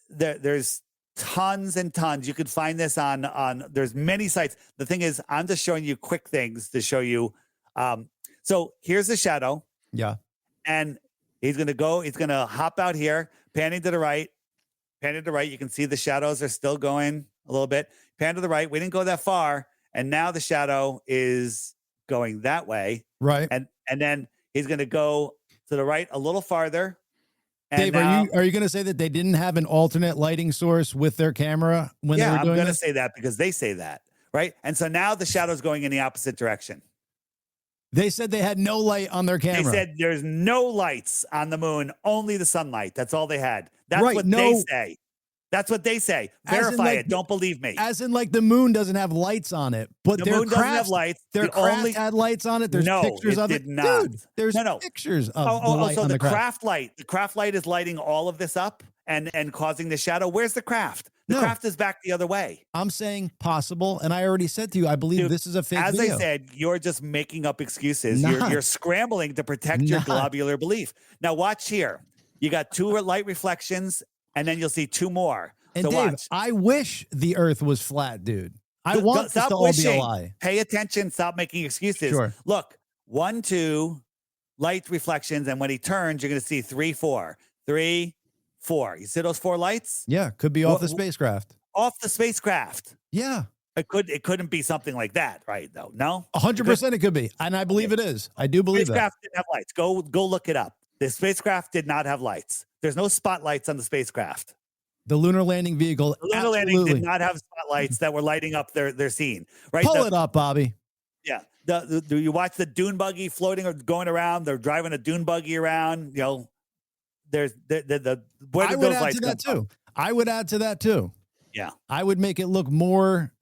There's tons and tons. You could find this on there's many sites. The thing is, I'm just showing you quick things to show you. So here's the shadow. Yeah. And he's going to hop out here, panning to the right. Panning to the right. You can see the shadows are still going a little bit. Pan to the right. We didn't go that far. And now the shadow is going that way. Right. And then he's going to go to the right a little farther. And Dave, are you going to say that they didn't have an alternate lighting source with their camera when they were doing I'm going to say that because they say that. Right. And so now the shadow's going in the opposite direction. They said they had no light on their camera. They said there's no lights on the moon, only the sunlight. That's all they had. That's what they say. That's what they say. Verify it. Don't believe me. As in, like, the moon doesn't have lights on it, but the moon doesn't have lights. Their craft had lights on it. There's pictures of it. Not. Dude, there's pictures of the light on the craft light. The craft light is lighting all of this up and causing the shadow. Where's the craft? The craft is back the other way. I'm saying possible, and I already said to you, I believe this is a fake video. As I said, you're just making up excuses. You're scrambling to protect your globular belief. Now watch here. You got 2 light reflections, and then you'll see 2 more. And so Dave, watch. I wish the Earth was flat, dude. I want this to all be a lie. Pay attention. Stop making excuses. Sure. Look, 1, 2 light reflections, and when he turns, you're going to see 3, 4. 3, for? You see those 4 lights? Yeah, could be off the spacecraft. Off the spacecraft. Yeah. It couldn't be something like that, right? Though, no, 100% it could be, and I believe it is. I do believe that. Spacecraft didn't have lights. Go look it up. The spacecraft did not have lights. There's no spotlights on the spacecraft. The lunar landing vehicle. The lunar landing did not have spotlights that were lighting up their scene. Right? Pull it up, Bobby. Yeah. Do you watch the dune buggy floating or going around? They're driving a dune buggy around. You know, there's where did those lights come from? I would add to that too. Yeah. I would make it look more.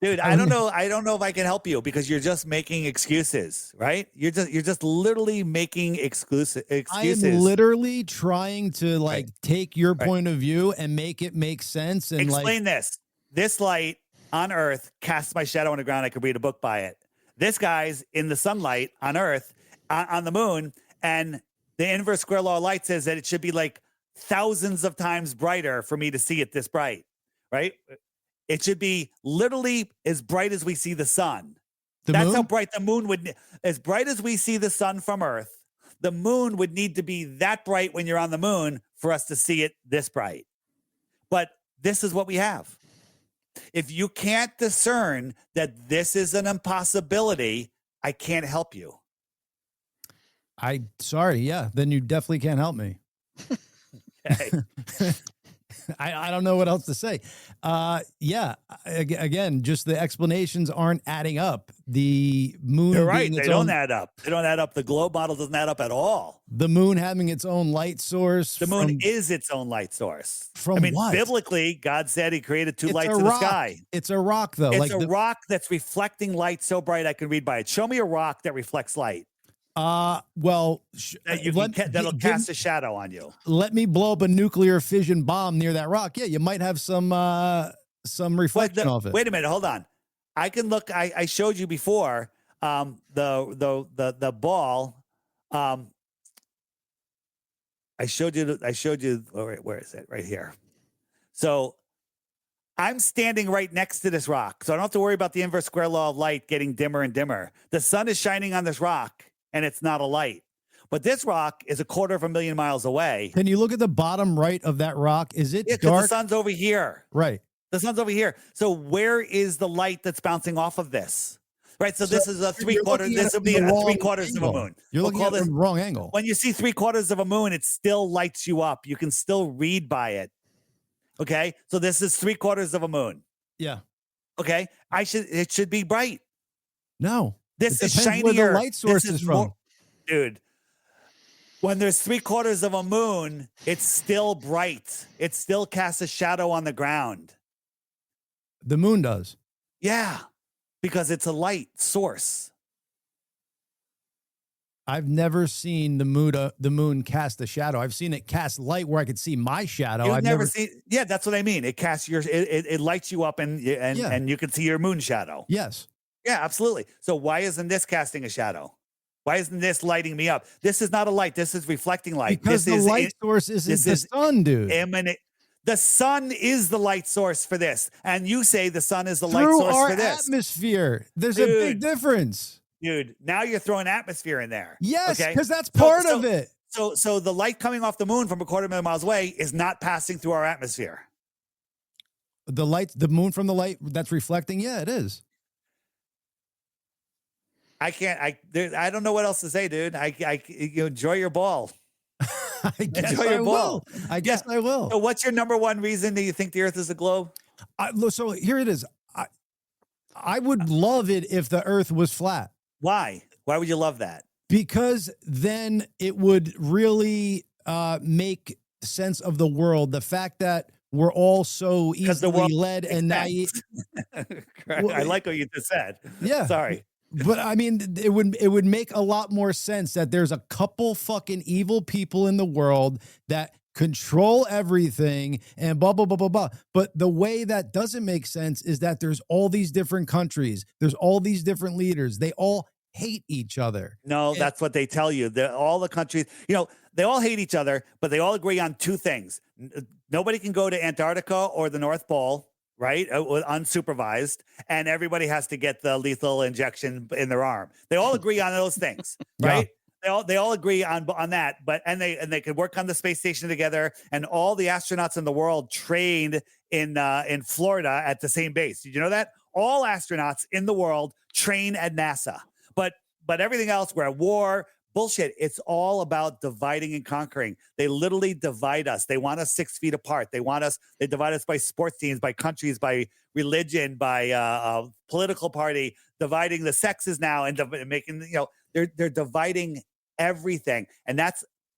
Dude, I don't know if I can help you because you're just making excuses, right? You're just literally making excuses. I am literally trying to take your point of view and make it make sense. And explain this. This light on Earth casts my shadow on the ground. I could read a book by it. This guy's in the sunlight on Earth, on the moon, and the inverse square law of light says that it should be like thousands of times brighter for me to see it this bright, right? It should be literally as bright as we see the sun. That's how bright the moon would, as bright as we see the sun from Earth, the moon would need to be that bright when you're on the moon for us to see it this bright. But this is what we have. If you can't discern that this is an impossibility, I can't help you. Sorry. Yeah. Then you definitely can't help me. Okay. I don't know what else to say. Yeah. Again, just the explanations aren't adding up. The moon. You're right. They don't add up. They don't add up. The globe model doesn't add up at all. The moon having its own light source. The moon is its own light source. From what? Biblically, God said he created 2 lights in the sky. It's a rock, though. It's a rock that's reflecting light so bright I can read by it. Show me a rock that reflects light. Well, that'll cast a shadow on you. Let me blow up a nuclear fission bomb near that rock. Yeah, you might have some reflection off it. Wait a minute, hold on. I can look. I showed you before the ball. I showed you. Where is it? Right here. So I'm standing right next to this rock, so I don't have to worry about the inverse square law of light getting dimmer and dimmer. The sun is shining on this rock, and it's not a light. But this rock is 250,000 miles away. Can you look at the bottom right of that rock? Is it dark? The sun's over here. Right. The sun's over here. So where is the light that's bouncing off of this? Right. So this is a 3/4. This will be a 3/4 of a moon. You're looking at the wrong angle. When you see 3/4 of a moon, it still lights you up. You can still read by it. Okay. So this is 3/4 of a moon. Yeah. Okay. It should be bright. No. This is shinier. Where the light source is from. Dude. When there's 3/4 of a moon, it's still bright. It still casts a shadow on the ground. The moon does. Yeah, because it's a light source. I've never seen the moon cast a shadow. I've seen it cast light where I could see my shadow. I've never seen. Yeah, that's what I mean. It casts it lights you up and you can see your moon shadow. Yes. Yeah, absolutely. So why isn't this casting a shadow? Why isn't this lighting me up? This is not a light. This is reflecting light. Because the light source isn't the sun, dude. The sun is the light source for this. And you say the sun is the light source for this. Atmosphere. There's a big difference. Dude, now you're throwing atmosphere in there. Yes, because that's part of it. So the light coming off the moon from 250,000 miles away is not passing through our atmosphere. The moon from the light that's reflecting, yeah, it is. I don't know what else to say, dude. You enjoy your ball. I guess I will. So what's your number one reason that you think the Earth is a globe? So here it is. I would love it if the Earth was flat. Why? Why would you love that? Because then it would really make sense of the world. The fact that we're all so easily led and naive. I like what you just said. Yeah. Sorry. But I mean, it would make a lot more sense that there's a couple fucking evil people in the world that control everything and blah, blah, blah, blah, blah. But the way that doesn't make sense is that there's all these different countries. There's all these different leaders. They all hate each other. No, that's what they tell you. All the countries, they all hate each other, but they all agree on 2 things. Nobody can go to Antarctica or the North Pole. Right? Unsupervised. And everybody has to get the lethal injection in their arm. They all agree on those things, right? they all agree on that, but they could work on the space station together, and all the astronauts in the world trained in Florida at the same base. Did you know that? All astronauts in the world train at NASA, but everything else, we're at war. Bullshit. It's all about dividing and conquering. They literally divide us. They want us 6 feet apart. They divide us by sports teams, by countries, by religion, by political party, dividing the sexes now and making, they're dividing everything. And I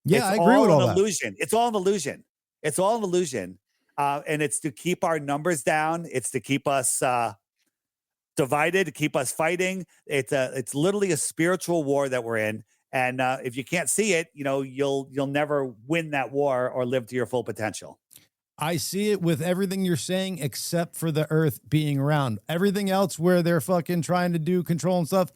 agree with all that. Illusion. It's all an illusion. It's all an illusion. And it's to keep our numbers down. It's to keep us divided, to keep us fighting. It's literally a spiritual war that we're in. And if you can't see it, you'll never win that war or live to your full potential. I see it with everything you're saying, except for the Earth being round. Everything else where they're fucking trying to do control and stuff,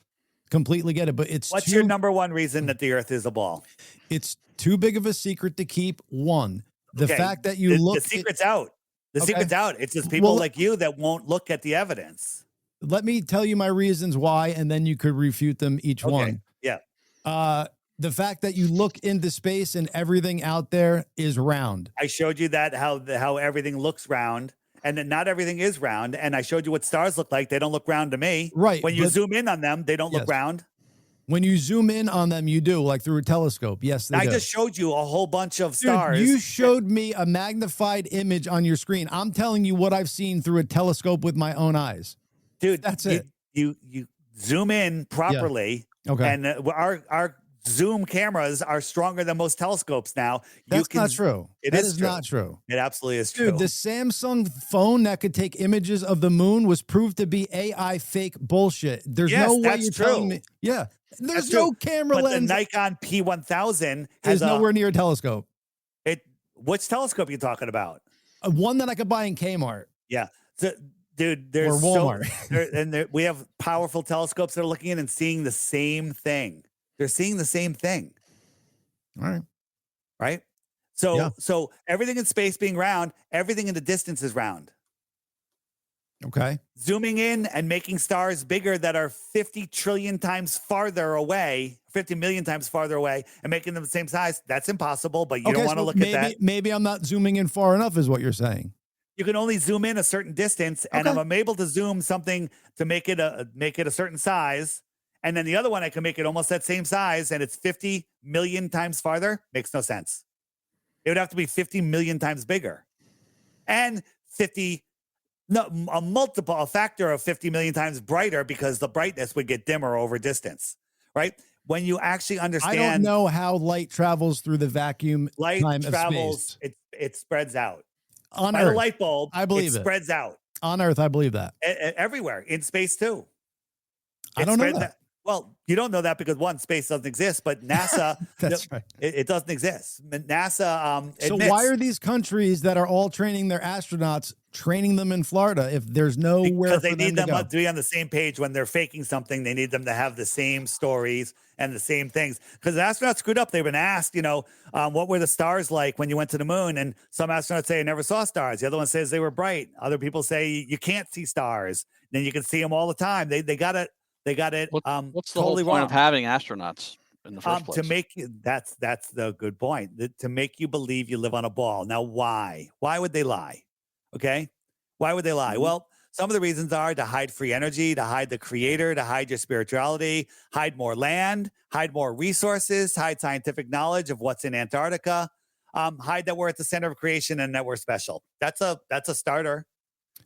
completely get it. But what's your number one reason that the Earth is a ball? It's too big of a secret to keep. One, the fact that the secret's out. The secret's out. It's just people like you that won't look at the evidence. Let me tell you my reasons why, and then you could refute them each one. Yeah. The fact that you look into space and everything out there is round. I showed you that how everything looks round, and that not everything is round. And I showed you what stars look like. They don't look round to me. Right. When you zoom in on them, they don't look round. When you zoom in on them, you do, like through a telescope. Yes, they do. I just showed you a whole bunch of stars. You showed me a magnified image on your screen. I'm telling you what I've seen through a telescope with my own eyes. Dude, that's it. You zoom in properly. Yeah. Okay. And our zoom cameras are stronger than most telescopes now. That's not true. It is true. not true. It absolutely is true. Dude, the Samsung phone that could take images of the moon was proved to be AI fake bullshit. There's no way you're telling me. Yeah. There's no camera lens. The Nikon P1000 is nowhere near a telescope. Which telescope are you talking about? One that I could buy in Kmart. Yeah. So, dude, there's Walmart. We have powerful telescopes that are looking in and seeing the same thing. They're seeing the same thing. All right. Right? So everything in space being round, everything in the distance is round. Okay. Zooming in and making stars bigger that are 50 trillion times farther away, 50 million times farther away, and making them the same size, that's impossible, but you don't want to look at that. Maybe I'm not zooming in far enough is what you're saying. You can only zoom in a certain distance, and if I'm able to zoom something to make it a certain size, and then the other one I can make it almost that same size, and it's 50 million times farther, makes no sense. It would have to be 50 million times bigger, and a factor of 50 million times brighter, because the brightness would get dimmer over distance, right? When you actually understand, I don't know how light travels through the vacuum. Light travels, it spreads out. On By Earth, the light bulb, I believe it spreads out. On Earth, I believe that. Everywhere, in space too. I don't know that. Well, you don't know that because one, space doesn't exist, but NASA, that's right. It doesn't exist. NASA. So why are these countries that are all training their astronauts training them in Florida if there's nowhere? Because they need them to be on the same page when they're faking something. They need them to have the same stories and the same things. Because the astronauts screwed up. They've been asked, what were the stars like when you went to the moon? And some astronauts say, I never saw stars. The other one says they were bright. Other people say you can't see stars. Then you can see them all the time. They got it. They got it. What's the totally whole point wrong. of having astronauts in the first place? To make that's the good point. To make you believe you live on a ball. Now, why? Why would they lie? Okay, why would they lie? Mm-hmm. Well, some of the reasons are to hide free energy, to hide the creator, to hide your spirituality, hide more land, hide more resources, hide scientific knowledge of what's in Antarctica, hide that we're at the center of creation and that we're special. That's a starter.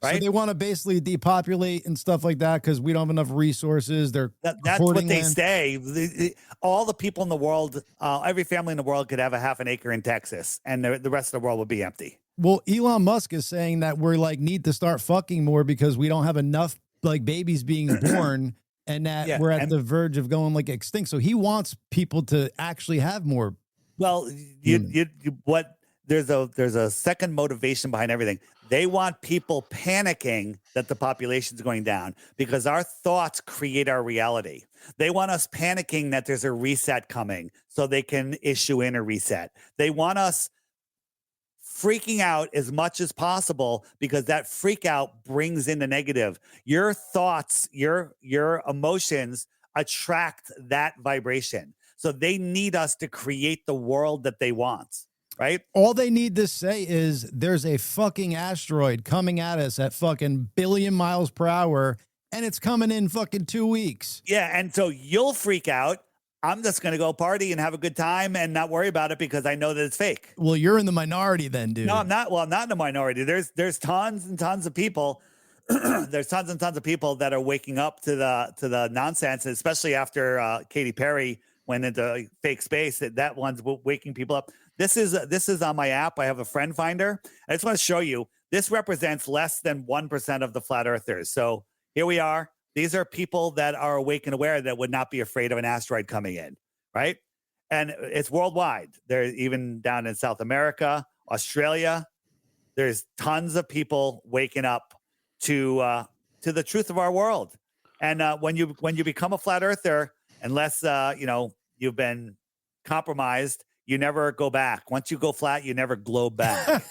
Right? So they want to basically depopulate and stuff like that because we don't have enough resources. That's what they say. All the people in the world, every family in the world could have a half an acre in Texas, and the rest of the world would be empty. Well, Elon Musk is saying that we're need to start fucking more because we don't have enough babies being born, and that we're at the verge of going extinct. So he wants people to actually have more. Well, there's a second motivation behind everything. They want people panicking that the population is going down because our thoughts create our reality. They want us panicking that there's a reset coming so they can issue in a reset. They want us freaking out as much as possible because that freak out brings in the negative. Your thoughts, your emotions attract that vibration. So they need us to create the world that they want, right? All they need to say is there's a fucking asteroid coming at us at fucking billion miles per hour, and it's coming in fucking 2 weeks. Yeah, and so you'll freak out. I'm just going to go party and have a good time and not worry about it because I know that it's fake. Well, you're in the minority then, dude. No, I'm not. Well, I'm not in the minority. There's tons and tons of people. There's tons and tons of people that are waking up to the nonsense, especially after Katy Perry went into fake space. That one's waking people up. This is on my app. I have a friend finder. I just want to show you. This represents less than 1% of the flat earthers. So here we are. These are people that are awake and aware that would not be afraid of an asteroid coming in, right? And it's worldwide. They're even down in South America, Australia. There's tons of people waking up to the truth of our world. And when you become a flat earther, unless you've been compromised, you never go back. Once you go flat, you never globe back.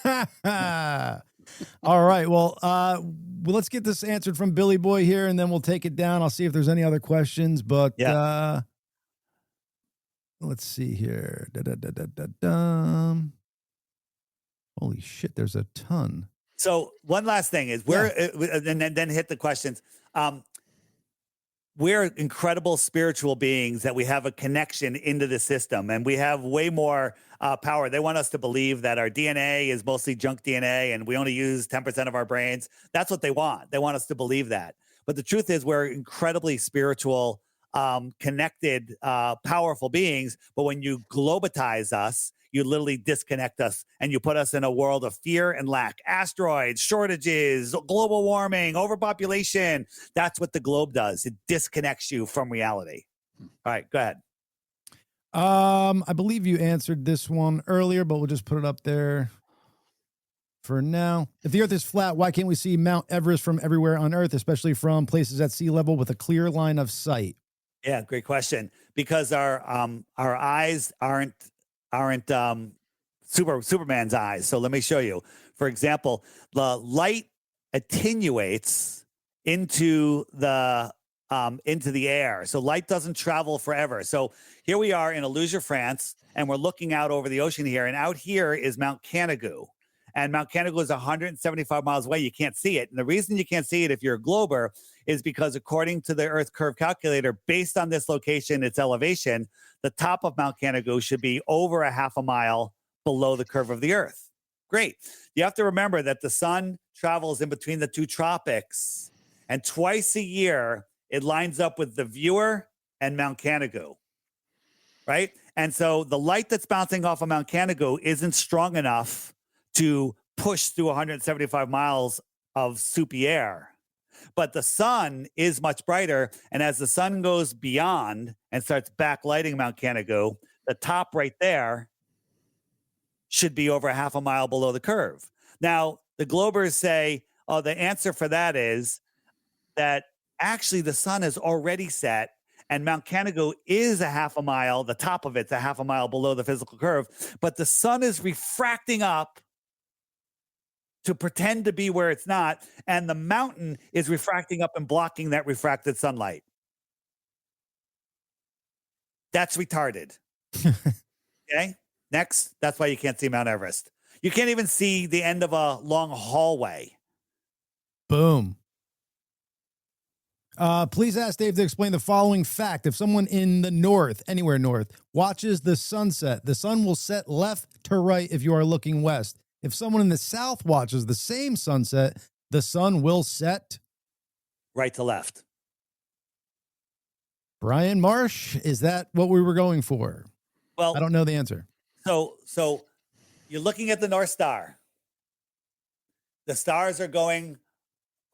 All right. Well, let's get this answered from Billy Boy here, and then we'll take it down. I'll see if there's any other questions, but let's see here. Holy shit, there's a ton. So one last thing is and then hit the questions. We're incredible spiritual beings that we have a connection into the system, and we have way more power. They want us to believe that our DNA is mostly junk DNA and we only use 10% of our brains. That's what they want. They want us to believe that. But the truth is we're incredibly spiritual, connected, powerful beings. But when you globatize us, you literally disconnect us and you put us in a world of fear and lack. Asteroids, shortages, global warming, overpopulation. That's what the globe does. It disconnects you from reality. All right, go ahead. I believe you answered this one earlier, but we'll just put it up there for now. If the Earth is flat, why can't we see Mount Everest from everywhere on Earth, especially from places at sea level with a clear line of sight? Yeah, great question. Because our eyes aren't Superman's eyes. So let me show you. For example, the light attenuates into the air. So light doesn't travel forever. So here we are in Illusion, France, and we're looking out over the ocean here. And out here is Mount Canigou. And Mount Canigou is 175 miles away. You can't see it. And the reason you can't see it if you're a glober is because according to the Earth Curve Calculator, based on this location, its elevation, the top of Mount Canigou should be over a half a mile below the curve of the Earth. Great. You have to remember that the sun travels in between the two tropics, and twice a year, it lines up with the viewer and Mount Canigou, right? And so the light that's bouncing off of Mount Canigou isn't strong enough to push through 175 miles of soupy air. But the sun is much brighter, and as the sun goes beyond and starts backlighting Mount Canigou, the top right there should be over a half a mile below the curve. Now, the globers say, oh, the answer for that is that actually the sun is already set, and Mount Canigou is a half a mile, the top of it's a half a mile below the physical curve, but the sun is refracting up to pretend to be where it's not, and the mountain is refracting up and blocking that refracted sunlight. That's retarded. Okay, next. That's why you can't see Mount Everest. You can't even see the end of a long hallway. Boom. Please ask Dave to explain the following fact. If someone in the north, anywhere north, watches the sunset, the sun will set left to right if you are looking west. If someone in the south watches the same sunset, the sun will set right to left. Brian Marsh, is that what we were going for? Well, I don't know the answer. So you're looking at the North Star. The stars are going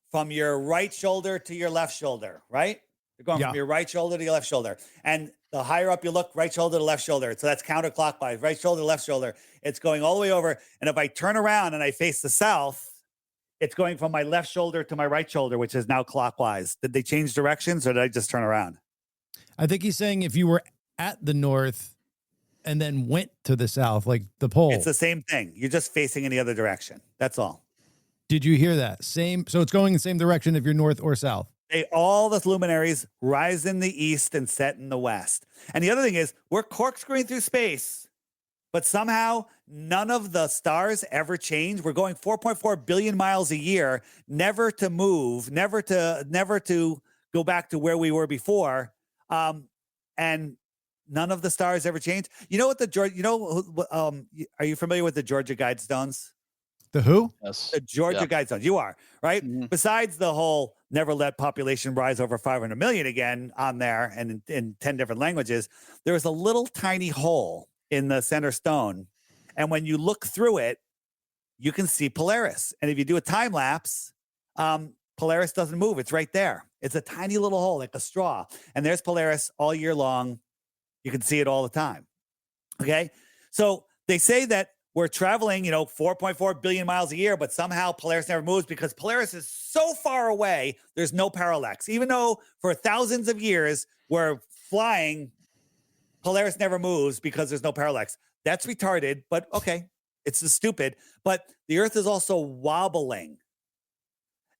from your right shoulder to your left shoulder, right? They're going from your right shoulder to your left shoulder. And the higher up you look, right shoulder to left shoulder. So that's counterclockwise, right shoulder to left shoulder. It's going all the way over. And if I turn around and I face the south, it's going from my left shoulder to my right shoulder, which is now clockwise. Did they change directions or did I just turn around? I think he's saying if you were at the north and then went to the south, like the pole. It's the same thing. You're just facing in the other direction. That's all. Did you hear that? Same. So it's going in the same direction if you're north or south. all the luminaries rise in the east and set in the west. And the other thing is, we're corkscrewing through space, but somehow none of the stars ever change. We're going 4.4 billion miles a year, never to move, never to go back to where we were before. And none of the stars ever change. You know what are you familiar with the Georgia Guidestones? The who? Yes. The Georgia Guidestones. You are, right? Mm-hmm. Besides the whole never let population rise over 500 million again on there and in 10 different languages, there is a little tiny hole in the center stone. And when you look through it, you can see Polaris. And if you do a time lapse, Polaris doesn't move. It's right there. It's a tiny little hole, like a straw. And there's Polaris all year long. You can see it all the time. Okay. So they say that we're traveling, 4.4 billion miles a year, but somehow Polaris never moves because Polaris is so far away. There's no parallax. Even though for thousands of years we're flying, Polaris never moves because there's no parallax. That's retarded, but okay. It's just stupid. But the Earth is also wobbling.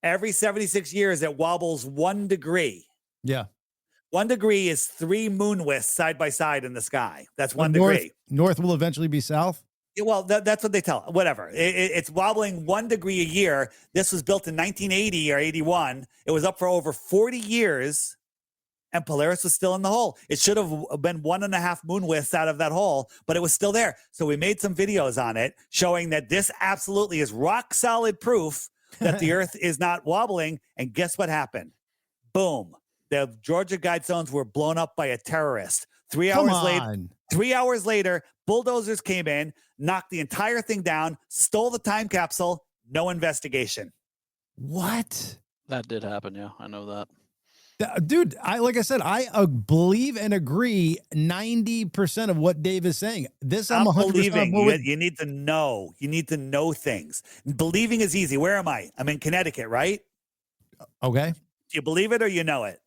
Every 76 years, it wobbles 1 degree. Yeah. 1 degree is 3 moon wisps side by side in the sky. That's 1 degree. North will eventually be south? Well, that's what they tell. Whatever. It's wobbling 1 degree a year. This was built in 1980 or 81. It was up for over 40 years, and Polaris was still in the hole. It should have been 1.5 moon wisps out of that hole, but it was still there. So we made some videos on it showing that this absolutely is rock solid proof that the Earth is not wobbling. And guess what happened? Boom. The Georgia Guidestones were blown up by a terrorist. 3 hours later, bulldozers came in, knocked the entire thing down, stole the time capsule, no investigation. What? That did happen, yeah. I know that. Dude, I believe and agree 90% of what Dave is saying. I'm 100% believing. You need to know. You need to know things. Believing is easy. Where am I? I'm in Connecticut, right? Okay. Do you believe it or you know it?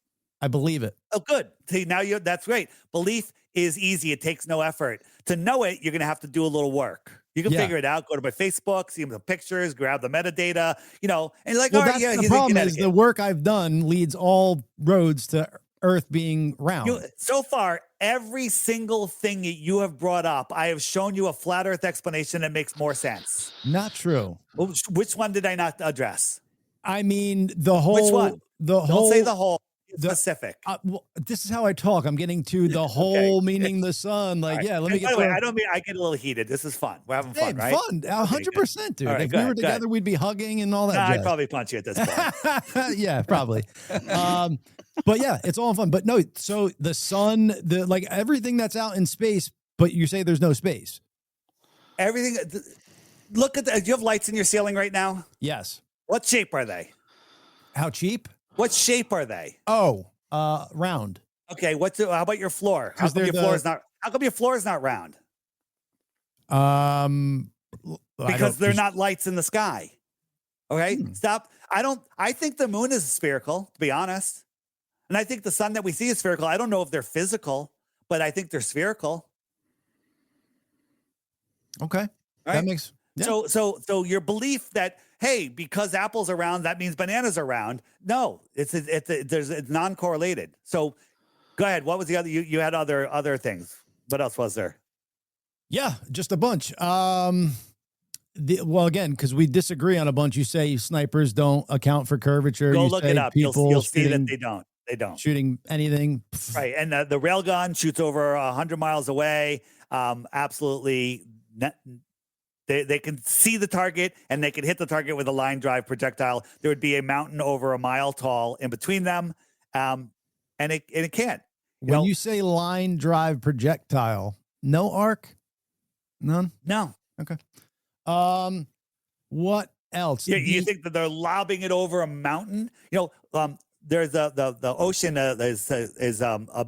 I believe it. Oh, good. See, that's great. Belief is easy. It takes no effort. To know it, you're going to have to do a little work. You can figure it out. Go to my Facebook, see the pictures, grab the metadata, and like, well, the problem is the work I've done leads all roads to Earth being round. So far, every single thing that you have brought up, I have shown you a flat Earth explanation that makes more sense. Not true. Which one did I not address? I mean, the whole. Which one? Don't say the whole. Specific. Well, this is how I talk. I'm getting to the whole meaning the sun. Like, right. Let me get. By the way, I get a little heated. This is fun. We're having fun, right? Fun, 100%, dude. Right, if we were together, we'd be hugging and all that. I'd probably punch you at this point. Yeah, probably. But yeah, it's all fun. But no, so the sun, everything that's out in space, but you say there's no space. Everything. Look at that. Do you have lights in your ceiling right now? Yes. What shape are they? How cheap? What shape are they? Oh, round. Okay. How about your floor? How come your floor is not round? Because they're not lights in the sky. Okay. Stop. I think the moon is spherical, to be honest. And I think the sun that we see is spherical. I don't know if they're physical, but I think they're spherical. Okay. Right? That makes. Yeah. So your belief that, hey, because apples are round, that means bananas are round. No, it's non-correlated. So go ahead. What was the other? You had other things. What else was there? Yeah, just a bunch. Well, again, because we disagree on a bunch. You say snipers don't account for curvature. Go look it up. You'll see that they don't. They don't. Shooting anything. Right. And the railgun shoots over 100 miles away. Absolutely. They can see the target and they can hit the target with a line drive projectile. There would be a mountain over a mile tall in between them. And it can't. When you say line drive projectile, no arc? None? No. Okay. What else? Yeah, you think that they're lobbing it over a mountain? There's the ocean is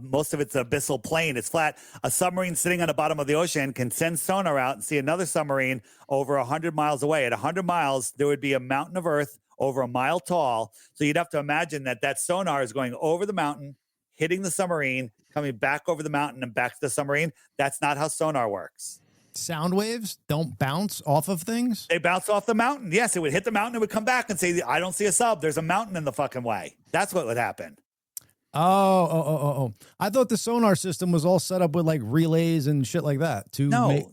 most of it's abyssal plain. It's flat. A submarine sitting on the bottom of the ocean can send sonar out and see another submarine over 100 miles away. At 100 miles, there would be a mountain of Earth over a mile tall. So you'd have to imagine that sonar is going over the mountain, hitting the submarine, coming back over the mountain and back to the submarine. That's not how sonar works. sound waves don't bounce off of things? They bounce off the mountain. Yes, it would hit the mountain. It would come back and say, I don't see a sub. There's a mountain in the fucking way. That's what would happen. Oh. I thought the sonar system was all set up with like relays and shit like that.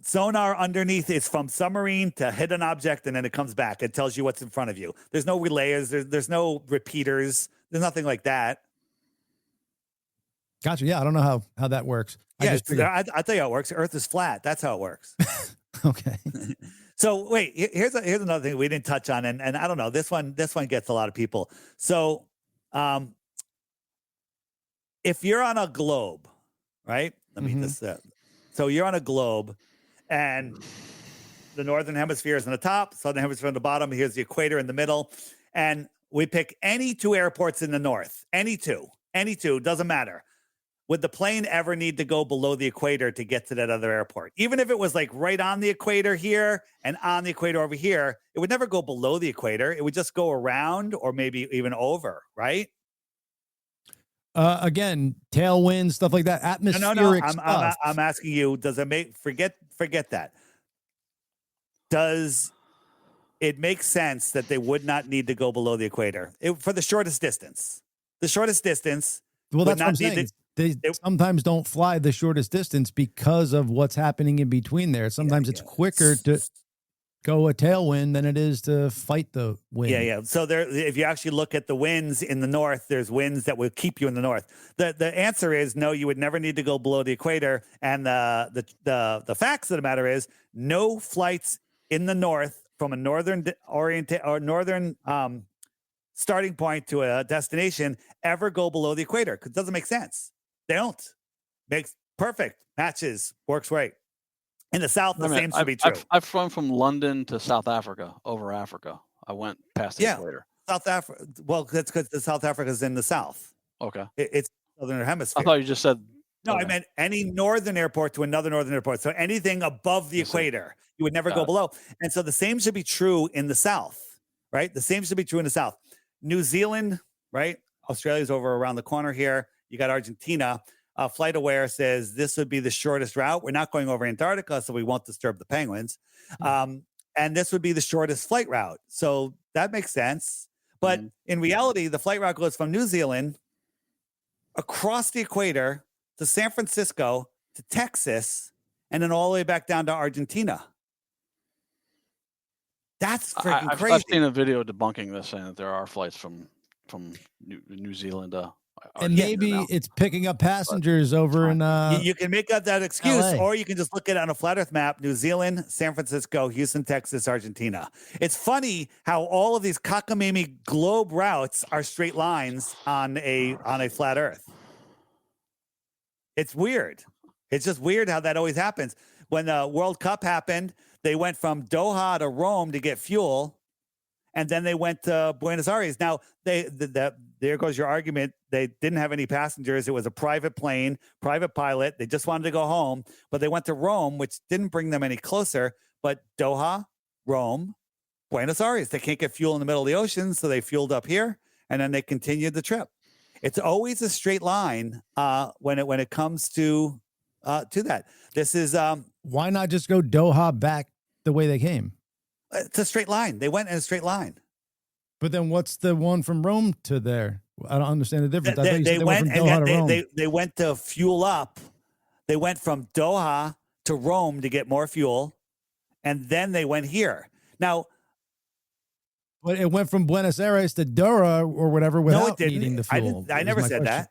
Sonar underneath is from submarine to hit an object and then it comes back. It tells you what's in front of you. There's no relays. There's no repeaters. There's nothing like that. Gotcha. Yeah, I don't know how that works. Yeah, I'll tell you how it works. Earth is flat. That's how it works. Okay. So wait, here's another thing we didn't touch on, and I don't know, this one gets a lot of people. So if you're on a globe, right? Let me just so you're on a globe and the northern hemisphere is on the top, southern hemisphere on the bottom, here's the equator in the middle, and we pick any two airports in the north, any two, doesn't matter. Would the plane ever need to go below the equator to get to that other airport? Even if it was like right on the equator here and on the equator over here, it would never go below the equator. It would just go around or maybe even over, right? Again, tailwinds, stuff like that, atmospheric stuff. I'm asking you, does it make, forget that. Does it make sense that they would not need to go below the equator for the shortest distance? The shortest distance. Well, that's what I'm saying. They sometimes don't fly the shortest distance because of what's happening in between there. Sometimes it's quicker to go a tailwind than it is to fight the wind. Yeah. So if you actually look at the winds in the north, there's winds that will keep you in the north. The answer is no, you would never need to go below the equator. And the facts of the matter is no flights in the north from a northern starting point to a destination ever go below the equator because it doesn't make sense. They don't. Makes perfect. Matches. Works great. In the south, the same should be true. I've flown from London to South Africa, over Africa. I went past the equator. South Africa. Well, that's because South Africa is in the south. Okay. It's southern hemisphere. I thought you just said. No, I meant any northern airport to another northern airport. So anything above the equator, you would never go below. And so the same should be true in the south, right? The same should be true in the south. New Zealand, right? Australia's over around the corner here. You got Argentina. FlightAware says this would be the shortest route. We're not going over Antarctica, so we won't disturb the penguins. And this would be the shortest flight route. So that makes sense. But in reality, the flight route goes from New Zealand across the equator to San Francisco to Texas and then all the way back down to Argentina. That's freaking crazy. I've seen a video debunking this, saying that there are flights from New Zealand. And maybe it's picking up passengers over in. You can make up that excuse, LA. Or you can just look at it on a flat Earth map: New Zealand, San Francisco, Houston, Texas, Argentina. It's funny how all of these cockamamie globe routes are straight lines on a flat Earth. It's weird. It's just weird how that always happens. When the World Cup happened, they went from Doha to Rome to get fuel, and then they went to Buenos Aires. Now, there goes your argument. They didn't have any passengers. It was a private plane, private pilot. They just wanted to go home, but they went to Rome, which didn't bring them any closer. But Doha, Rome, Buenos Aires. They can't get fuel in the middle of the ocean, so they fueled up here, and then they continued the trip. It's always a straight line when it comes to that. This is why not just go Doha back the way they came? It's a straight line. They went in a straight line. But then what's the one from Rome to there? I don't understand the difference. They went to fuel up. They went from Doha to Rome to get more fuel, and then they went here. Now, but it went from Buenos Aires to Dura or whatever without needing the fuel. I never said that.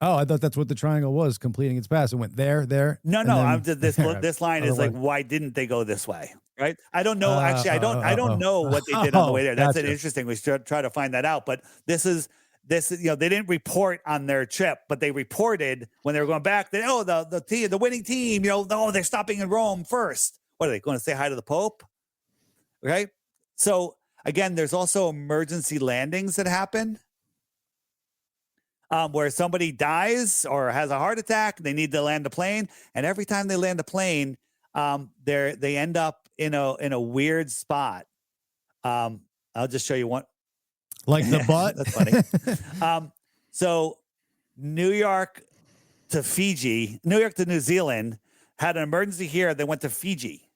Oh, I thought that's what the triangle was, completing its pass. It went there. No. This line is like, why didn't they go this way? Right? I don't know. Actually, I don't know what they did on the way there. That's interesting. We should try to find that out. But this is, they didn't report on their trip, but they reported when they were going back that, the winning team, they're stopping in Rome first. What are they going to say hi to the Pope? Right? So again, there's also emergency landings that happen. Where somebody dies or has a heart attack, they need to land a plane, and every time they land a plane, they end up in a weird spot. I'll just show you one, like the butt. That's funny. So New York to New Zealand, had an emergency here. They went to Fiji,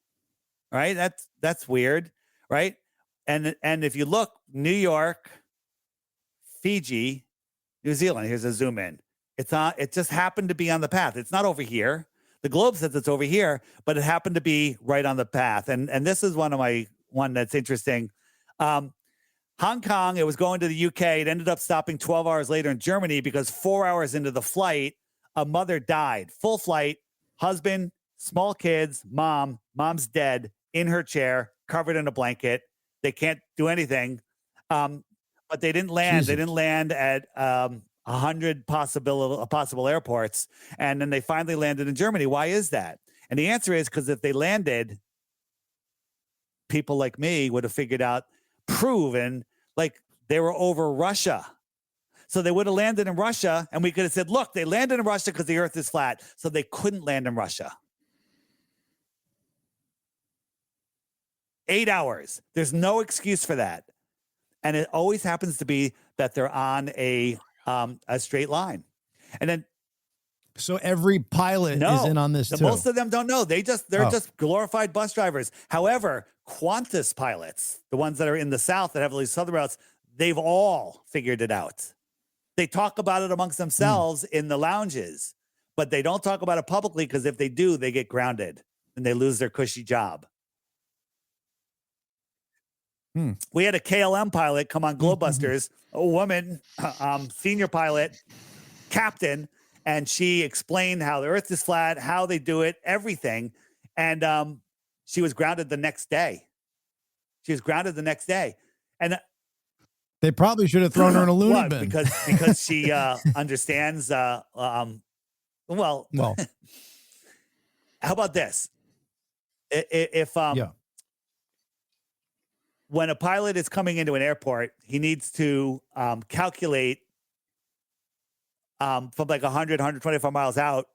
right? That's weird, right? And if you look, New York, Fiji, New Zealand. Here's a zoom in. It just happened to be on the path. It's not over here. The globe says it's over here, but it happened to be right on the path. And this is one that's interesting. Hong Kong, it was going to the UK. It ended up stopping 12 hours later in Germany because 4 hours into the flight, a mother died. Full flight, husband, small kids, mom's dead in her chair, covered in a blanket. They can't do anything. But they didn't land. Jesus. They didn't land at 100 possible airports. And then they finally landed in Germany. Why is that? And the answer is because if they landed, people like me would have figured out, proven, like they were over Russia. So they would have landed in Russia, and we could have said, look, they landed in Russia because the earth is flat. So they couldn't land in Russia. 8 hours. There's no excuse for that. And it always happens to be that they're on a straight line. And then so every pilot is in on this too. Most of them don't know. They're just glorified bus drivers. However, Qantas pilots, the ones that are in the South that have these southern routes, they've all figured it out. They talk about it amongst themselves in the lounges, but they don't talk about it publicly because if they do, they get grounded and they lose their cushy job. We had a KLM pilot come on Globebusters, a woman, senior pilot, captain, and she explained how the earth is flat, how they do it, everything. And she was grounded the next day. And they probably should have thrown her in a loony bin. Because she understands. Well, how about this? If when a pilot is coming into an airport, he needs to calculate from like 100, 125 miles out.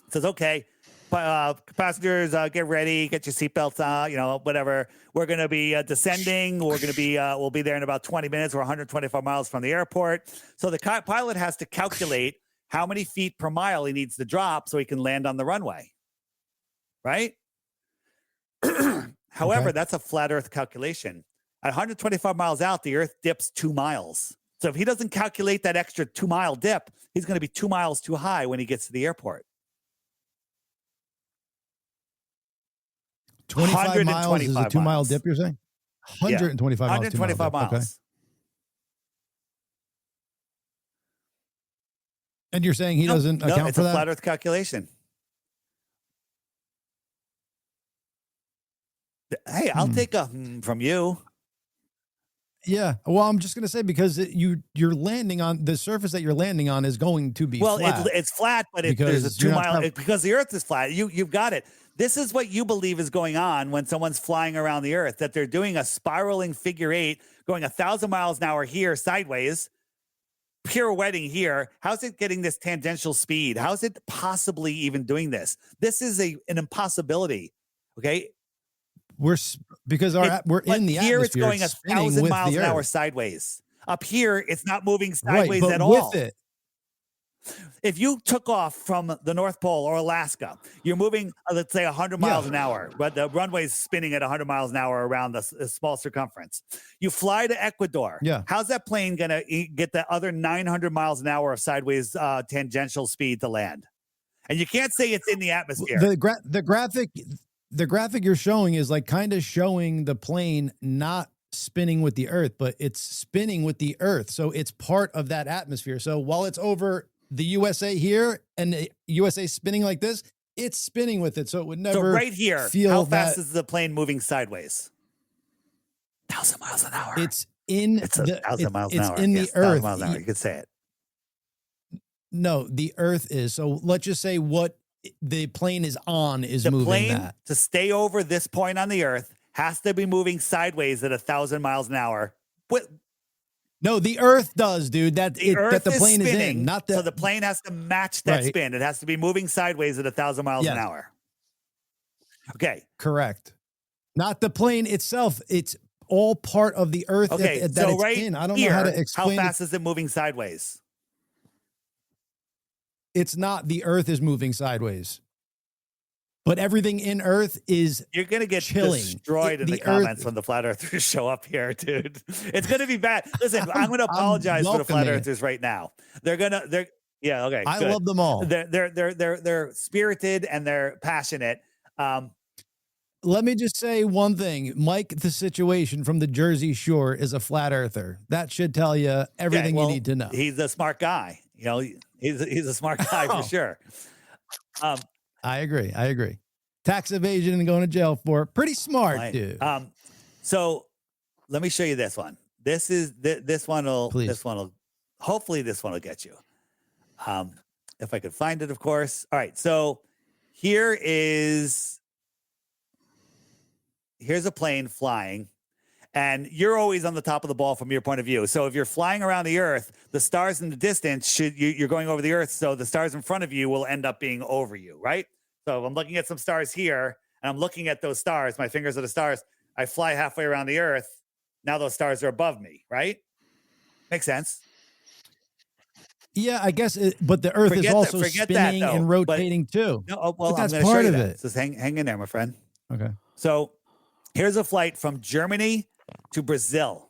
It says, okay, passengers, get ready, get your seatbelts on, whatever. We're going to be descending. We're going to be, we'll be there in about 20 minutes. We're 125 miles from the airport. So the pilot has to calculate how many feet per mile he needs to drop so he can land on the runway. Right? However, that's a flat earth calculation. At 125 miles out, the earth dips 2 miles. So if he doesn't calculate that extra 2 mile dip, he's going to be 2 miles too high when he gets to the airport. 25 miles is a 2 mile dip, you're saying? 125 miles. 125 miles. Okay. And you're saying he doesn't account for that? It's a flat earth calculation. Hey, I'll take a from you. Yeah. Well, I'm just going to say because you're landing on the surface that you're landing on is going to be flat. Well, it's flat, but if there's a 2 mile because the earth is flat. You've got it. This is what you believe is going on when someone's flying around the earth, that they're doing a spiraling figure eight, going 1,000 miles an hour here sideways, pirouetting here. How's it getting this tangential speed? How's it possibly even doing this? This is an impossibility. Okay. We're in the here atmosphere. It's going 1,000 miles an hour sideways. Up here, it's not moving sideways at all. With it. If you took off from the North Pole or Alaska, you're moving, let's say 100 miles an hour, but the runway's spinning at 100 miles an hour around the small circumference. You fly to Ecuador. Yeah. How's that plane going to get the other 900 miles an hour of sideways tangential speed to land? And you can't say it's in the atmosphere. The graphic you're showing is like kind of showing the plane not spinning with the earth, but it's spinning with the earth. So it's part of that atmosphere. So while it's over the USA here and the USA spinning like this, it's spinning with it. So it would never. So right here, how fast is the plane moving sideways? 1,000 miles an hour. It's 1,000 miles an hour. It's in the earth. Miles an hour. You could say it. No, the earth is. So let's just say what the plane is on is moving plane, that. To stay over this point on the earth has to be moving sideways at 1,000 miles an hour. No, the earth does, dude. That the plane is spinning, in, not that. So the plane has to match that spin. It has to be moving sideways at 1,000 miles an hour. Okay. Correct. Not the plane itself. It's all part of the earth that it's in. I don't know how to explain. How fast is it moving sideways? It's not the earth is moving sideways. But everything in Earth is you're gonna get chilling. destroyed in the comments when the flat earthers show up here, dude. It's gonna be bad. Listen, I'm gonna apologize for the flat earthers right now. They're yeah, okay. I love them all. They're spirited and they're passionate. Let me just say one thing. Mike, the Situation from the Jersey Shore is a flat earther. That should tell you everything you need to know. He's a smart guy. You know, he's a smart guy for sure. I agree. Tax evasion and going to jail for it. Pretty smart, dude. So let me show you this one. This one will hopefully this one will get you. If I could find it, of course. All right. So here's a plane flying, and you're always on the top of the ball from your point of view. So if you're flying around the Earth, the stars in the distance you're going over the Earth, so the stars in front of you will end up being over you, right? So I'm looking at some stars here, and I'm looking at those stars. My fingers are the stars. I fly halfway around the Earth. Now those stars are above me, right? Makes sense. Yeah, I guess, but the Earth is also spinning and rotating too. No, well, that's part of it. Just hang in there, my friend. Okay. So here's a flight from Germany to Brazil.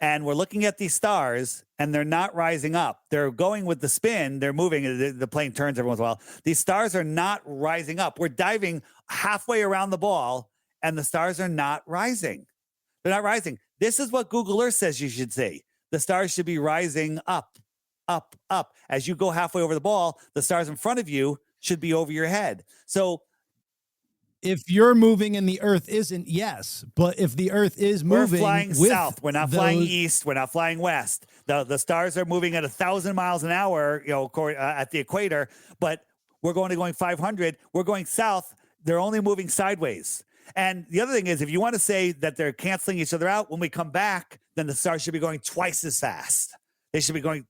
And we're looking at these stars, and they're not rising up. They're going with the spin. They're moving. The plane turns every once in a while. These stars are not rising up. We're diving halfway around the ball, and the stars are not rising. They're not rising. This is what Google Earth says you should see. The stars should be rising up, up, up. As you go halfway over the ball, the stars in front of you should be over your head. So if you're moving and the Earth isn't, yes. But if the Earth is moving, we're flying south. We're not flying east. We're not flying west. The stars are moving at 1,000 miles an hour, at the equator. But we're going 500. We're going south. They're only moving sideways. And the other thing is, if you want to say that they're canceling each other out, when we come back, then the stars should be going twice as fast. They should be going.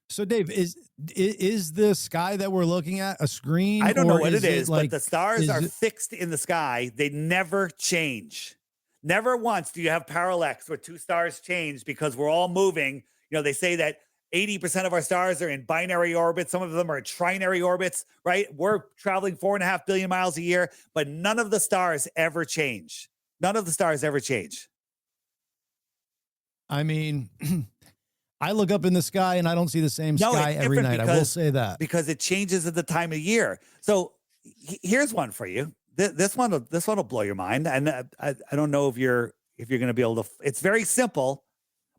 So, Dave, is the sky that we're looking at a screen? I don't know what it is, but the stars are fixed in the sky. They never change. Never once do you have parallax where two stars change because we're all moving. They say that 80% of our stars are in binary orbits. Some of them are in trinary orbits, right? We're traveling 4.5 billion miles a year, but none of the stars ever change. None of the stars ever change. I mean, I look up in the sky and I don't see the same sky every night. I will say that. Because it changes at the time of year. So here's one for you. This one will blow your mind. And I don't know if you're going to be able to. It's very simple,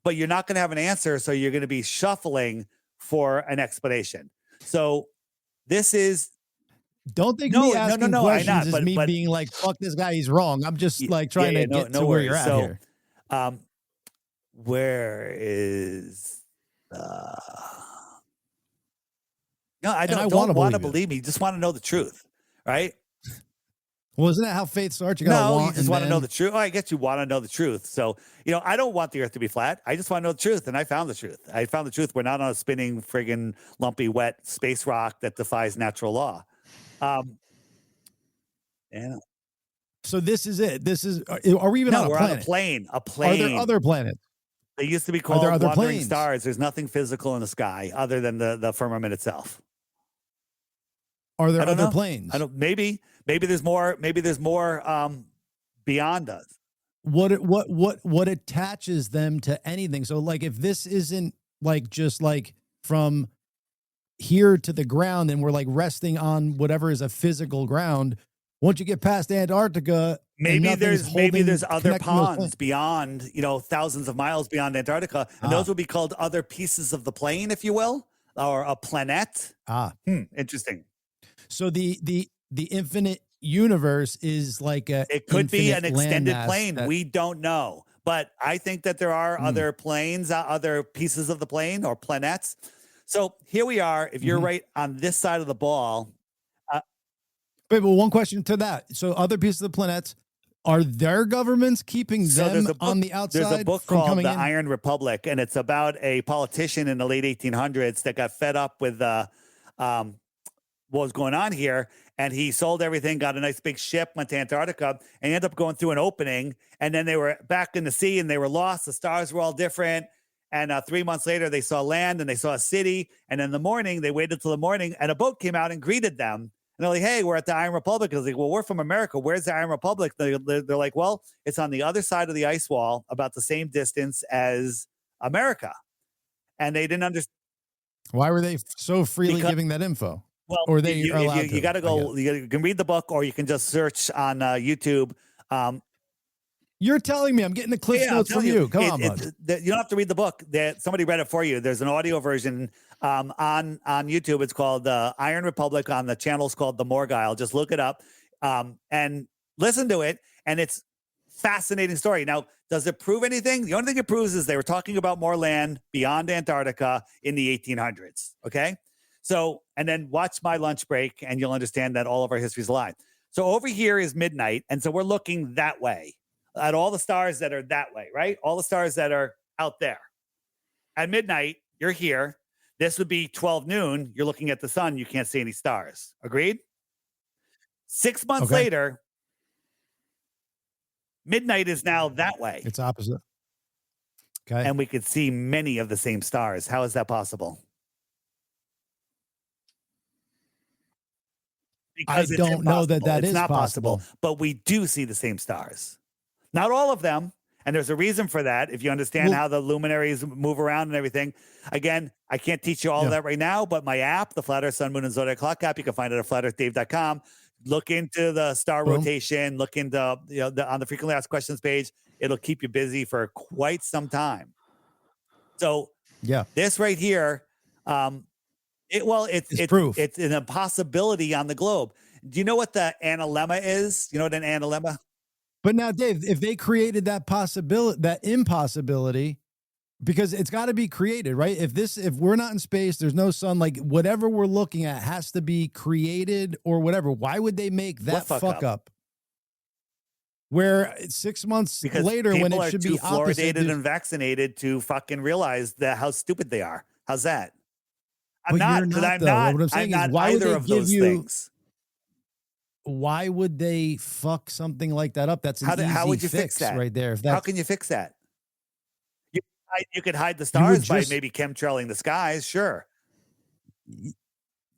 but you're not going to have an answer. So you're going to be shuffling for an explanation. So this is. Don't think me asking questions is me being like, fuck this guy, he's wrong. I'm just trying to get to where you're at here. Where is no, I don't want to believe me. You just want to know the truth, right? Well, isn't that how faith starts? You just want to know the truth. I guess you want to know the truth. So, I don't want the Earth to be flat. I just want to know the truth, and I found the truth. I found the truth. We're not on a spinning, friggin' lumpy, wet space rock that defies natural law. So this is it. Are we even on a planet? We're on a plane. A plane. Are there other planets? They used to be called wandering stars. There's nothing physical in the sky other than the firmament itself. Are there other planes? Maybe there's more. Maybe there's more beyond us. What attaches them to anything? So, like, if this isn't just from here to the ground, and we're resting on whatever is a physical ground. Once you get past Antarctica, maybe there's other ponds beyond, thousands of miles beyond Antarctica, and those would be called other pieces of the plane, if you will, or a planet. Interesting. So the infinite universe is it could be an extended plane. We don't know, but I think that there are other planes, other pieces of the plane or planets. So here we are. If you're right on this side of the ball. Wait, but one question to that. So other pieces of the planets, are their governments keeping them on the outside? There's a book called The Iron Republic, and it's about a politician in the late 1800s that got fed up with what was going on here, and he sold everything, got a nice big ship, went to Antarctica, and ended up going through an opening, and then they were back in the sea, and they were lost. The stars were all different, and 3 months later, they saw land, and they saw a city, and in the morning, they waited till the morning, and a boat came out and greeted them. And they're like, hey, we're at the Iron Republic. I was like, well, we're from America. Where's the Iron Republic? They're like, well, it's on the other side of the ice wall, about the same distance as America. And they didn't understand. Why were they so freely giving that info? Well, or they you got to go. You can read the book, or you can just search on YouTube. You're telling me I'm getting the Cliff Notes from you. Come on, bud. You don't have to read the book. Somebody read it for you. There's an audio version on YouTube. It's called Iron Republic. On the channel's called The Morgile. Just look it up and listen to it. And it's fascinating story. Now, does it prove anything? The only thing it proves is they were talking about more land beyond Antarctica in the 1800s. Okay. So, and then watch my lunch break and you'll understand that all of our history is a lie. So over here is midnight. And so we're looking that way at all the stars that are that way, right? All the stars that are out there. At midnight, you're here. This would be 12 noon. You're looking at the sun. You can't see any stars. Agreed? 6 months later, midnight is now that way. It's opposite. Okay. And we could see many of the same stars. How is that possible? Because I don't know that is not possible. But we do see the same stars. Not all of them. And there's a reason for that. If you understand how the luminaries move around and everything. Again, I can't teach you all of that right now, but my app, the Flat Earth Sun, Moon, and Zodiac Clock app, you can find it at flatearthdave.com. Look into the star rotation. Look into on the frequently asked questions page. It'll keep you busy for quite some time. So this right here, it's proof. It's an impossibility on the globe. Do you know what the analemma is? You know what an analemma? But now, Dave, if they created that possibility, that impossibility, because it's got to be created, right? If we're not in space, there's no sun, like whatever we're looking at has to be created or whatever. Why would they make that fuck up? Where 6 months later, when it should be fluoridated and vaccinated to fucking realize how stupid they are. How's that? I'm not. What I'm saying is, why would they give you things? Why would they fuck something like that up? That's an how would you fix that right there. How can you fix that? You could hide the stars by maybe chemtrailing the skies, sure.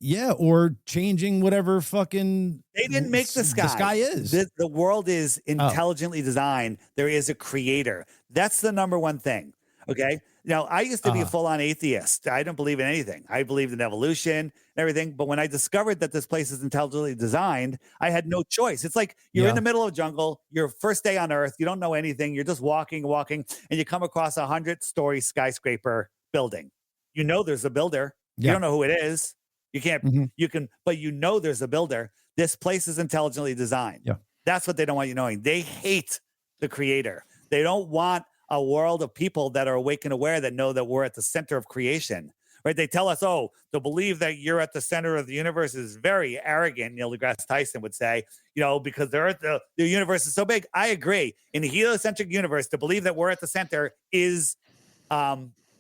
Yeah, or changing whatever fucking. They didn't make the sky. The sky is. The world is intelligently designed. There is a creator. That's the number one thing. Okay. Now, I used to be a full-on atheist. I don't believe in anything. I believed in evolution and everything. But when I discovered that this place is intelligently designed, I had no choice. It's like you're in the middle of a jungle. Your first day on Earth. You don't know anything. You're just walking, and you come across a 100-story skyscraper building. You know there's a builder. You don't know who it is. You can't. You can, but you know there's a builder. This place is intelligently designed. Yeah, that's what they don't want you knowing. They hate the creator. They don't want a world of people that are awake and aware that know that we're at the center of creation, right? They tell us, to believe that you're at the center of the universe is very arrogant. Neil deGrasse Tyson would say, because the universe is so big. I agree. In the heliocentric universe, to believe that we're at the center is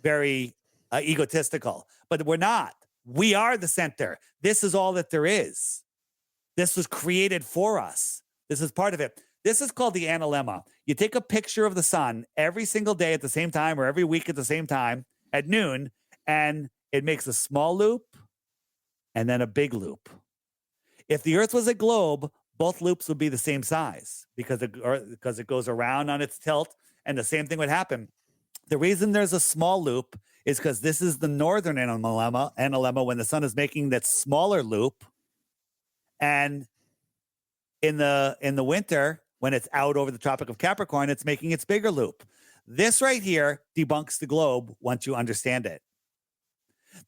very egotistical, but we're not. We are the center. This is all that there is. This was created for us. This is part of it. This is called the analemma. You take a picture of the sun every single day at the same time or every week at the same time at noon, and it makes a small loop and then a big loop. If the Earth was a globe, both loops would be the same size because it goes around on its tilt, and the same thing would happen. The reason there's a small loop is because this is the northern analemma when the sun is making that smaller loop, and in the winter, when it's out over the Tropic of Capricorn, it's making its bigger loop. This right here debunks the globe once you understand it.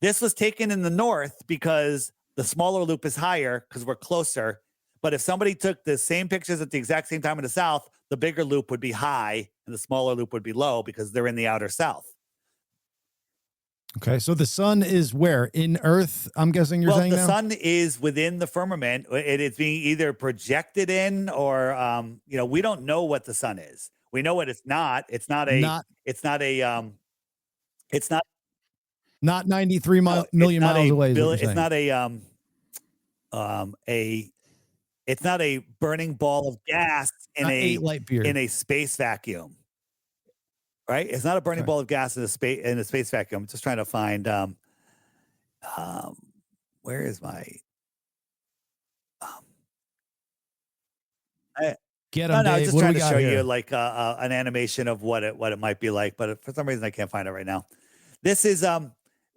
This was taken in the north because the smaller loop is higher because we're closer. But if somebody took the same pictures at the exact same time in the south, the bigger loop would be high and the smaller loop would be low because they're in the outer south. Okay, so the sun is where? In Earth, I'm guessing you're saying the now? sun is within the firmament. It is being either projected in or, we don't know what the sun is. We know what it's not. It's not 93 million miles away. It's not a burning ball of gas in a space vacuum. Right? It's not a burning ball of gas in a space vacuum. I'm just trying to find where is my Get them, No, Dave. just What do trying we to got show here? you like an animation of what it might be like, but for some reason I can't find it right now. This is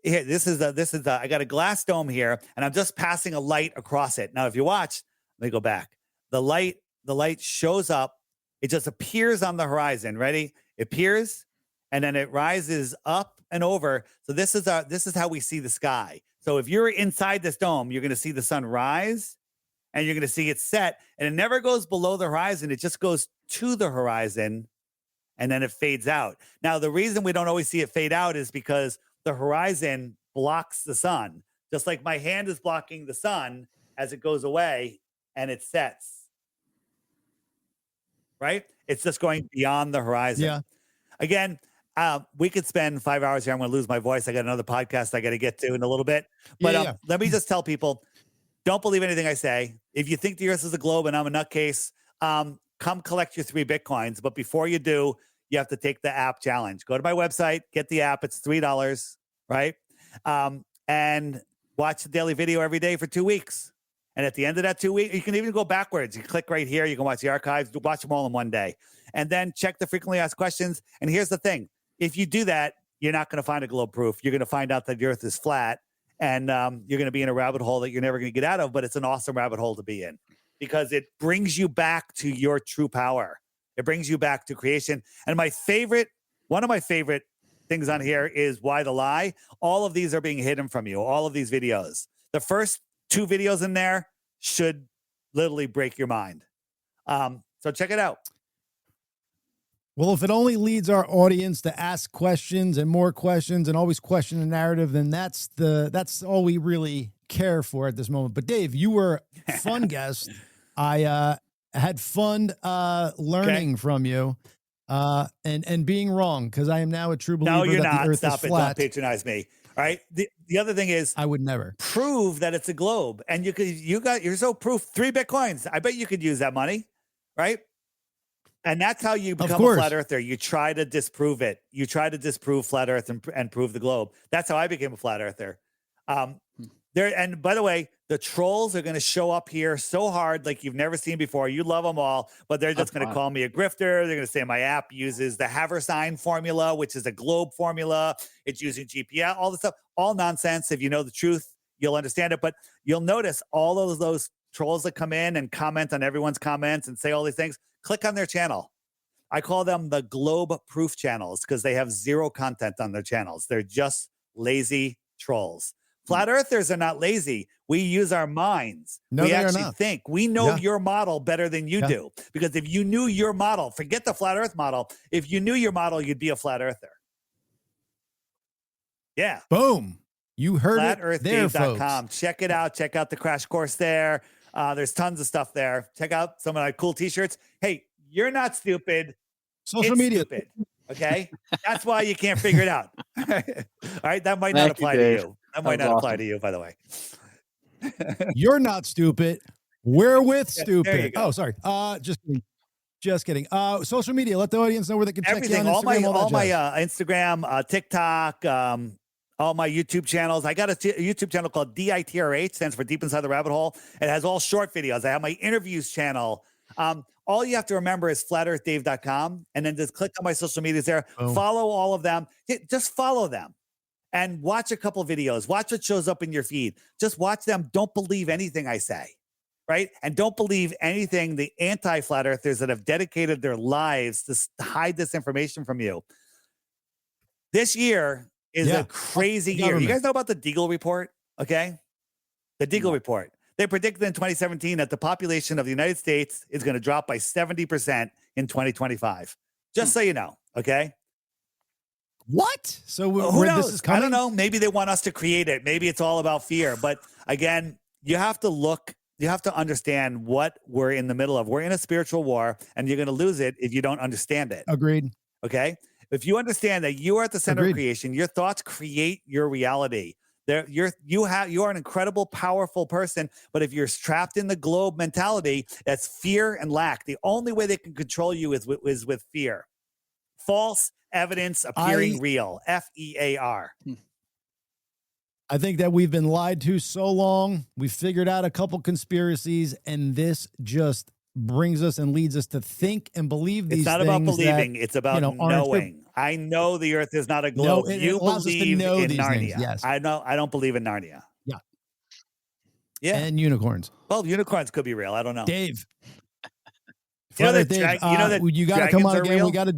here. This is I got a glass dome here, and I'm just passing a light across it. Now, if you watch, let me go back. The light shows up. It just appears on the horizon. Ready? It appears, and then it rises up and over. So this is how we see the sky. So if you're inside this dome, you're going to see the sun rise, and you're going to see it set, and it never goes below the horizon. It just goes to the horizon, and then it fades out. Now, the reason we don't always see it fade out is because the horizon blocks the sun, just like my hand is blocking the sun as it goes away and it sets. Right? It's just going beyond the horizon. Yeah. Again, we could spend 5 hours here. I'm going to lose my voice. I got another podcast I got to get to in a little bit. But let me just tell people, don't believe anything I say. If you think the earth is a globe and I'm a nutcase, come collect your 3 Bitcoins. But before you do, you have to take the app challenge. Go to my website, get the app. It's $3, right? And watch the daily video every day for 2 weeks. And at the end of that 2 weeks, you can even go backwards. You click right here. You can watch the archives, watch them all in one day. And then check the frequently asked questions. And here's the thing. If you do that, you're not going to find a globe proof. You're going to find out that the earth is flat. And you're going to be in a rabbit hole that you're never going to get out of. But it's an awesome rabbit hole to be in because it brings you back to your true power. It brings you back to creation. And one of my favorite things on here is Why the Lie. All of these are being hidden from you. All of these videos. The first 2 videos in there should literally break your mind. So check it out. Well, if it only leads our audience to ask questions and more questions and always question the narrative, then that's all we really care for at this moment. But Dave, you were a fun guest. I had fun learning from you and being wrong because I am now a true believer that the earth is flat. Don't patronize me. All right. The other thing is I would never prove that it's a globe. And you're so proof 3 Bitcoins. I bet you could use that money. Right. And that's how you become a flat earther. You try to disprove it. You try to disprove flat earth and prove the globe. That's how I became a flat earther. And by the way, the trolls are going to show up here so hard like you've never seen before. You love them all, but they're just going to call me a grifter. They're going to say my app uses the Haversine formula, which is a globe formula. It's using GPS, all this stuff, all nonsense. If you know the truth, you'll understand it. But you'll notice all of those trolls that come in and comment on everyone's comments and say all these things. Click on their channel. I call them the globe proof channels because they have 0 content on their channels. They're just lazy trolls. Flat earthers are not lazy. We use our minds. We actually think. We know your model better than you do. Because if you knew your model, forget the flat earth model. If you knew your model, you'd be a flat earther. Yeah. Boom. You heard it there, folks. Check it out. Check out the crash course there. There's tons of stuff there. Check out some of my cool t-shirts. Hey, you're not stupid. Social media. Stupid. Okay. That's why you can't figure it out. All right. That might not apply to you. That might not apply to you, by the way. You're not stupid. We're with stupid. Oh, sorry. Just kidding. Social media. Let the audience know where they can check you on Instagram. All my Instagram, TikTok, all my YouTube channels. I got a YouTube channel called DITRH, stands for Deep Inside the Rabbit Hole. It has all short videos. I have my interviews channel. All you have to remember is flatearthdave.com, and then just click on my social medias there. Boom. Follow all of them. Just follow them and watch a couple videos. Watch what shows up in your feed. Just watch them. Don't believe anything I say, right? And don't believe anything the anti-flat earthers that have dedicated their lives to hide this information from you. This year is a crazy year. You guys know about the Deagle report? Okay. The Deagle report. They predicted in 2017 that the population of the United States is going to drop by 70% in 2025. Just so you know. Okay. What? So who knows? This is coming? I don't know. Maybe they want us to create it. Maybe it's all about fear. But again, you have to understand what we're in the middle of. We're in a spiritual war, and you're going to lose it if you don't understand it. Agreed. Okay. If you understand that you are at the center of creation, your thoughts create your reality. You are an incredible, powerful person, but if you're trapped in the globe mentality, that's fear and lack. The only way they can control you is with fear. False evidence appearing real. FEAR. I think that we've been lied to so long. We figured out a couple conspiracies, and this just brings us and leads us to think and believe these things. It's not about believing. That, it's about knowing. I know the earth is not a globe. You believe in Narnia. Things, yes. I don't believe in Narnia. Yeah. Yeah. And unicorns. Well, unicorns could be real. I don't know. Dave. You know that you got to come on again. Real? We got to.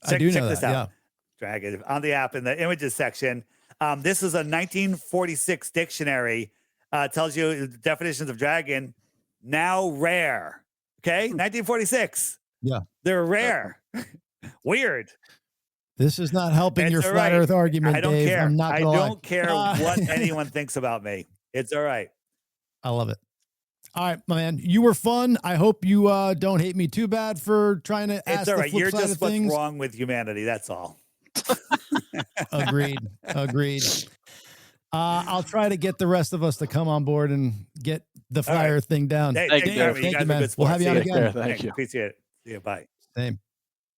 Check this out. Yeah. Dragon on the app in the images section. This is a 1946 dictionary. Tells you the definitions of dragon. Now rare. Okay, 1946. Yeah, they're rare. Weird. This is not helping your flat Earth argument. I don't Dave. care. I don't care what anyone thinks about me. It's all right. I love it. All right, my man. You were fun. I hope you don't hate me too bad for trying to ask the flip You're side just of things. What's wrong with humanity. That's all. Agreed. I'll try to get the rest of us to come on board and get the flat Earth thing down. Hey, thank you, man. We'll have you on again. Thank you. Appreciate it. See you. Bye. Same.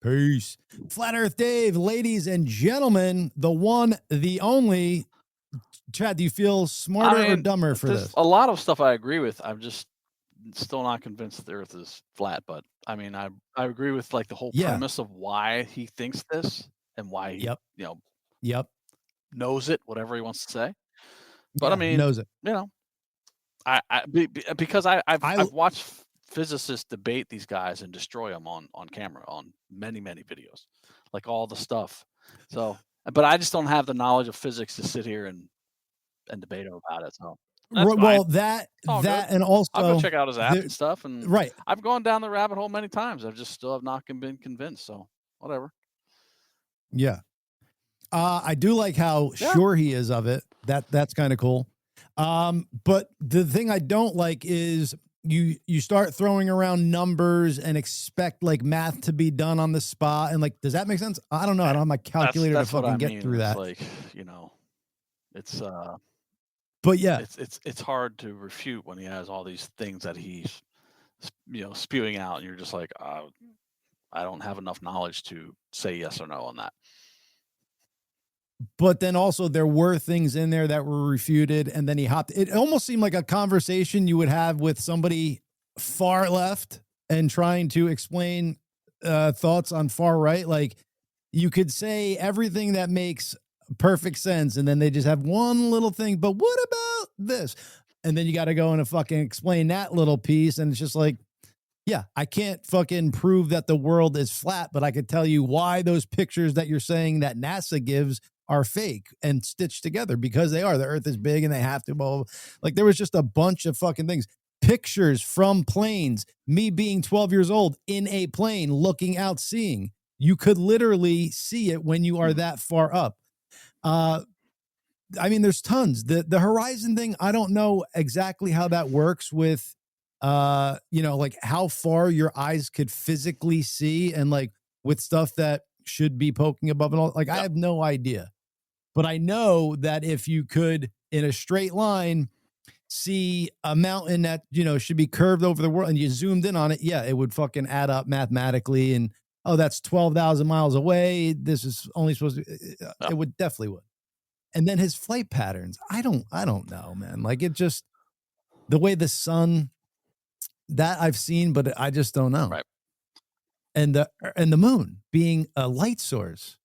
Peace. Flat Earth Dave, ladies and gentlemen, the one, the only. Chad, do you feel smarter or dumber for this? A lot of stuff I agree with. I'm just still not convinced that the Earth is flat. But I mean, I agree with like the whole premise of why he thinks this and why he, knows it, whatever he wants to say. But I mean, knows it. Because I've watched physicists debate these guys and destroy them on camera on many videos, like all the stuff. So, but I just don't have the knowledge of physics to sit here and debate about it. So that and also I'll go check out his app and stuff. And right, I've gone down the rabbit hole many times. I've just still have not been convinced. So whatever. Yeah. I do like how sure he is of it. That's kind of cool. But the thing I don't like is you start throwing around numbers and expect like math to be done on the spot. And like, does that make sense? I don't know. I don't have my calculator to fucking get through that. Like, it's but yeah, it's hard to refute when he has all these things that he's spewing out, and you're just like, I don't have enough knowledge to say yes or no on that. But then also there were things in there that were refuted, and then he hopped. It almost seemed like a conversation you would have with somebody far left and trying to explain thoughts on far right. Like you could say everything that makes perfect sense, and then they just have one little thing. But what about this? And then you got to go and fucking explain that little piece, and it's just like, yeah, I can't fucking prove that the world is flat, but I could tell you why those pictures that you're saying that NASA gives are fake and stitched together, because they are. The Earth is big and they have to. Blah, blah, blah. Like there was just a bunch of fucking things. Pictures from planes, me being 12 years old in a plane, looking out, seeing. You could literally see it when you are that far up. I mean, there's tons. The horizon thing, I don't know exactly how that works with, like how far your eyes could physically see, and like with stuff that should be poking above and all. Like I have no idea. But I know that if you could, in a straight line, see a mountain that, should be curved over the world and you zoomed in on it, it would fucking add up mathematically. And, that's 12,000 miles away. This is only supposed to, it would definitely would. And then his flight patterns, I don't know, man. Like it just, the way the sun, that I've seen, but I just don't know. Right. And the moon being a light source.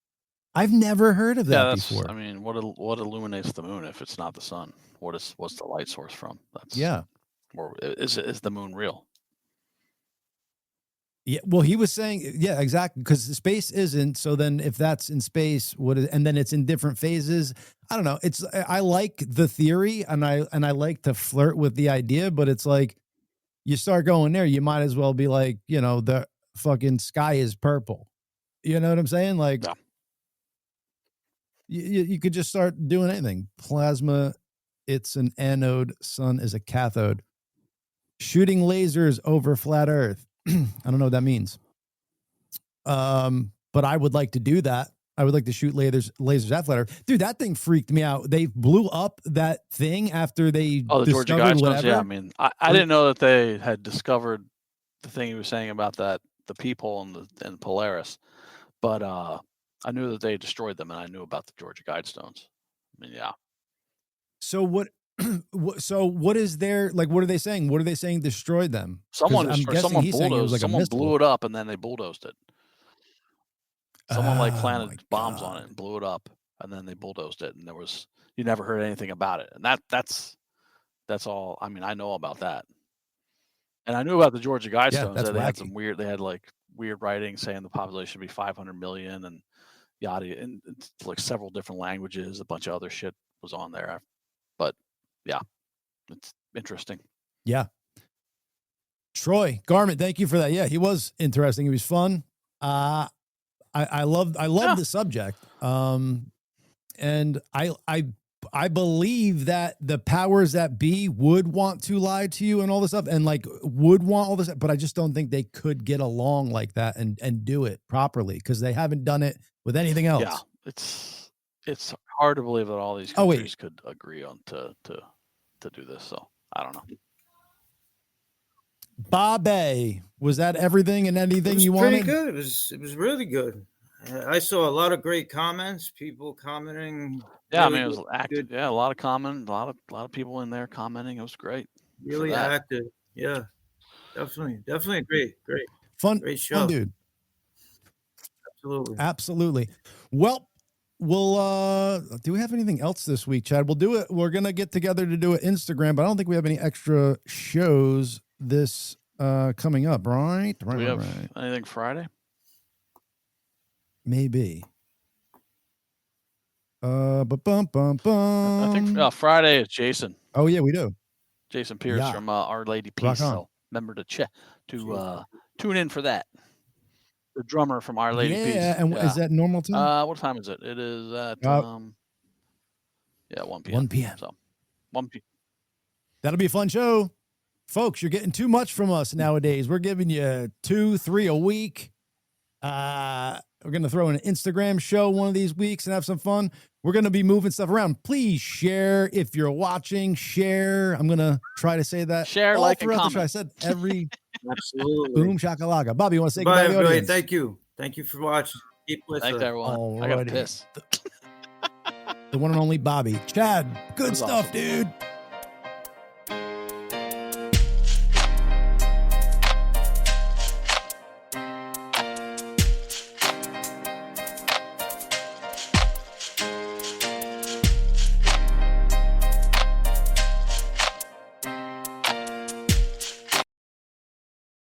I've never heard of that before. I mean, what illuminates the moon if it's not the sun? What's the light source from? Or is the moon real? Yeah, well, he was saying, exactly, because the space isn't. So then, if that's in space, and then it's in different phases. I don't know. I like the theory, and I like to flirt with the idea, but it's like you start going there, you might as well be like, the fucking sky is purple. You know what I'm saying? Like. Yeah. You could just start doing anything. Plasma, it's an anode. Sun is a cathode. Shooting lasers over flat Earth. I don't know what that means. But I would like to do that. I would like to shoot lasers at flat Earth. Dude, that thing freaked me out. They blew up that thing after they the Georgia Guidestones. Yeah, I mean, I didn't know that they had discovered the thing he was saying about that, the peephole and Polaris, but I knew that they destroyed them, and I knew about the Georgia Guidestones. I mean, yeah. So what So what is their like? What are they saying? What are they saying destroyed them? Someone Someone blew it up and then they bulldozed it. Someone like planted bombs on it and blew it up, and then they bulldozed it, and you never heard anything about it. And that's all. I mean, I know about that, and I knew about the Georgia Guidestones. That's that they wacky. had some weird. They had like weird writing saying the population should be 500 million and yada, and it's like several different languages. A bunch of other shit was on there, but yeah, it's interesting. Yeah. Troy Garment, thank you for that. Yeah, he was interesting. He was fun. I love the subject. And I believe that the powers that be would want to lie to you and all this stuff and like would want all this, but I just don't think they could get along like that and do it properly because they haven't done it with anything else. Yeah, it's hard to believe that all these countries could agree on to do this. So I don't know. Bobby, was that everything and anything you wanted? Pretty good. It was really good. I saw a lot of great comments, people commenting. Yeah, really, I mean, it was active. Good. Yeah, a lot of comment, a lot of people in there commenting. It was great. Really active. Yeah, definitely great. Fun, great show. Fun dude. Absolutely. Well, we'll do we have anything else this week, Chad? We'll do it. We're gonna get together to do it Instagram, but I don't think we have any extra shows this coming up, right? Do we have anything Friday? Maybe. I think Friday is Jason. Oh yeah, we do. Jason Pierce from Our Lady Peace. So remember to tune in for that. The drummer from Our Lady Peace. And is that normal time? What time is it? It is at 1 p.m. 1 p.m. So 1 p.m. That'll be a fun show. Folks, you're getting too much from us nowadays. We're giving you 2-3 a week. We're going to throw in an Instagram show one of these weeks and have some fun. We're going to be moving stuff around. Please share if you're watching. Share. I'm going to try to say that. Share, like, and comment. I said every absolutely. Boom shakalaka. Bobby, you want to say goodbye, goodbye to the audience? Thank you. Thank you for watching. Keep listening. Thanks, everyone. I got to piss. The one and only Bobby. Chad, good stuff, awesome. Dude.